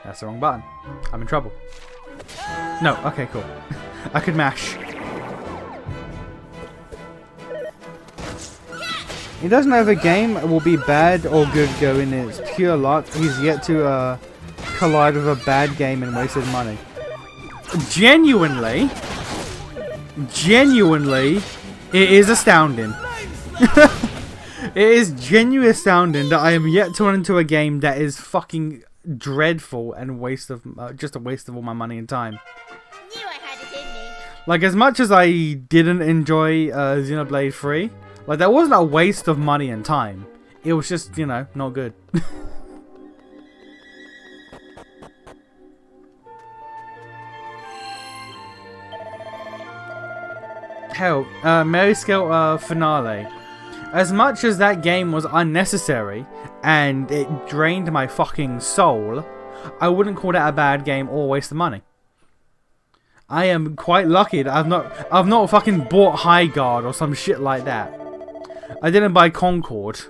That's the wrong button. I'm in trouble. No, okay, cool. I could mash. He doesn't know if a game will be bad or good going in. It's pure luck. He's yet to collide with a bad game and wasted money. Genuinely, it is astounding. It is genuinely astounding that I am yet to run into a game that is fucking dreadful and just a waste of all my money and time. Knew I had it in me. Like, as much as I didn't enjoy Xenoblade 3, like, that wasn't a waste of money and time. It was just, you know, not good. Hell, Mary Scale Finale. As much as that game was unnecessary and it drained my fucking soul, I wouldn't call that a bad game or a waste of money. I am quite lucky that I've not fucking bought High Guard or some shit like that. I didn't buy Concord.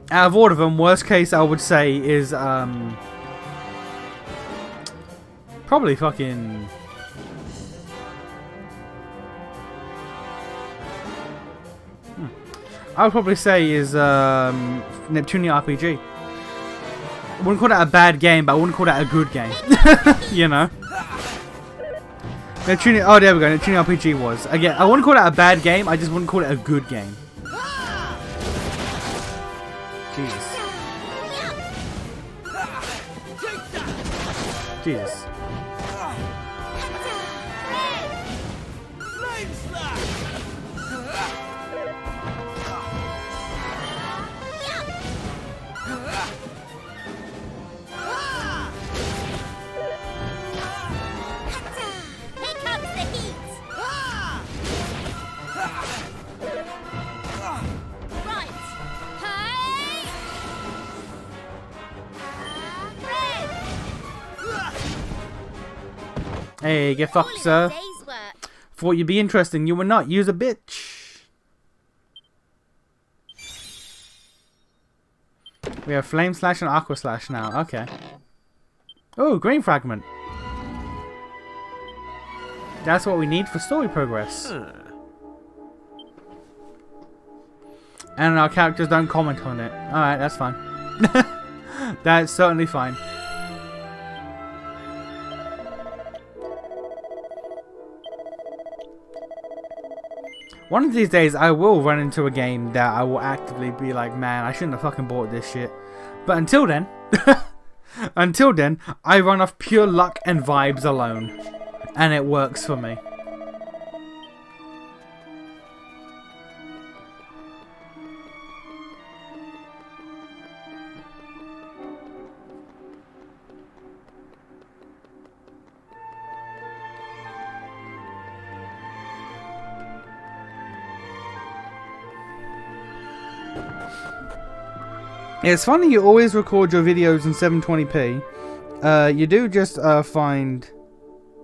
Out of all of them, worst case I would say is probably fucking I would probably say is Neptunia RPG. I wouldn't call that a bad game, but I wouldn't call that a good game. You know? Neptunia, oh, there we go. Neptunia RPG was. Again, I wouldn't call that a bad game, I just wouldn't call it a good game. Jesus. Jesus. Hey, get fucked, sir. Thought you'd be interesting. You were not. Use a bitch. We have Flame Slash and Aqua Slash now. Okay. Oh, Green Fragment. That's what we need for story progress. And our characters don't comment on it. Alright, that's fine. That's certainly fine. One of these days, I will run into a game that I will actively be like, man, I shouldn't have fucking bought this shit. But until then, I run off pure luck and vibes alone. And it works for me. It's funny you always record your videos in 720p. You do just find...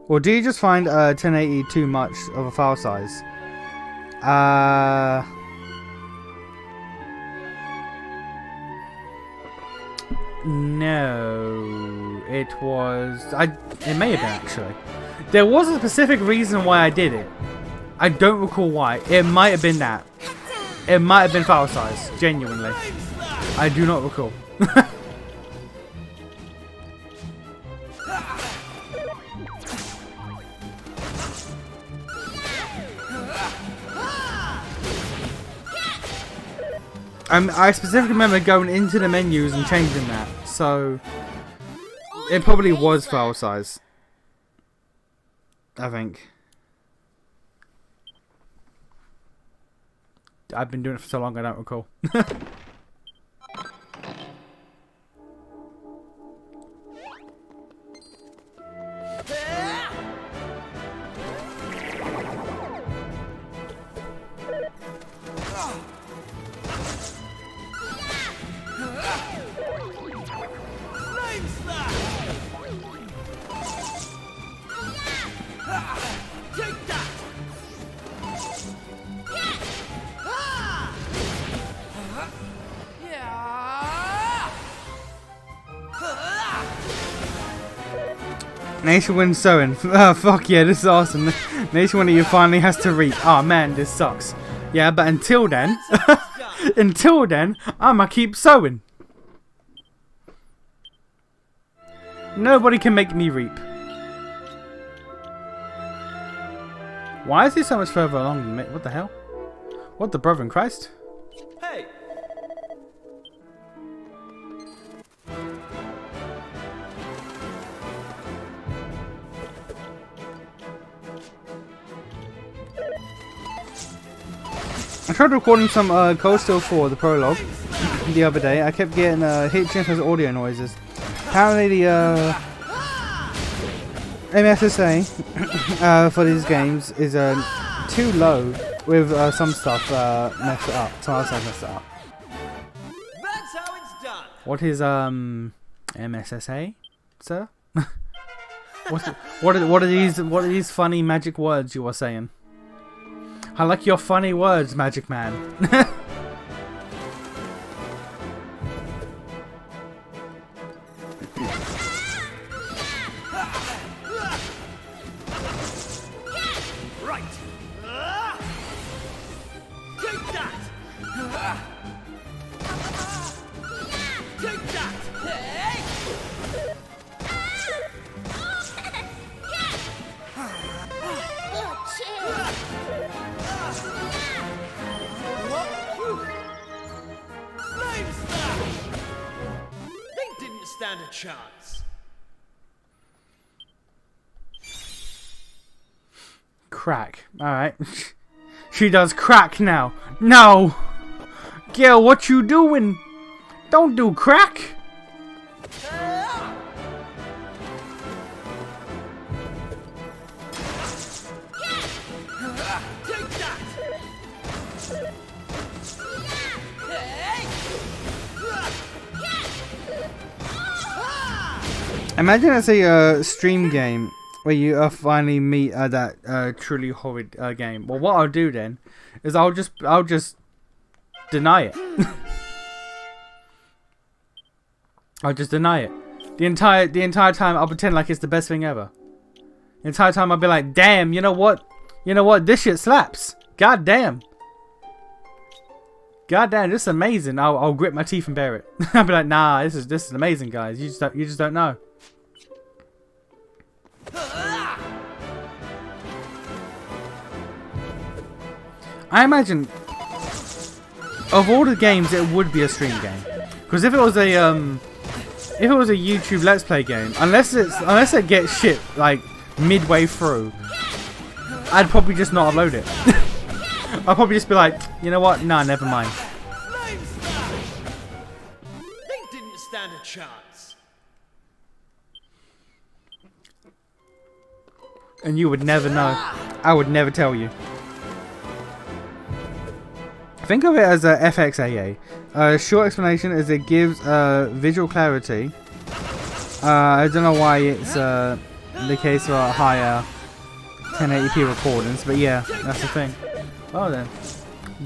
Or do you just find 1080 too much of a file size? No. It was... It may have been, actually. There was a specific reason why I did it. I don't recall why. It might have been that. It might have been file size. Genuinely. I do not recall. I specifically remember going into the menus and changing that, so it probably was file size, I think. I've been doing it for so long I don't recall. Nation wins sewing. Oh, fuck yeah, this is awesome. Nation winner, you finally has to reap. Oh man, this sucks. Yeah, but until then, I'ma keep sewing. Nobody can make me reap. Why is he so much further along than me? What the hell? What the brother in Christ? Hey! I tried recording some Cold Steel 4, the prologue, the other day. I kept getting hitching those audio noises. Apparently the MSSA for these games is too low with some stuff messed it up. Some other stuff messed it up. That's how it's done. What is MSSA, sir? What are these funny magic words you are saying? I like your funny words, Magic Man. Right. Take that. chance. Crack. Alright. She does crack now. No! Gil, what you doing? Don't do crack! Imagine it's a stream game where you finally meet that truly horrid game. Well, what I'll do then is I'll just deny it. I'll just deny it. The entire time I'll pretend like it's the best thing ever. The entire time I'll be like, damn, you know what? You know what? This shit slaps. God damn. God damn, this is amazing. I'll grit my teeth and bear it. I'll be like, nah, this is amazing, guys. You just don't know. I imagine of all the games it would be a stream game. Because if it was a YouTube Let's Play game, unless it gets shit like midway through, I'd probably just not upload it. I'll probably just be like, you know what? Nah, never mind. They didn't stand a chance. And you would never know. I would never tell you. Think of it as a FXAA. Short explanation is it gives visual clarity. I don't know why it's the case for higher 1080p recordings, but yeah, that's the thing. Oh then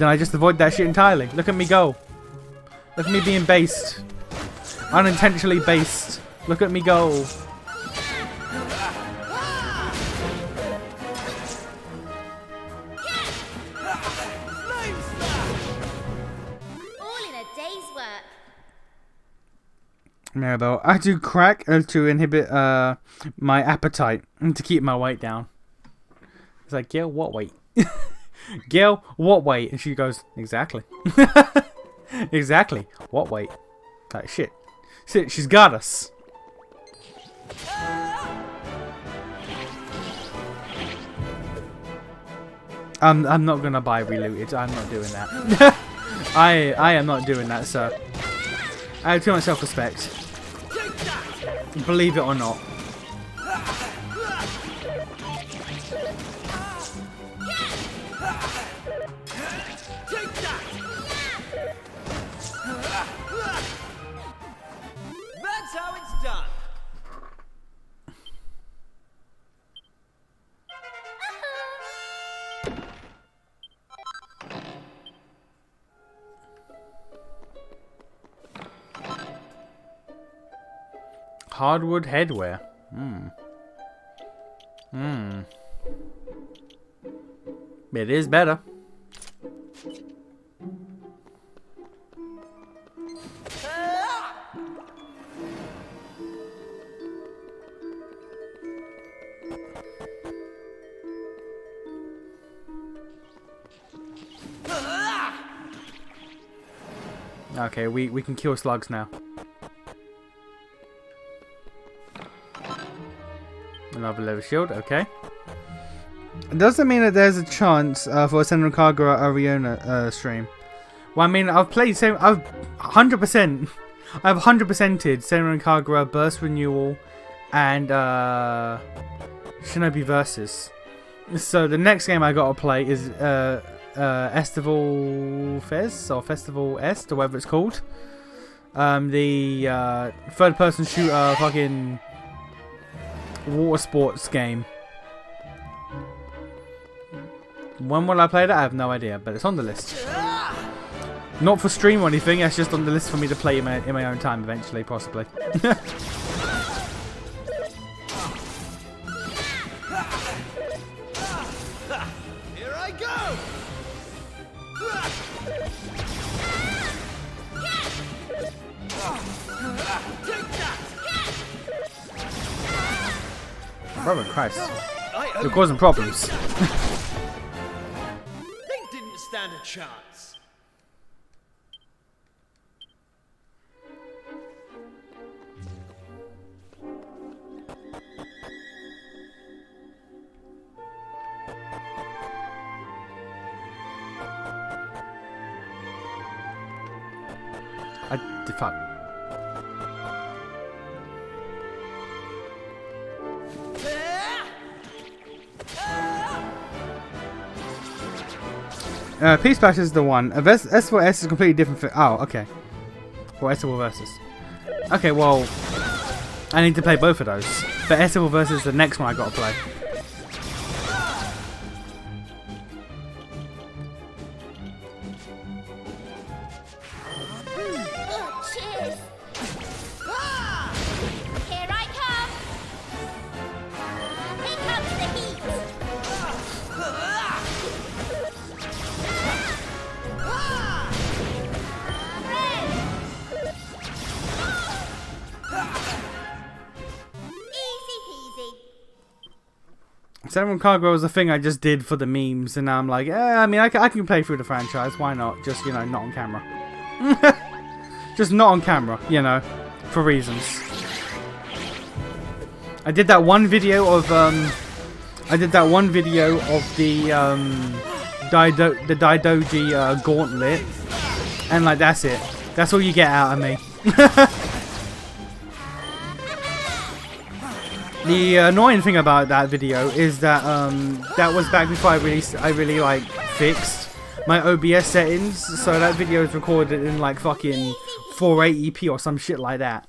I just avoid that shit entirely. Look at me go. Look at me being based. Unintentionally based. Look at me go. Maribel, I do crack to inhibit my appetite and to keep my weight down. It's like, Gail, what weight? Gail, what weight? And she goes, exactly. Exactly. What weight? Like, shit. She's got us. I'm not gonna buy Relooted. I'm not doing that. I am not doing that, sir. I have too much self-respect. Believe it or not. That's how it's done. Hardwood headwear. It is better. Okay, we can kill slugs now. Another leather shield, okay. Does that mean that there's a chance for a Senran Kagura Ariona stream? Well, I mean, I've 100%. I've 100%ed Senran Kagura Burst Renewal and Shinobi Versus. So the next game I gotta play is Estival Fez or Festival Est or whatever it's called. The third-person shooter fucking water sports game. When will I play that? I have no idea, but it's on the list. Not for stream or anything, it's just on the list for me to play in my own time eventually, possibly. Here I go! Brother Christ. You're causing problems. They didn't stand a chance. The fuck. Peace Splash is the one. S4S is completely different. Oh, okay. Well, S4 versus. Okay, well, I need to play both of those. But S4 versus is the next one I gotta play. Cheers! Here I come! Here comes the heat! Easy peasy. Seven Card was a thing I just did for the memes, and now I'm like, I mean, I can play through the franchise. Why not? Just, you know, not on camera. Just not on camera, you know, for reasons. I did that one video of the Daidoji gauntlet, and like that's it. That's all you get out of me. The annoying thing about that video is that that was back before I really like fixed my OBS settings, so that video is recorded in like fucking 480p or some shit like that.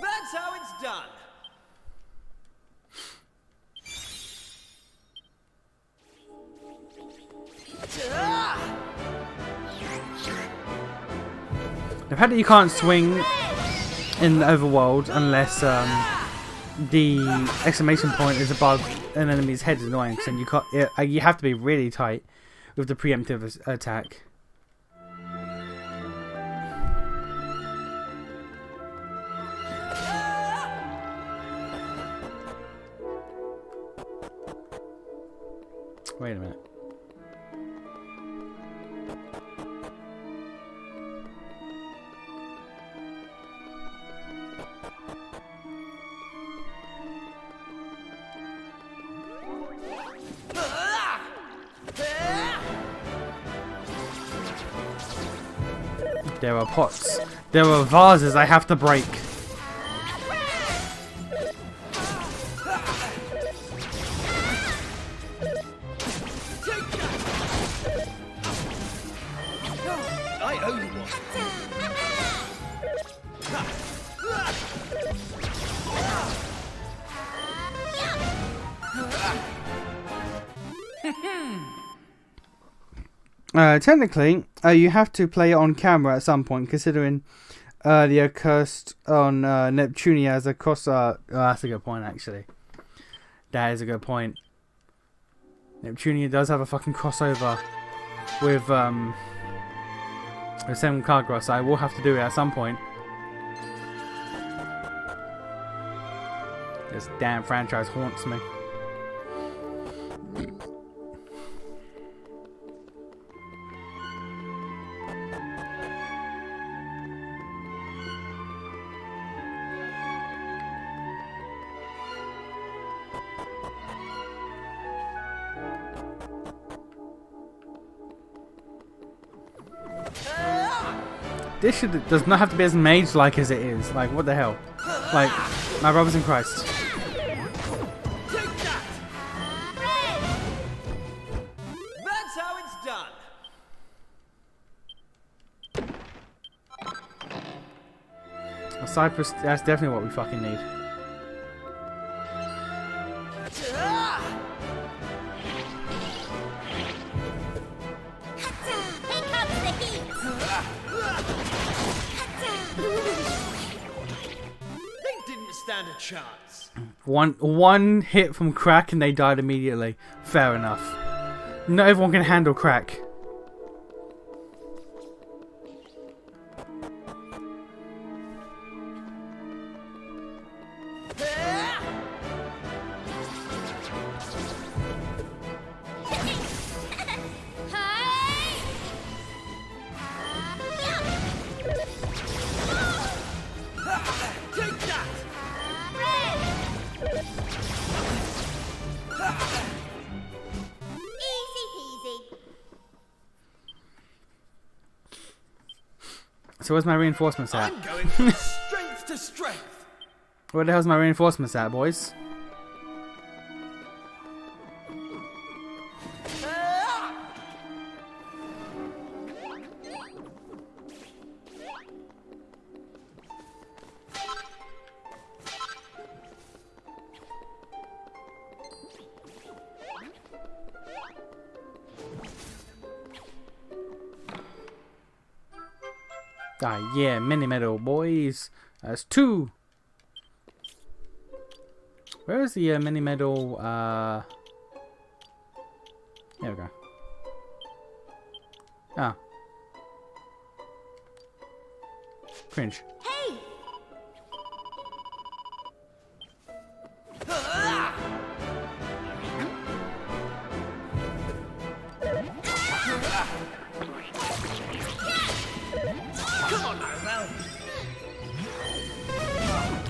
That's how it's done. The fact that you can't swing in the overworld unless the exclamation point is above an enemy's head is annoying, because then you can't. You have to be really tight with the preemptive attack. Wait a minute. There are pots. There are vases I have to break. I owe you one. Technically, you have to play it on camera at some point, considering the accursed on Neptunia as a cross. That's a good point, actually. That is a good point. Neptunia does have a fucking crossover with Seven Kagura, so I will have to do it at some point. This damn franchise haunts me. This does not have to be as mage-like as it is. Like, what the hell? Like, my brothers in Christ. That's how it's done. A Cypress, that's definitely what we fucking need. They didn't stand a chance. One hit from crack and they died immediately. Fair enough. Not everyone can handle crack. So where's my reinforcements at? I'm going from strength to strength. Where the hell's my reinforcements at, boys? Ah, yeah, mini medal, boys. That's 2. Where is the mini medal? There we go. Ah. Cringe. Hey!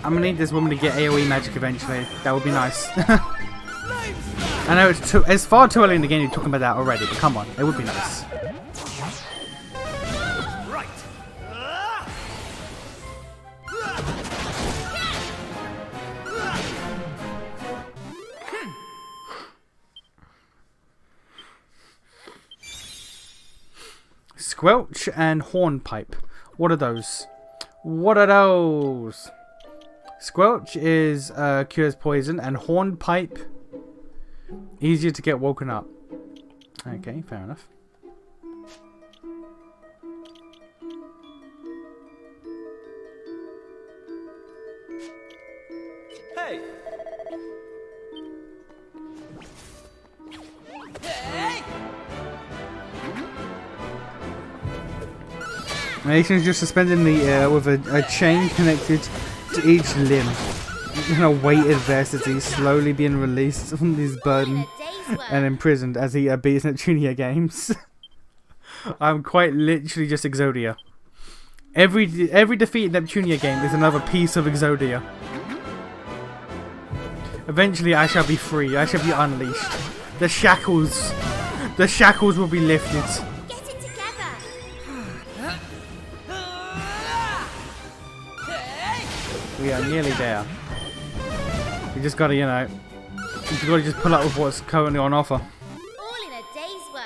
I'm gonna need this woman to get AoE magic eventually. That would be nice. I know it's far too early in the game to be talking about that already, but come on, it would be nice. Right. Squelch and Hornpipe. What are those? What are those? Squelch is cures poison, and Hornpipe easier to get woken up. Okay, fair enough. Hey. Hey. Mason's just suspended in the air with a chain connected to each limb. In a weighted vest as he's slowly being released from his burden and imprisoned as he beats Neptunia games. I'm quite literally just Exodia. Every defeated Neptunia game is another piece of Exodia. Eventually I shall be free. I shall be unleashed. The shackles will be lifted. Get it together! We are nearly there. We just gotta, you know, we gotta just pull up with what's currently on offer. All in a day's work.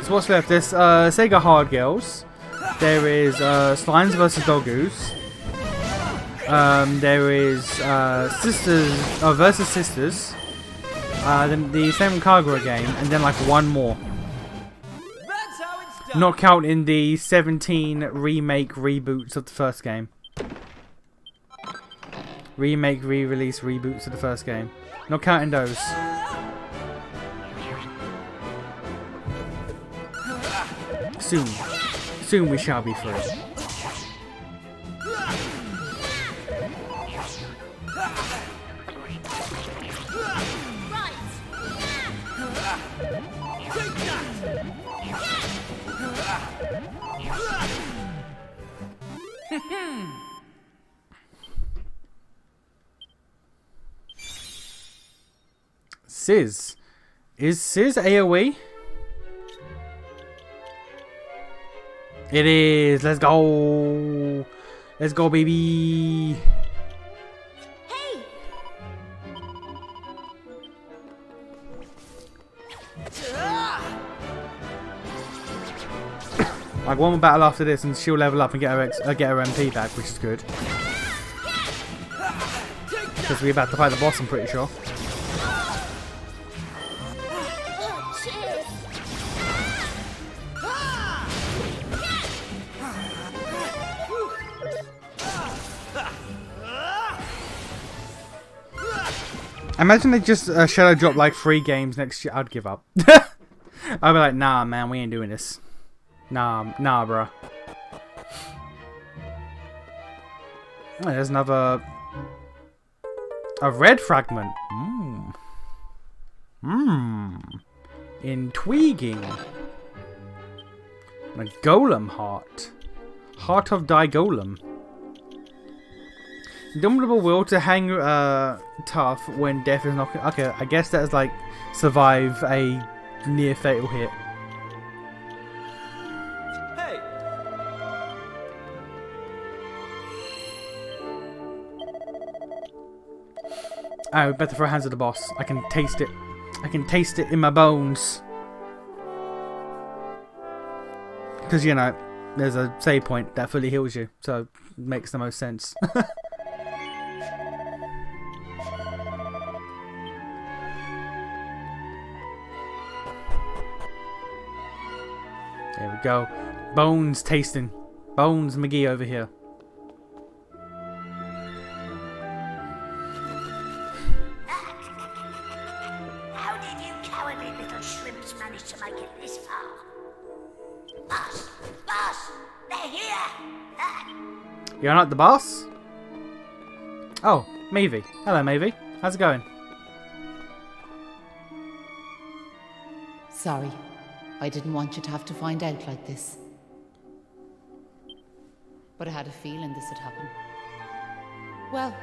So what's left? There's Sega Hard Girls. There is Slimes vs Doggoos. There is Sisters versus Sisters. Then the Seven Kagura game, and then like one more. That's how it's done. Not counting the 17 remake reboots of the first game. Remake, re-release reboots of the first game. Not counting those. Soon we shall be free. Sizz. Is Sizz AoE? It is. Let's go. Let's go, baby. Hey! Like one more battle after this, and she'll level up and get her MP back, which is good. Because we're about to fight the boss, I'm pretty sure. Oh, cheers! Imagine they just shadow drop like 3 games next year. I'd give up. I'd be like, nah, man, we ain't doing this. Nah, bruh. Oh, there's another... A red fragment. Intriguing. A golem heart. Heart of Thy Golem. Indomitable will to hang tough when death is knocking. Okay, I guess that is like survive a near fatal hit. Hey! Oh, better throw hands at the boss. I can taste it. I can taste it in my bones. Because, you know, there's a save point that fully heals you. So, it makes the most sense. There we go. Bones tasting. Bones McGee over here. How did you cowardly little shrimps manage to make it this far? Boss! Boss! They're here! You're not the boss? Oh, Maevie. Hello, Maevie. How's it going? Sorry. I didn't want you to have to find out like this. But I had a feeling this would happen. Well,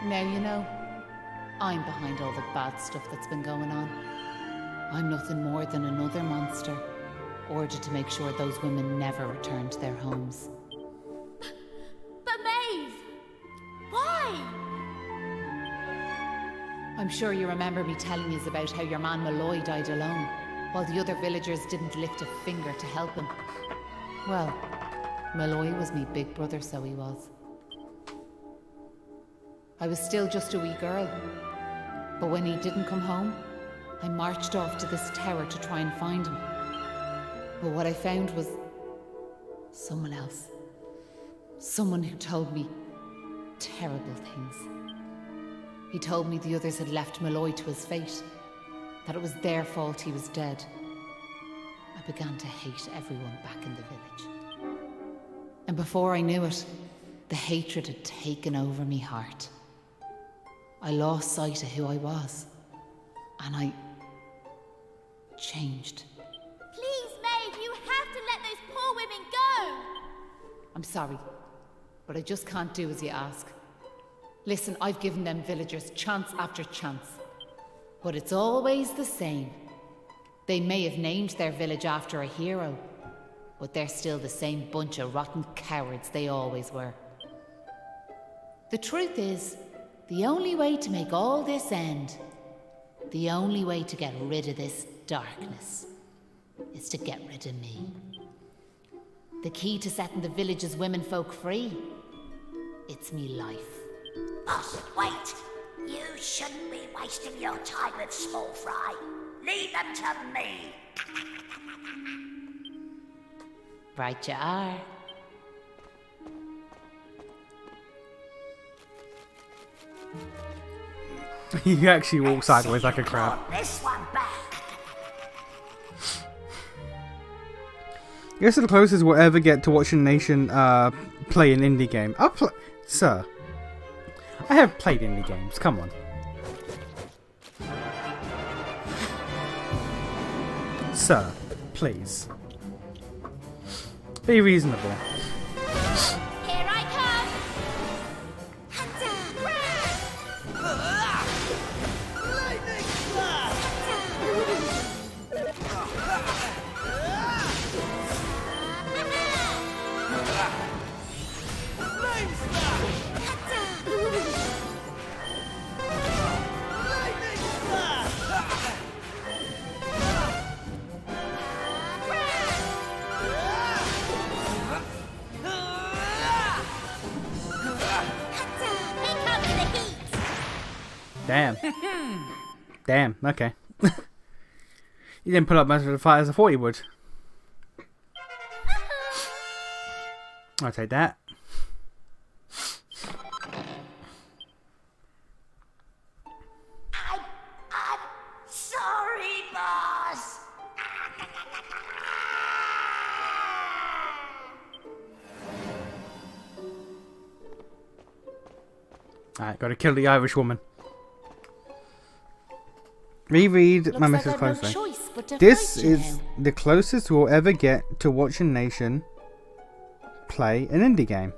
now you know. I'm behind all the bad stuff that's been going on. I'm nothing more than another monster, ordered to make sure those women never return to their homes. But Maeve! Why? I'm sure you remember me telling you about how your man Malloy died alone, while the other villagers didn't lift a finger to help him. Well, Malloy was me big brother, so he was. I was still just a wee girl, but when he didn't come home, I marched off to this tower to try and find him. But what I found was someone else. Someone who told me terrible things. He told me the others had left Malloy to his fate, that it was their fault he was dead. I began to hate everyone back in the village. And before I knew it, the hatred had taken over me heart. I lost sight of who I was, and I changed. Please, Maeve, you have to let those poor women go! I'm sorry, but I just can't do as you ask. Listen, I've given them villagers chance after chance. But it's always the same. They may have named their village after a hero, but they're still the same bunch of rotten cowards they always were. The truth is, the only way to make all this end, the only way to get rid of this darkness, is to get rid of me. The key to setting the village's womenfolk free, it's me life. Boss, wait! You shouldn't be wasting your time with small fry. Leave them to me. Right you are. You actually walk sideways like a crab. This one back. I guess the closest we'll ever get to watching Nation play an indie game. Sir. I have played indie games, come on. Sir, please. Be reasonable. Here I come! Damn. Damn, okay. You didn't put up much of a fight as I thought you would. I'll take that. I'm sorry, boss. Alright, gotta kill the Irish woman. Reread Looks my like message I've no closely. choice but to This fight you is now. the closest we'll ever get to watching Nation play an indie game.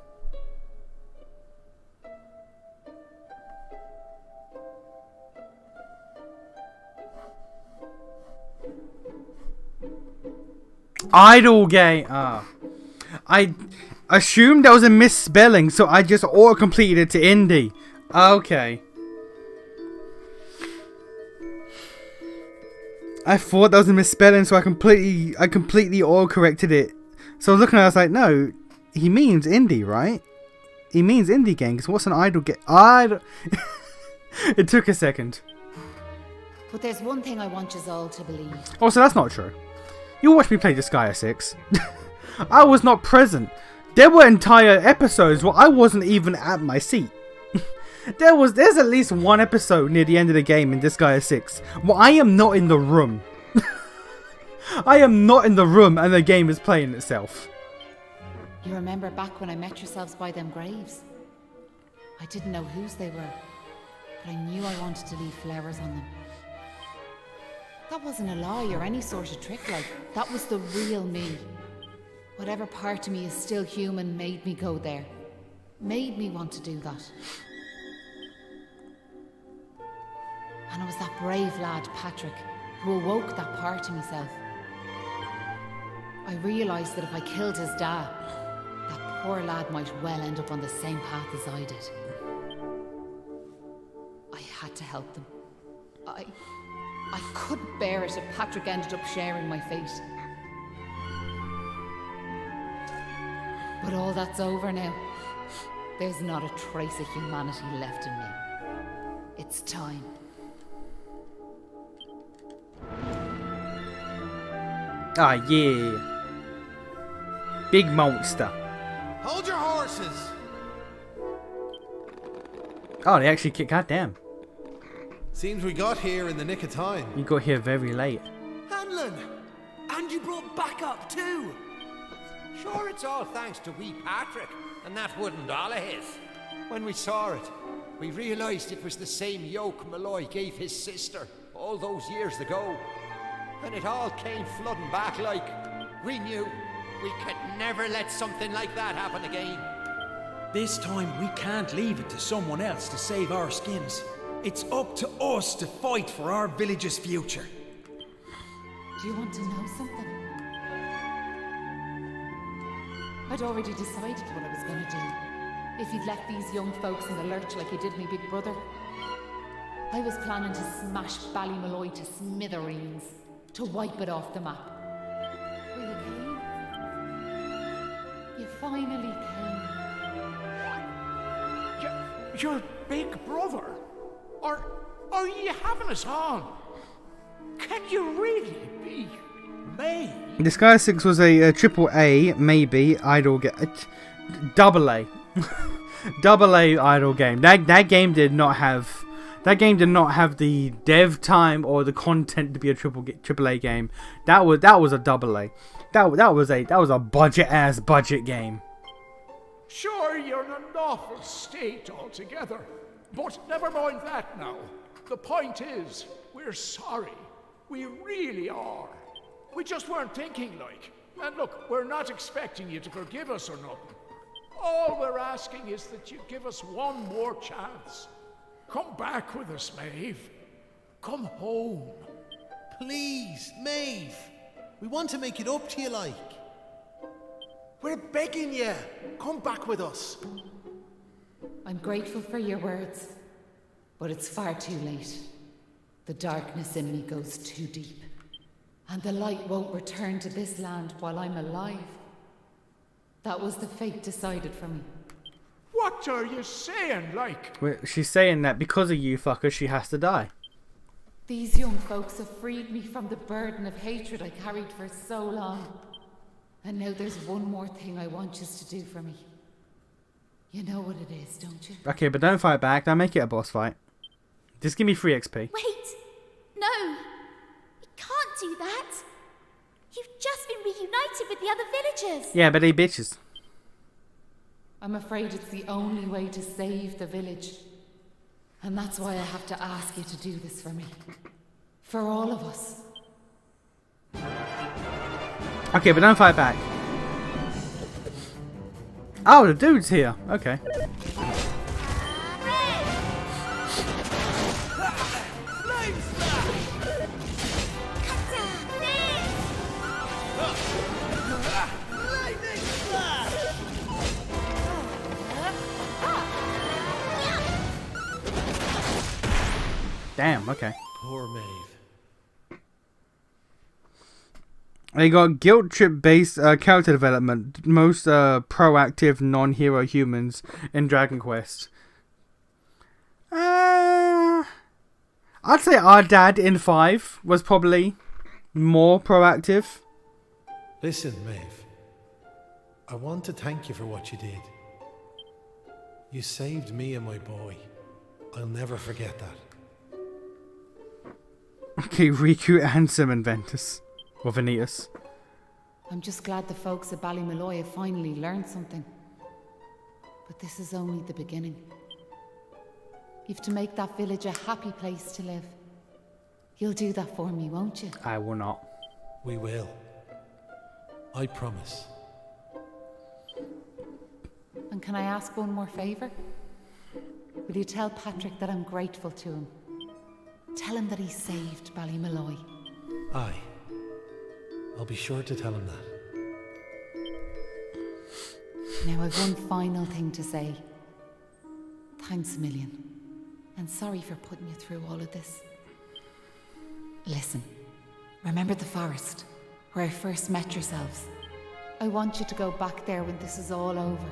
Idle game. I assumed that was a misspelling, so I just auto-completed it to indie. Okay. I thought that was a misspelling, so I completely auto-corrected it. So I was looking at it, I was like, no, he means indie, right? He means indie game, because what's an idle game? It took a second. But there's one thing I want you all to believe. Oh, so that's not true. You watched me play Disgaea 6. I was not present. There were entire episodes where I wasn't even at my seat. There's at least one episode near the end of the game in Disgaea 6 where I am not in the room. I am not in the room and the game is playing itself. You remember back when I met yourselves by them graves? I didn't know whose they were, but I knew I wanted to leave flowers on them. That wasn't a lie or any sort of trick, like, that was the real me. Whatever part of me is still human made me go there. Made me want to do that. And it was that brave lad, Patrick, who awoke that part of myself. I realised that if I killed his dad, that poor lad might well end up on the same path as I did. I had to help them. I couldn't bear it if Patrick ended up sharing my fate. But all that's over now. There's not a trace of humanity left in me. It's time. Ah, yeah. Big monster. Hold your horses! Oh, they actually kicked. Goddamn. Seems we got here in the nick of time. You got here very late. Hanlon! And you brought backup too! Sure, it's all thanks to wee Patrick and that wooden doll of his. When we saw it, we realised it was the same yoke Malloy gave his sister all those years ago. And it all came flooding back like we knew we could never let something like that happen again. This time we can't leave it to someone else to save our skins. It's up to us to fight for our village's future. Do you want to know something? I'd already decided what I was going to do. If you'd left these young folks in the lurch like you did me big brother. I was planning to smash Ballymalloy to smithereens, to wipe it off the map. Well, you came. You finally came. Your big brother? Are you having us on? Can you really be me? Disgaea 6 was a triple A, maybe, idle game. Double A. Double A idle game. That game did not have... That game did not have the dev time or the content to be a triple A game. That was a double A. That was a budget game. Sure, you're in an awful state altogether. But never mind that now. The point is, we're sorry. We really are. We just weren't thinking like. And look, we're not expecting you to forgive us or nothing. All we're asking is that you give us one more chance. Come back with us, Maeve. Come home. Please, Maeve. We want to make it up to you, like. We're begging you. Come back with us. I'm grateful for your words, but it's far too late. The darkness in me goes too deep, and the light won't return to this land while I'm alive. That was the fate decided for me. What are you saying, like? Well, she's saying that because of you fuckers, she has to die. These young folks have freed me from the burden of hatred I carried for so long. And now there's one more thing I want you to do for me. You know what it is, don't you? Okay, but don't fight back. Don't make it a boss fight. Just give me 3 XP. Wait! No! We can't do that! You've just been reunited with the other villagers! Yeah, but they bitches. I'm afraid it's the only way to save the village. And that's why I have to ask you to do this for me. For all of us. Okay, but don't fight back. Oh, the dude's here. Okay. Damn, okay. Poor Maeve. They got guilt trip based character development. Most proactive non-hero humans in Dragon Quest. I'd say our dad in 5 was probably more proactive. Listen, Maeve. I want to thank you for what you did. You saved me and my boy. I'll never forget that. Okay, Riku and Simon Ventus. Or Vanitas. I'm just glad the folks at Ballymalloy have finally learned something. But this is only the beginning. You've to make that village a happy place to live. You'll do that for me, won't you? I will not. We will. I promise. And can I ask one more favour? Will you tell Patrick that I'm grateful to him? Tell him that he saved Ballymalloy. Aye. I'll be sure to tell him that. Now I've one final thing to say. Thanks a million. And sorry for putting you through all of this. Listen, remember the forest, where I first met yourselves? I want you to go back there when this is all over.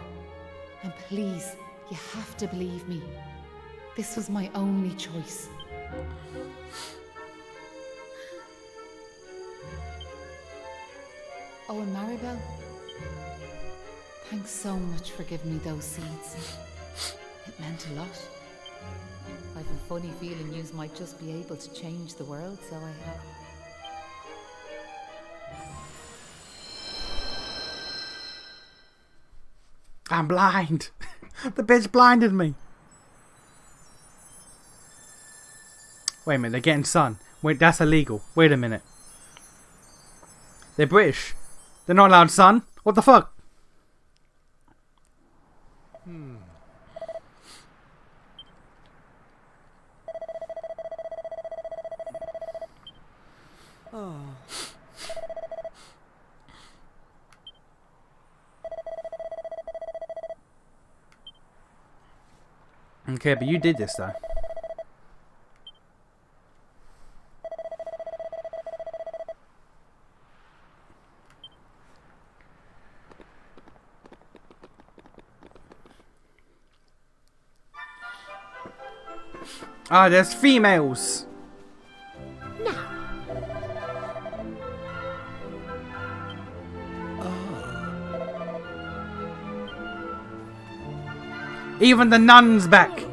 And please, you have to believe me. This was my only choice. Oh, and Maribel, thanks so much for giving me those seeds. It meant a lot. I've a funny feeling yous might just be able to change the world, so I have. I'm blind. The bitch blinded me. Wait a minute, they're getting sun. Wait, that's illegal. Wait a minute. They're British. They're not allowed sun? What the fuck? Oh. Okay, but you did this though. Ah, there's females. Even the nun's back.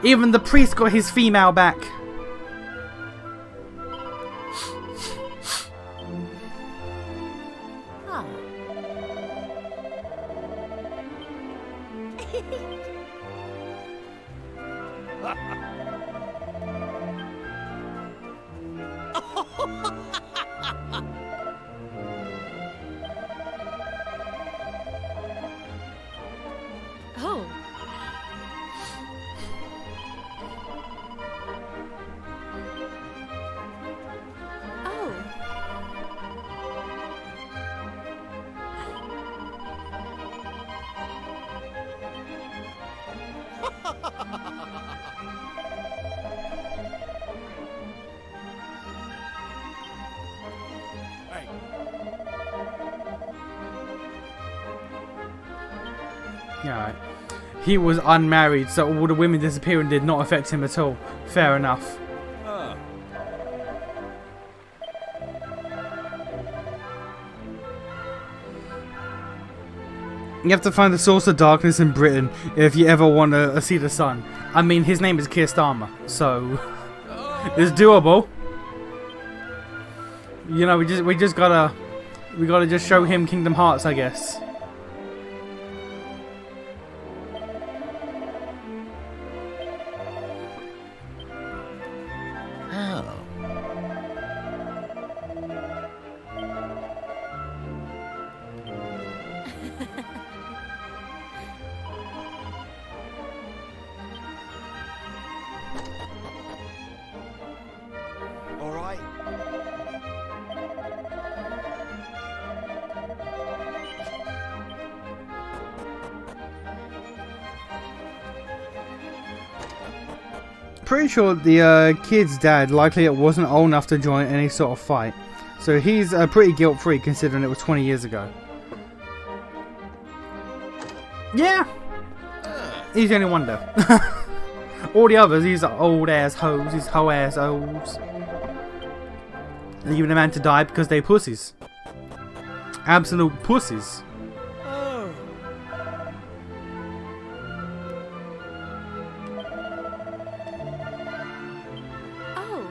Even the priest got his female back. Oh. Yeah, he was unmarried, so all the women disappearing did not affect him at all. Fair enough. You have to find the source of darkness in Britain if you ever want to see the sun. I mean, his name is Keir Starmer, so it's doable. You know, we gotta just show him Kingdom Hearts, I guess. Oh. All right. Pretty sure the kid's dad likely it wasn't old enough to join any sort of fight, so he's pretty guilt-free considering it was 20 years ago. Yeah, he's the only one though. All the others, these are old ass hoes, these hoe ass hoes. Leaving a man to die because they pussies. Absolute pussies. Oh. Oh.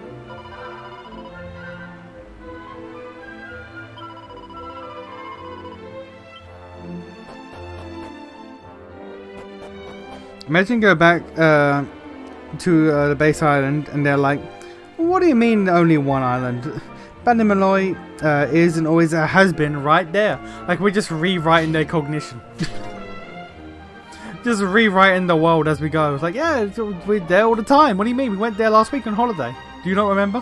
Imagine go back to the base island and they're like, what do you mean only one island? Malloy is and always has been right there. Like we're just rewriting their cognition. Just rewriting the world as we go. It's like, yeah, we're there all the time. What do you mean? We went there last week on holiday. Do you not remember?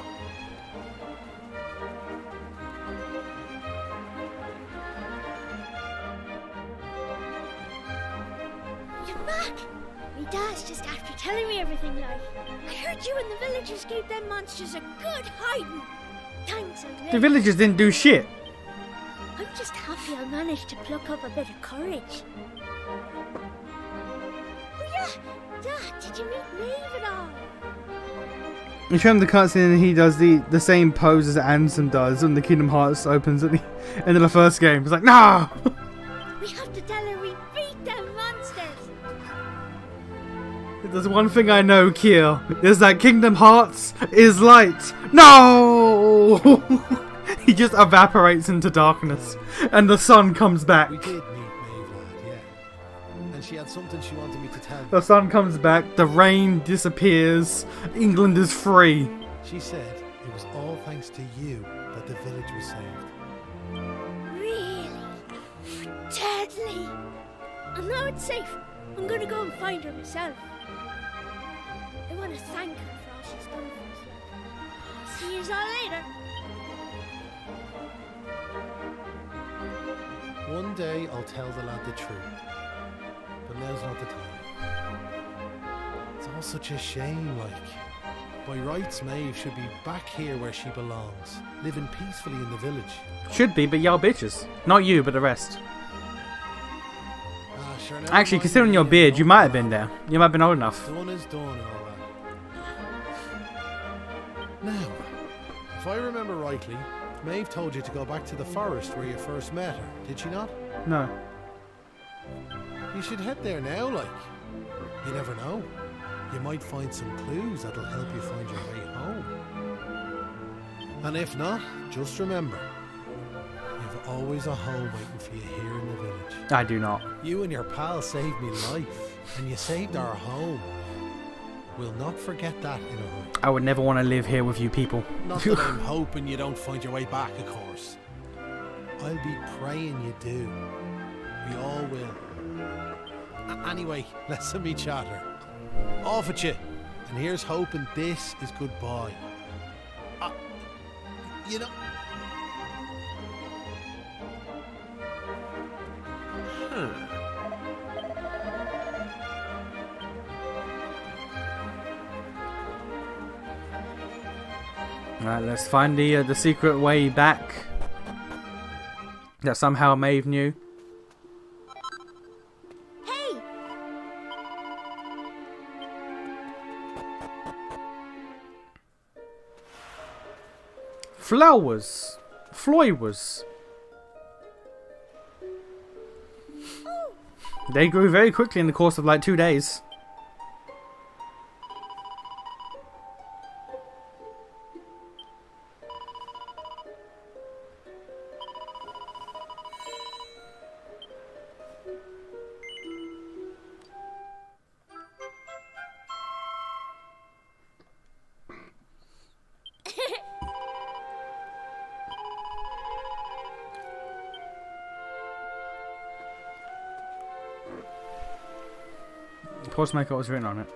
You're back! Me dad's just after telling me everything, like. I heard you and the villagers gave them monsters a good hiding. Thanks, and The villagers didn't do shit. I'm just happy I managed to pluck up a bit of courage. Oh yeah, Dad, did you meet Maeve at all? You show him the cutscene and he does the same pose as Ansem does when the Kingdom Hearts opens at the end of the first game. It's like, no! We have to tell her we beat them monsters. There's one thing I know, Kier, is that Kingdom Hearts is light. No! He just evaporates into darkness, and the sun comes back. We did meet Maeve, lad, yeah. And she had something she wanted me to tell you. The sun comes back, the rain disappears, England is free. She said it was all thanks to you that the village was saved. Really? Deadly? And now it's safe. I'm gonna go and find her myself. I want to thank her for all she's done for us. See you all later. One day I'll tell the lad the truth, but now's not the time. It's all such a shame, like. By rights, Maeve should be back here where she belongs, living peacefully in the village. Should be, but y'all bitches. Not you, but the rest. Sure, never Actually, mind considering me, your yeah, beard, no you might have bother. been there. You might have been old enough. Done is done and all that. Now, if I remember rightly, Maeve told you to go back to the forest where you first met her, did she not? No. You should head there now, like. You never know. You might find some clues that'll help you find your way home. And if not, just remember, you've always a home waiting for you here in the village. I do not. You and your pal saved me life, and you saved our home. We'll not forget that in a hurry. I would never want to live here with you people. Not that I'm hoping you don't find your way back, of course. I'll be praying you do. We all will. Anyway, let's me chatter. Off at you. And here's hoping this is goodbye. You know... Right, let's find the secret way back that somehow Maeve knew. Hey! Flowers. Flowers. They grew very quickly in the course of like 2 days. Pause maker was written on it.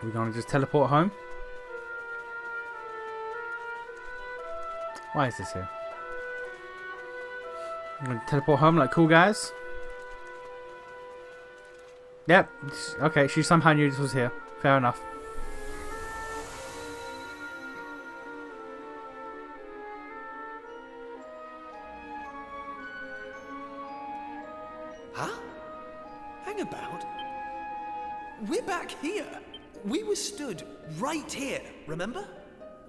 We're gonna just teleport home. Why is this here? I'm gonna teleport home like cool guys. Yep. Okay, she somehow knew this was here. Fair enough. Huh? Hang about. We're back here. We were stood right here, remember?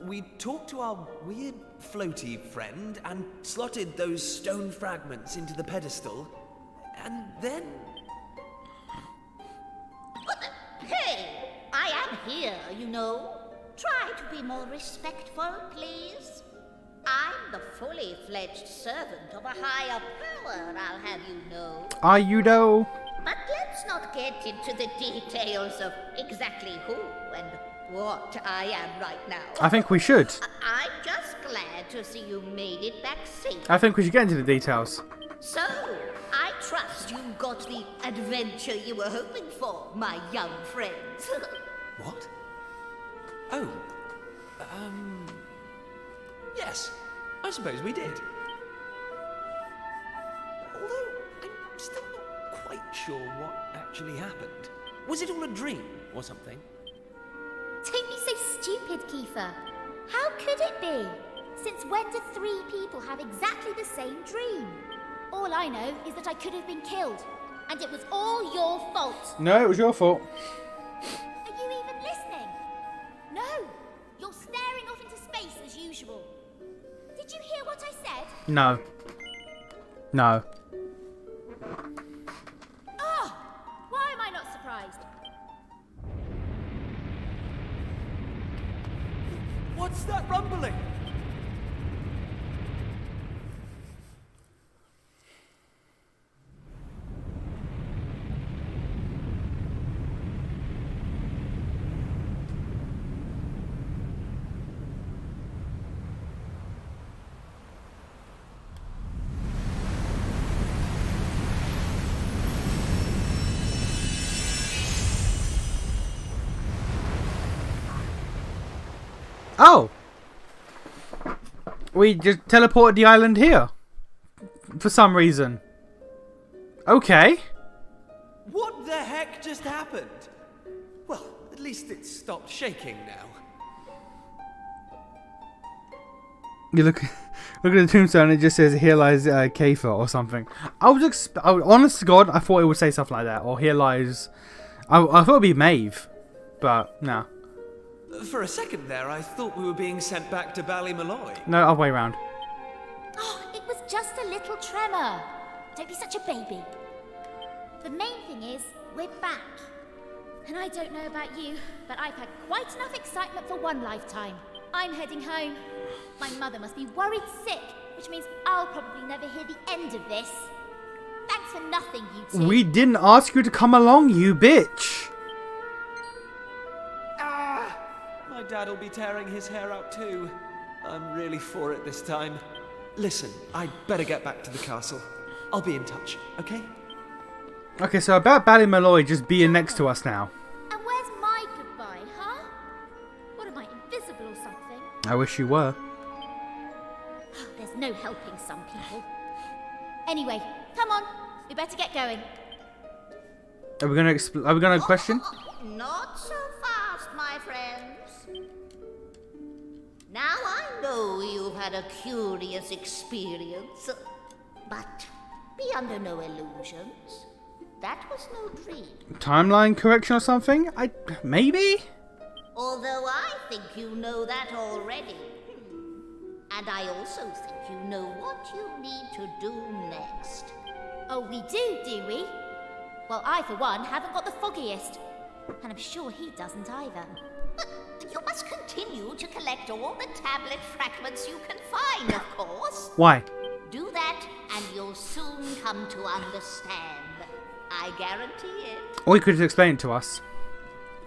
We talked to our weird floaty friend and slotted those stone fragments into the pedestal. And then... Hey, I am here, you know. Try to be more respectful, please. I'm the fully fledged servant of a higher power, I'll have you know. Are you though? But let's not get into the details of exactly who and what I am right now. I think we should. I'm just glad to see you made it back safe. I think we should get into the details. So, I trust you got the adventure you were hoping for, my young friends. What? Oh. Yes, I suppose we did. Although, I'm still not quite sure what actually happened. Was it all a dream or something? Don't be so stupid, Kiefer. How could it be? Since when do 3 people have exactly the same dream? All I know is that I could have been killed, and it was all your fault. No, it was your fault. Are you even listening? No, you're staring off into space as usual. Did you hear what I said? No. No. Oh, why am I not surprised? What's that rumbling? Oh! We just teleported the island here. For some reason. Okay. What the heck just happened? Well, at least it stopped shaking now. You look at the tombstone and it just says, here lies Kiefer or something. Honest to God, I thought it would say something like that. Or here lies... I thought it would be Maeve. But, no. For a second there, I thought we were being sent back to Ballymalloy. No, other way around. Oh, it was just a little tremor. Don't be such a baby. The main thing is, we're back. And I don't know about you, but I've had quite enough excitement for one lifetime. I'm heading home. My mother must be worried sick, which means I'll probably never hear the end of this. Thanks for nothing, you two. We didn't ask you to come along, you bitch. My dad'll be tearing his hair out too. I'm really for it this time. Listen, I'd better get back to the castle. I'll be in touch, okay? Okay, so about Ballymalloy just being next to us now. And where's my goodbye, huh? What am I, invisible or something? I wish you were. There's no helping some people. Anyway, come on. We better get going. Are we gonna question? Not so fast, my friends. Now I know you've had a curious experience, but be under no illusions. That was no dream. Timeline correction or something? Maybe? Although I think you know that already. And I also think you know what you need to do next. Oh, we do we? Well, I, for one, haven't got the foggiest. And I'm sure he doesn't either. You must continue to collect all the tablet fragments you can find, of course. Why? Do that, and you'll soon come to understand. I guarantee it. Or you could explain it to us.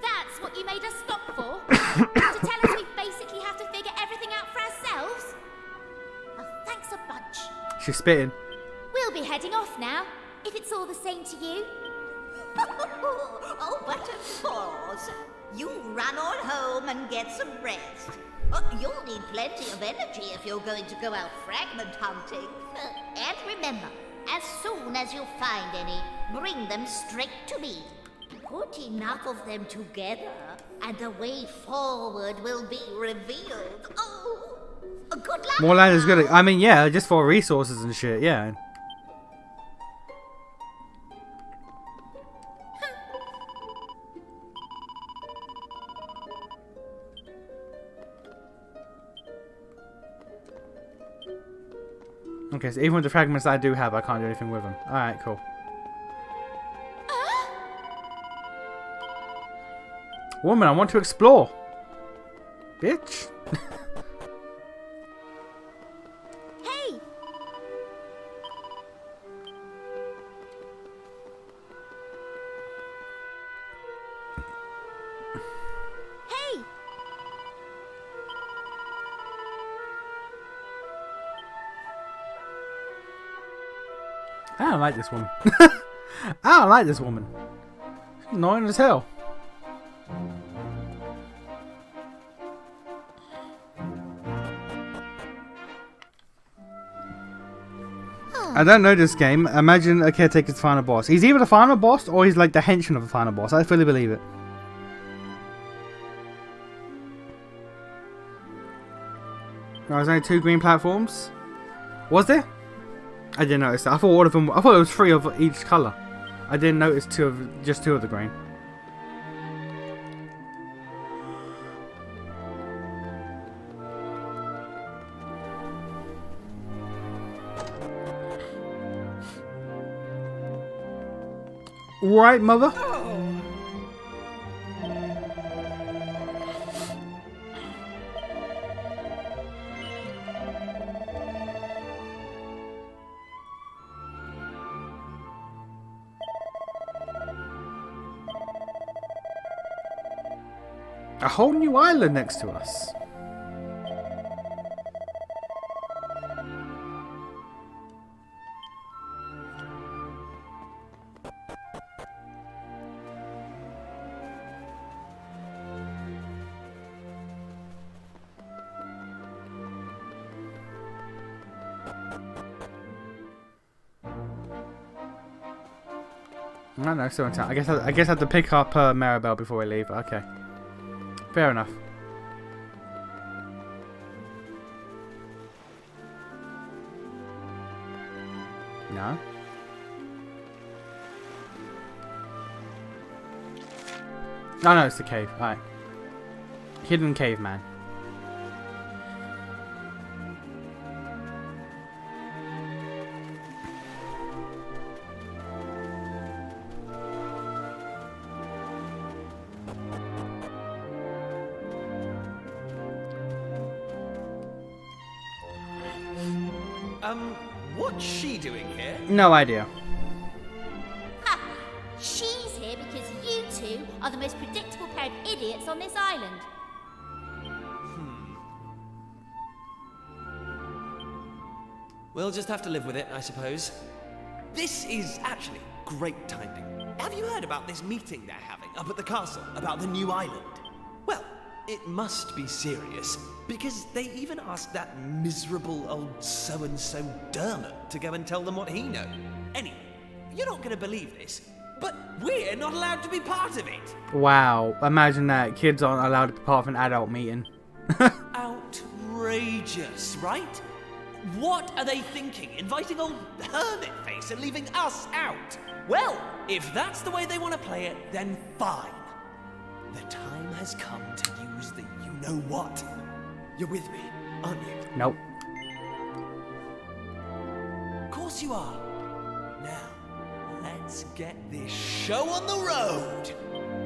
That's what you made us stop for? To tell She's spitting. We'll be heading off now, if it's all the same to you. Oh, but of course. You run on home and get some rest. You'll need plenty of energy if you're going to go out fragment hunting. And remember, as soon as you find any, bring them straight to me. Put enough of them together, and the way forward will be revealed. Oh, good luck. More land is good. I mean, yeah, just for resources and shit, yeah. Okay, so even with the fragments I do have, I can't do anything with them. Alright, cool. Woman, I want to explore. Bitch. Hey! Hey! I don't like this woman. I don't like this woman. She's annoying as hell. I don't know this game. Imagine a caretaker's final boss. He's either the final boss or he's like the henchman of the final boss. I fully believe it. There's only 2 green platforms. Was there? I didn't notice that. I thought all of them. I thought it was 3 of each color. I didn't notice just two of the green. Right, mother. A whole new island next to us. No, still in town. I guess I have to pick up Maribel before we leave. Okay. Fair enough. No. No, it's the cave. Alright. Hidden cave, man. What's she doing here? No idea. Ha! She's here because you two are the most predictable pair of idiots on this island. We'll just have to live with it, I suppose. This is actually great timing. Have you heard about this meeting they're having up at the castle about the new island? Well, it must be serious, because they even asked that miserable old so-and-so Dermot to go and tell them what he knows. Anyway, you're not going to believe this, but we're not allowed to be part of it. Wow, imagine that. Kids aren't allowed to be part of an adult meeting. Outrageous, right? What are they thinking, inviting old hermit face and leaving us out? Well, if that's the way they want to play it, then fine. The time has come to use the you-know-what. You're with me, aren't you? Nope. Of course you are. Now, let's get this show on the road.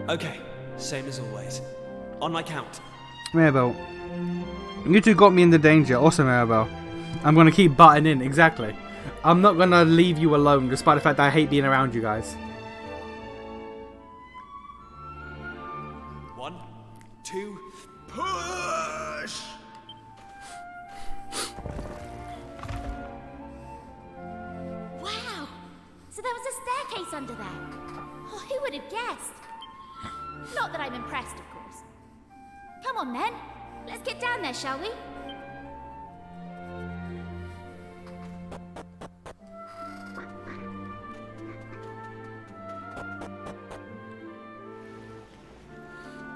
Okay, same as always. On my count. Maribel, you two got me into danger. Also, Maribel, I'm gonna keep butting in. Exactly. I'm not gonna leave you alone, despite the fact that I hate being around you guys. 1, 2, push! So there was a staircase under there. Oh, who would have guessed? Not that I'm impressed, of course. Come on then, let's get down there, shall we?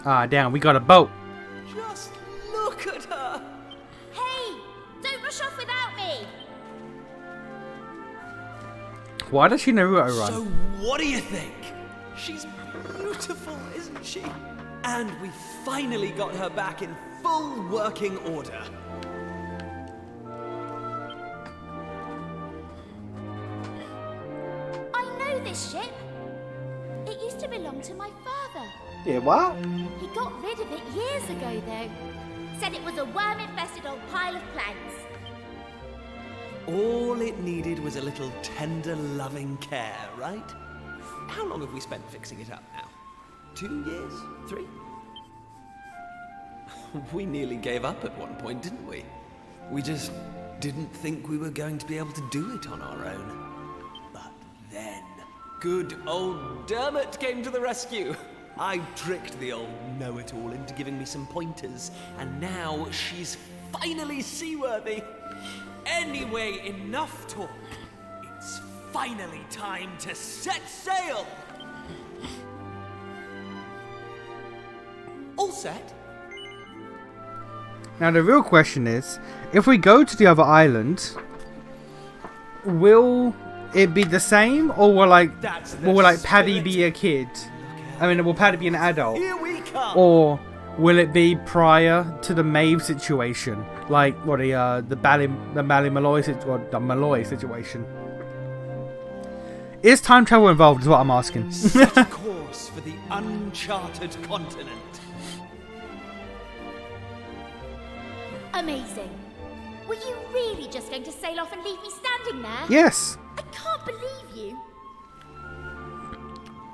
Ah, damn, we got a boat. Just look at her! Hey, don't rush off without me. Why does she know how to run? So what do you think? She's beautiful, isn't she? And we finally got her back in full working order. I know this ship. It used to belong to my father. Yeah, what? He got rid of it years ago, though. Said it was a worm-infested old pile of planks. All it needed was a little tender, loving care, right? How long have we spent fixing it up now? 2 years? 3? We nearly gave up at one point, didn't we? We just didn't think we were going to be able to do it on our own. But then, good old Dermot came to the rescue. I tricked the old know-it-all into giving me some pointers, and now she's finally seaworthy. Anyway, enough talk. It's finally time to set sail! All set? Now the real question is, if we go to the other island, will it be the same, or will Paddy be a kid? I mean, will Paddy be an adult? Here we come! Or will it be prior to the Maeve situation, like what the Malloy situation? Is time travel involved? Is what I'm asking. Set a course for the uncharted continent. Amazing. Were you really just going to sail off and leave me standing there? Yes. I can't believe you.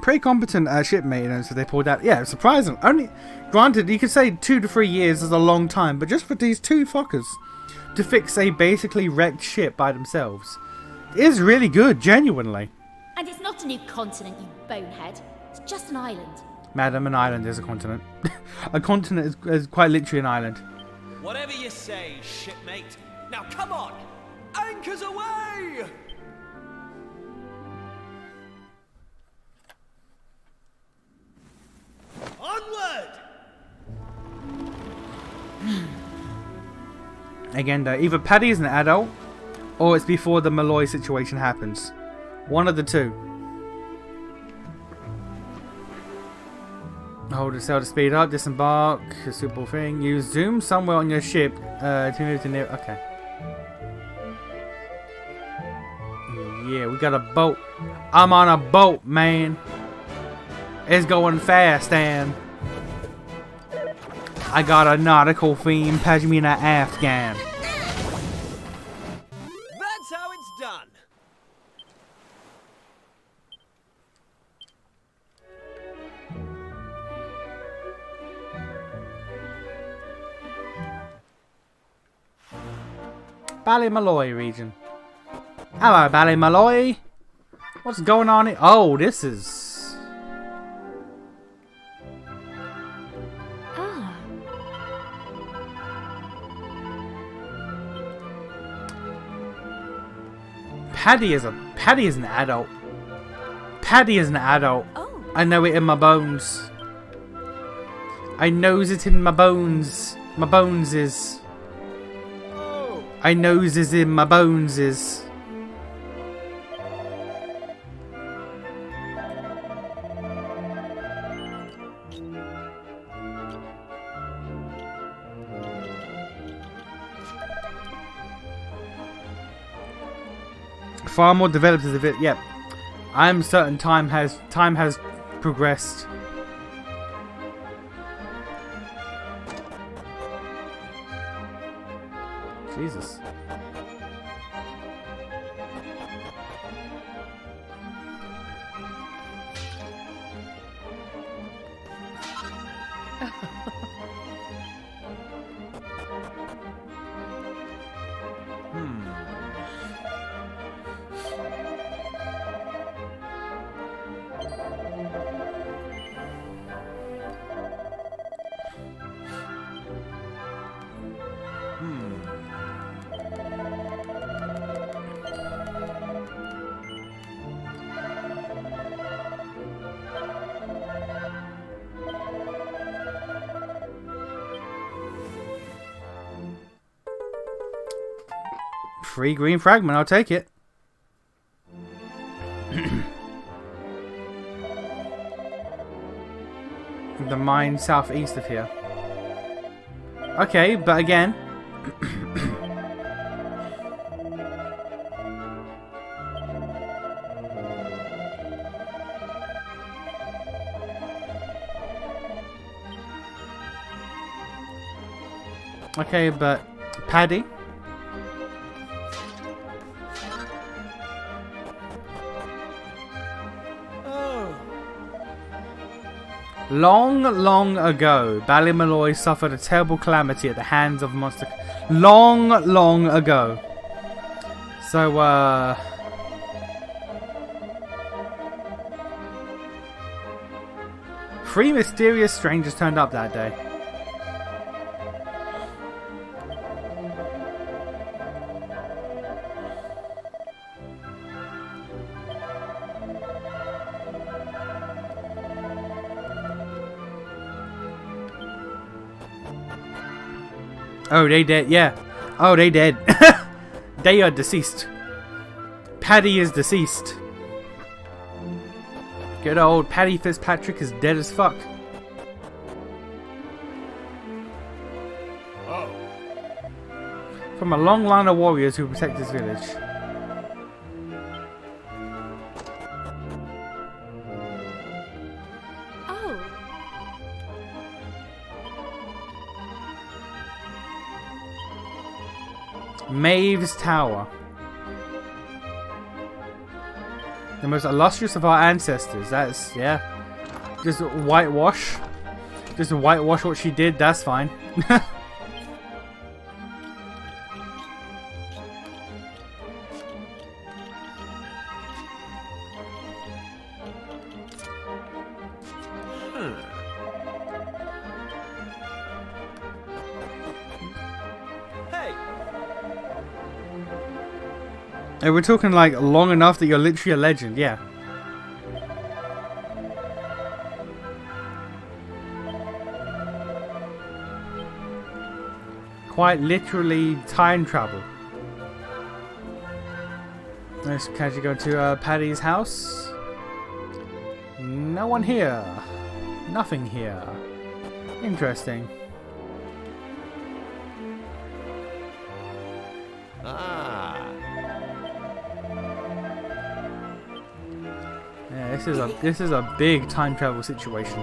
Pretty competent ship maintenance that they pulled out. Yeah, surprising. Only, granted, you could say 2 to 3 years is a long time, but just for these two fuckers to fix a basically wrecked ship by themselves is really good, genuinely. And it's not a new continent, you bonehead. It's just an island. Madam, an island is a continent. A continent is quite literally an island. Whatever you say, shipmate. Now come on! Anchors away! Onward! Again, though, either Paddy is an adult, or it's before the Malloy situation happens. One of the two. Hold the sail to speed up, disembark, a suitable thing. Use zoom somewhere on your ship to move to near. Okay. Yeah, we got a boat. I'm on a boat, man. It's going fast, and I got a nautical theme, Pashmina Afghan. That's how it's done. Ballymalloy region. Hello, Ballymalloy. What's going on here? Oh, this is... Ah. Paddy is an adult. Paddy is an adult. Oh. I know it in my bones. I knows it in my bones. My bones is... I knows is in my bones is... Far more developed as a bit. Yep, I'm certain time has progressed. Jesus. Free green fragment, I'll take it. The mine southeast of here. Okay, but again... okay, but... Paddy? Long ago, Ballymaloy suffered a terrible calamity at the hands of a monster. Long ago. So, 3 mysterious strangers turned up that day. Oh, they dead, yeah. Oh, they dead. They are deceased. Paddy is deceased. Good old Paddy Fitzpatrick is dead as fuck. Oh. From a long line of warriors who protect this village. Maeve's Tower. The most illustrious of our ancestors. That's, yeah. Just whitewash. Just whitewash what she did, that's fine. And we're talking like long enough that you're literally a legend, yeah. Quite literally time travel. Let's casually go to Paddy's house. No one here. Nothing here. Interesting. This is a big time travel situation.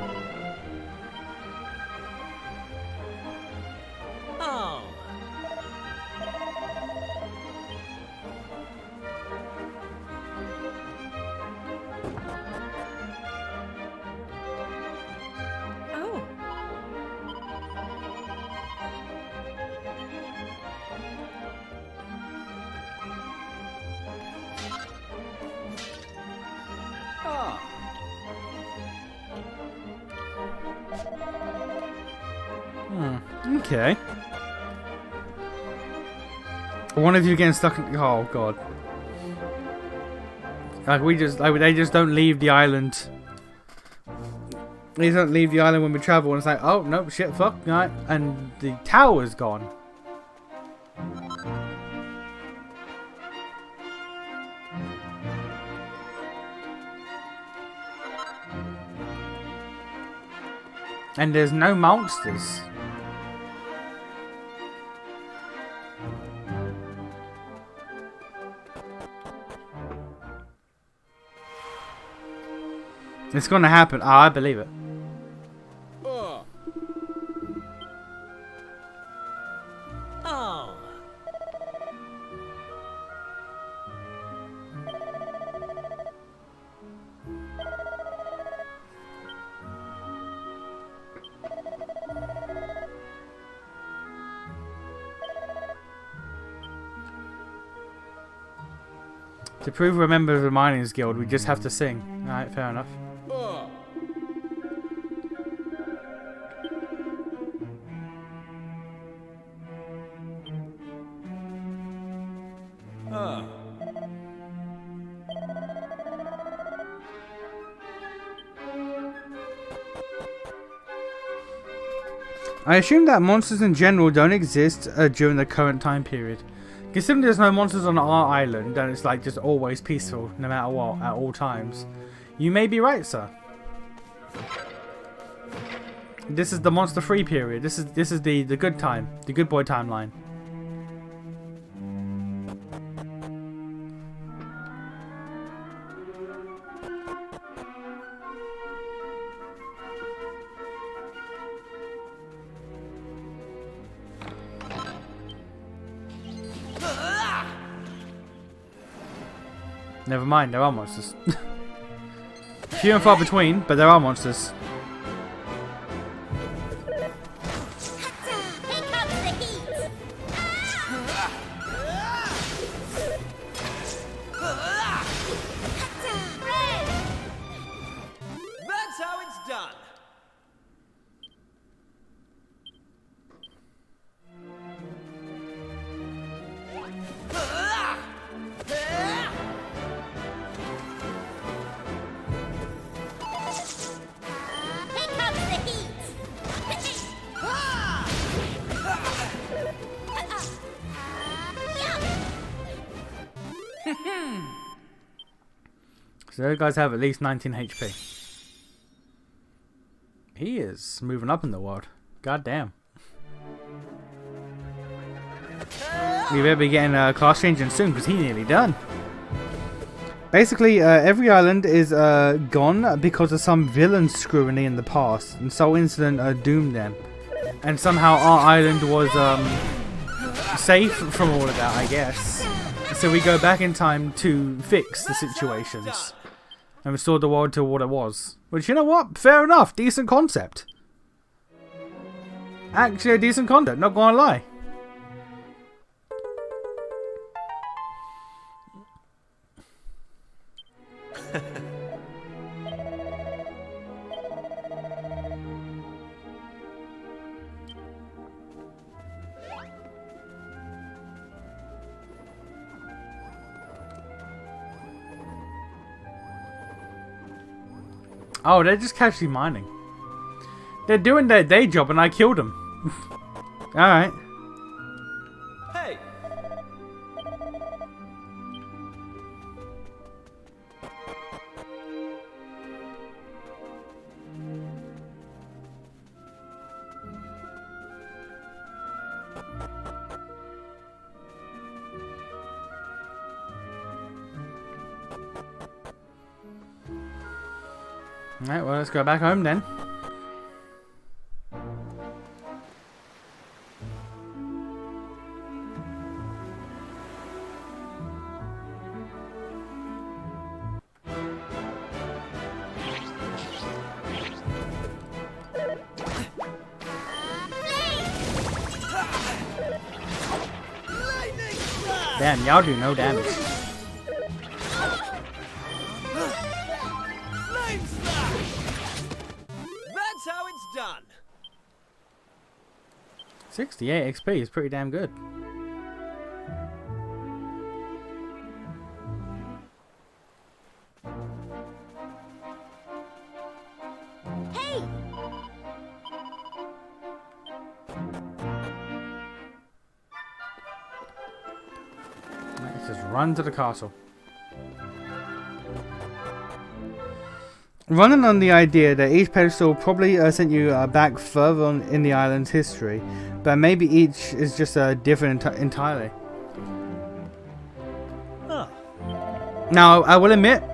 Oh. Okay. One of you getting stuck in... Oh, God. Like, they just don't leave the island. They don't leave the island when we travel, and it's like, oh, no, shit, fuck, right? And the tower's gone. And there's no monsters. It's gonna happen. Oh, I believe it. Oh. To prove we're a member of the Miners Guild, we just have to sing. Alright, fair enough. I assume that monsters in general don't exist during the current time period. Considering there's no monsters on our island, and it's like just always peaceful, no matter what, at all times. You may be right, sir. This is the monster-free period. This is the good time, the good boy timeline. Never mind, there are monsters. Few and far between, but there are monsters. Here comes the heat! That's how it's done. Here comes the heat! So those guys have at least 19 HP. He is moving up in the world. God damn. We better be getting a class changing soon because he's nearly done. Basically, every island is gone because of some villain scrutiny in the past, and Soul Incident doomed them. And somehow our island was safe from all of that, I guess. So we go back in time to fix the situations and restore the world to what it was. Which, you know what? Fair enough. Decent concept. Actually, a decent concept. Not gonna lie. Oh, they're just casually mining. They're doing their day job and I killed them. Alright. Hey. Alright, well, let's go back home then. Damn, y'all do no damage. That's how it's done. 68 XP is pretty damn good. Hey! Let's just run to the castle. Running on the idea that each pedestal probably sent you back further on in the island's history, but maybe each is just different entirely. Huh. Now, I will admit,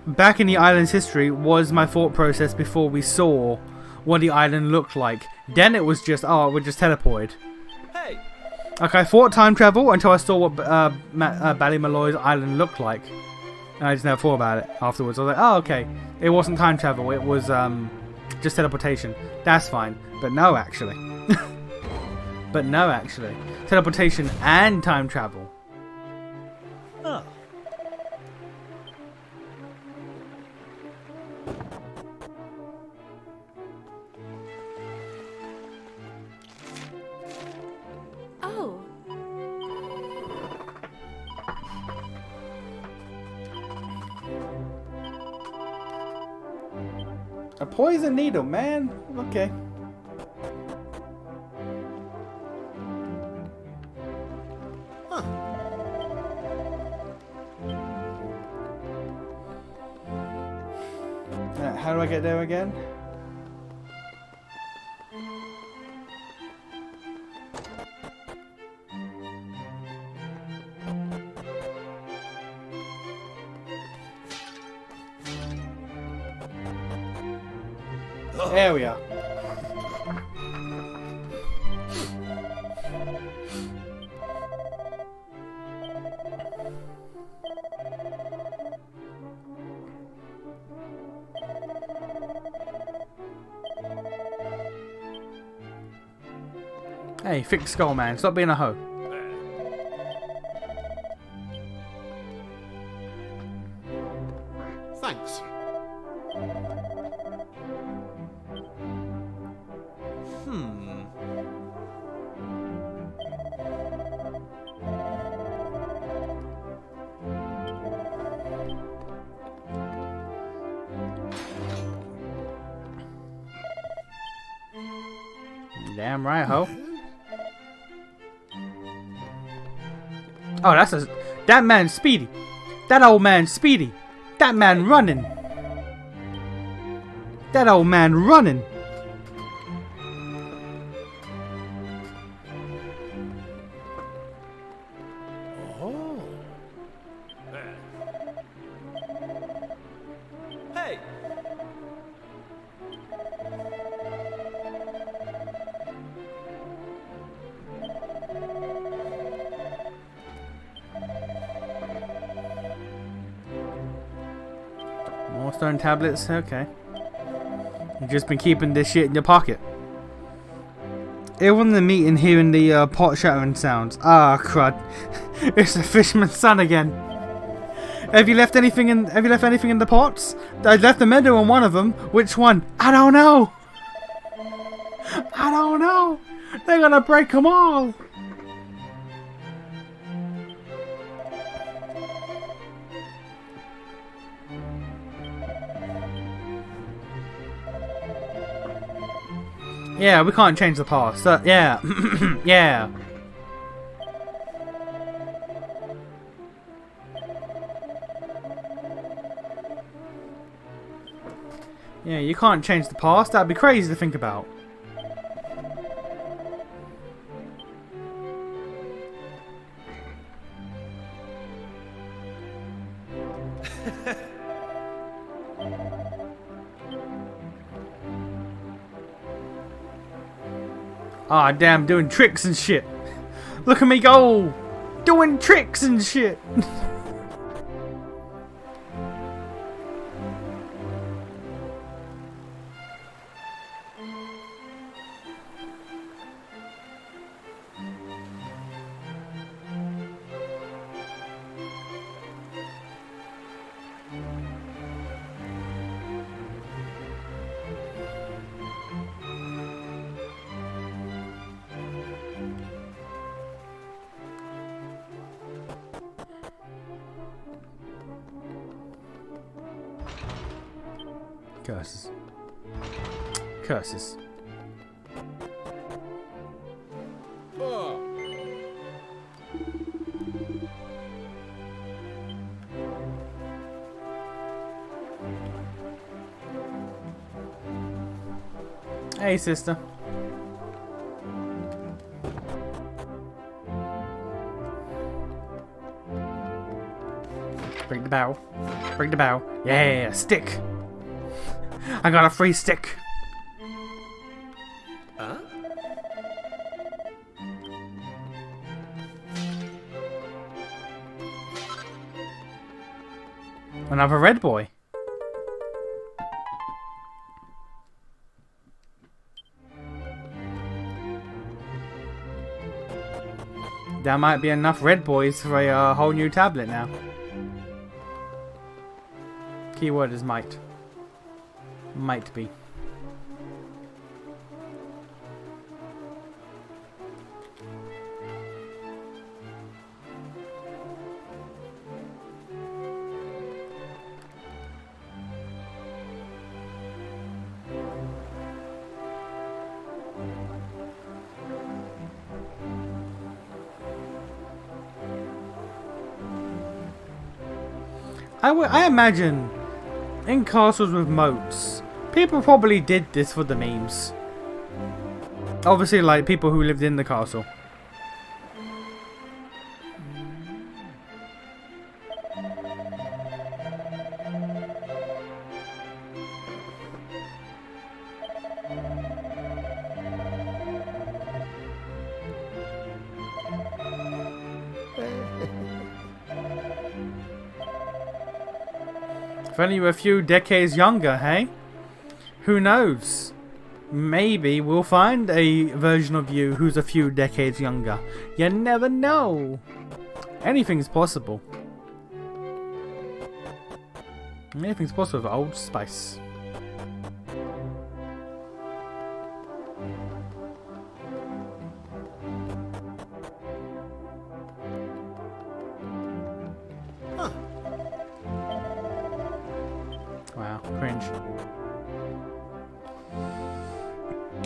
back in the island's history was my thought process before we saw what the island looked like. Then it was just, oh, we're just teleported. Hey. Like, I thought time travel until I saw what Ballymalloy's island looked like. And I just never thought about it afterwards. I was like, oh, okay. It wasn't time travel. It was just teleportation. That's fine. But no, actually. Teleportation and time travel. Huh. Oh, A poison needle, man. Okay. How do I get there again? There we are. Hey, fix skull, man. Stop being a hoe. Thanks. Damn right, ho. Oh, that man's speedy. That old man's speedy. That man running. That old man running. Oh. Hey! More stone tablets? Okay. You've just been keeping this shit in your pocket. Everyone in the meeting hearing the pot shattering sounds. Ah, crud. It's the fisherman's son again. Have you left anything in the pots? I left the meadow in one of them. Which one? I don't know. I don't know. They're gonna break them all. Yeah, we can't change the past. Yeah. Yeah. Yeah, you can't change the past. That'd be crazy to think about. Ah, damn, doing tricks and shit. Look at me go! Doing tricks and shit! Curses. Curses. Hey, sister. Bring the bow. Bring the bow. Yeah, stick. I got a free stick. Huh? Another red boy. There might be enough red boys for a whole new tablet now. Keyword is might. Might be. I imagine In castles with moats, people probably did this for the memes. Obviously, like people who lived in the castle. If only you were a few decades younger, hey? Who knows? Maybe we'll find a version of you who's a few decades younger. You never know. Anything's possible. Anything's possible with Old Spice. Wow, cringe.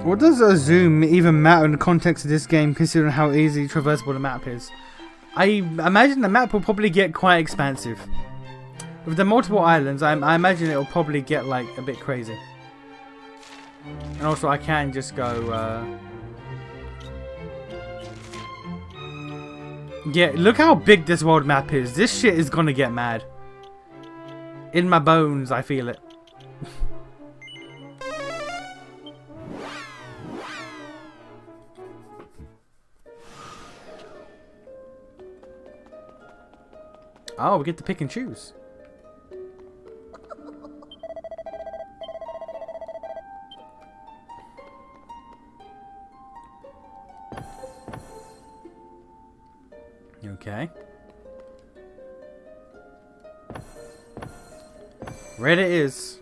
What does a zoom even matter in the context of this game, considering how easily traversable the map is? I imagine the map will probably get quite expansive. With the multiple islands, I imagine it'll probably get like a bit crazy. And also I can just go... Yeah, look how big this world map is. This shit is gonna get mad. In my bones, I feel it. Oh, we get to pick and choose. Okay. Red it is.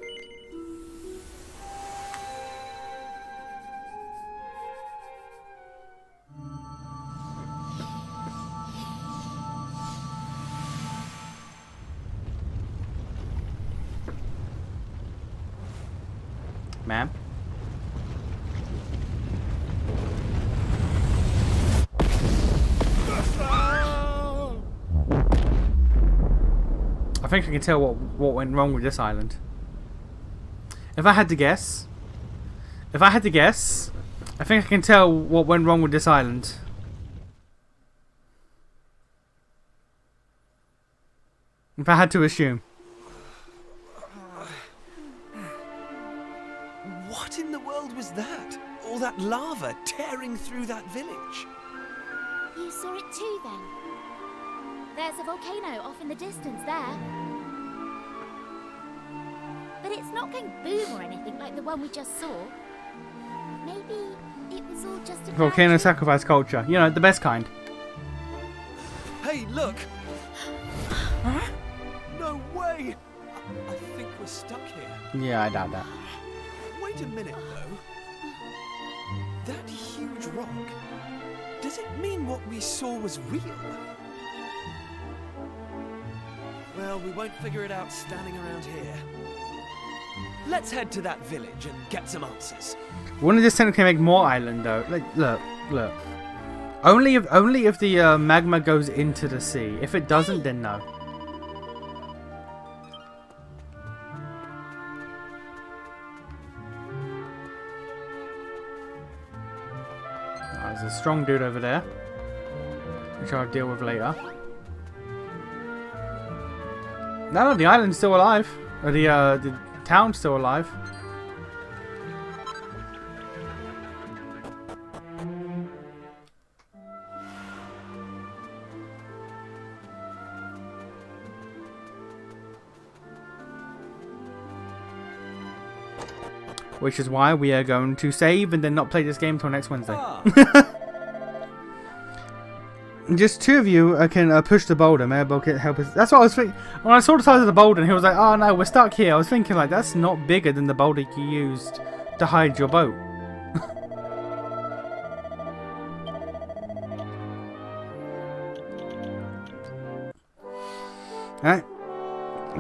Ma'am? I think I can tell what went wrong with this island. If I had to guess, I think I can tell what went wrong with this island. If I had to assume. What in the world was that? All that lava tearing through that village? You saw it too, then? There's a volcano off in the distance there. But it's not going boom or anything like the one we just saw. Maybe it was all just a Volcano sacrifice culture. You know, the best kind. Hey, look! Huh? No way! I think we're stuck here. Yeah, I doubt that. Wait a minute, though. That huge rock, does it mean what we saw was real? Well, we won't figure it out standing around here. Let's head to that village and get some answers. Wouldn't this technically make more island though? Like, look. Only if the magma goes into the sea. If it doesn't, then no. There's a strong dude over there, which I'll deal with later. No, the island's still alive. Or the town's still alive. Which is why we are going to save and then not play this game until next Wednesday. Just two of you can push the boulder. Maybe can help us. That's what I was thinking. When I saw the size of the boulder and he was like, oh no, we're stuck here. I was thinking like, that's not bigger than the boulder you used to hide your boat. Alright.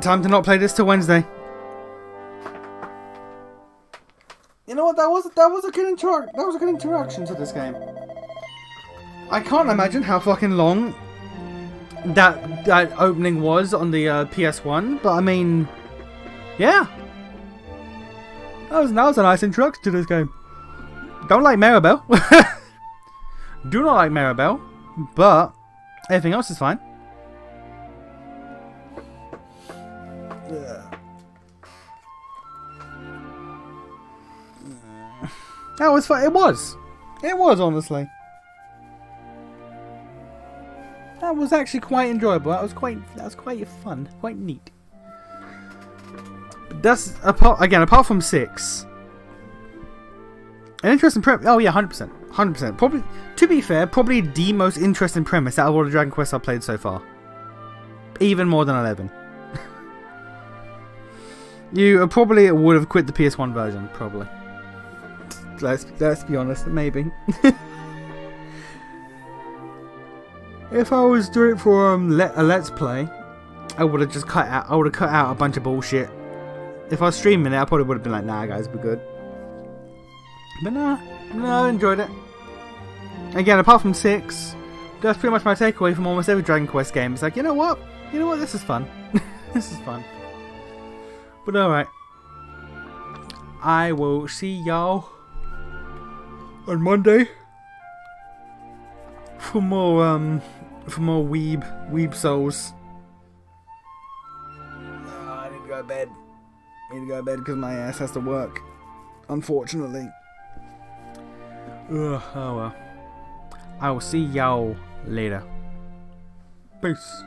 Time to not play this till Wednesday. You know what? That was a good interaction to this game. I can't imagine how fucking long that opening was on the PS1, but I mean, Yeah. That was a nice introduction to this game. Don't like Maribel. Do not like Maribel, but everything else is fine. That was fun. It was, honestly. That was actually quite enjoyable. That was quite fun, quite neat. But that's apart from 6. An interesting premise. Oh yeah, 100%. Probably, to be fair, probably the most interesting premise out of all the Dragon Quests I've played so far. Even more than 11. You probably would have quit the PS1 version, probably. Let's be honest, maybe. If I was doing it for a Let's Play, I would have just cut out. I would have cut out a bunch of bullshit. If I was streaming it, I probably would have been like, "Nah, guys, we're good." But no, I enjoyed it. Again, apart from 6, that's pretty much my takeaway from almost every Dragon Quest game. It's like, you know what? This is fun. This is fun. But alright. I will see y'all on Monday for more Weeb Souls. I need to go to bed. Because my ass has to work. Unfortunately. Ugh, oh well. I will see y'all later. Peace.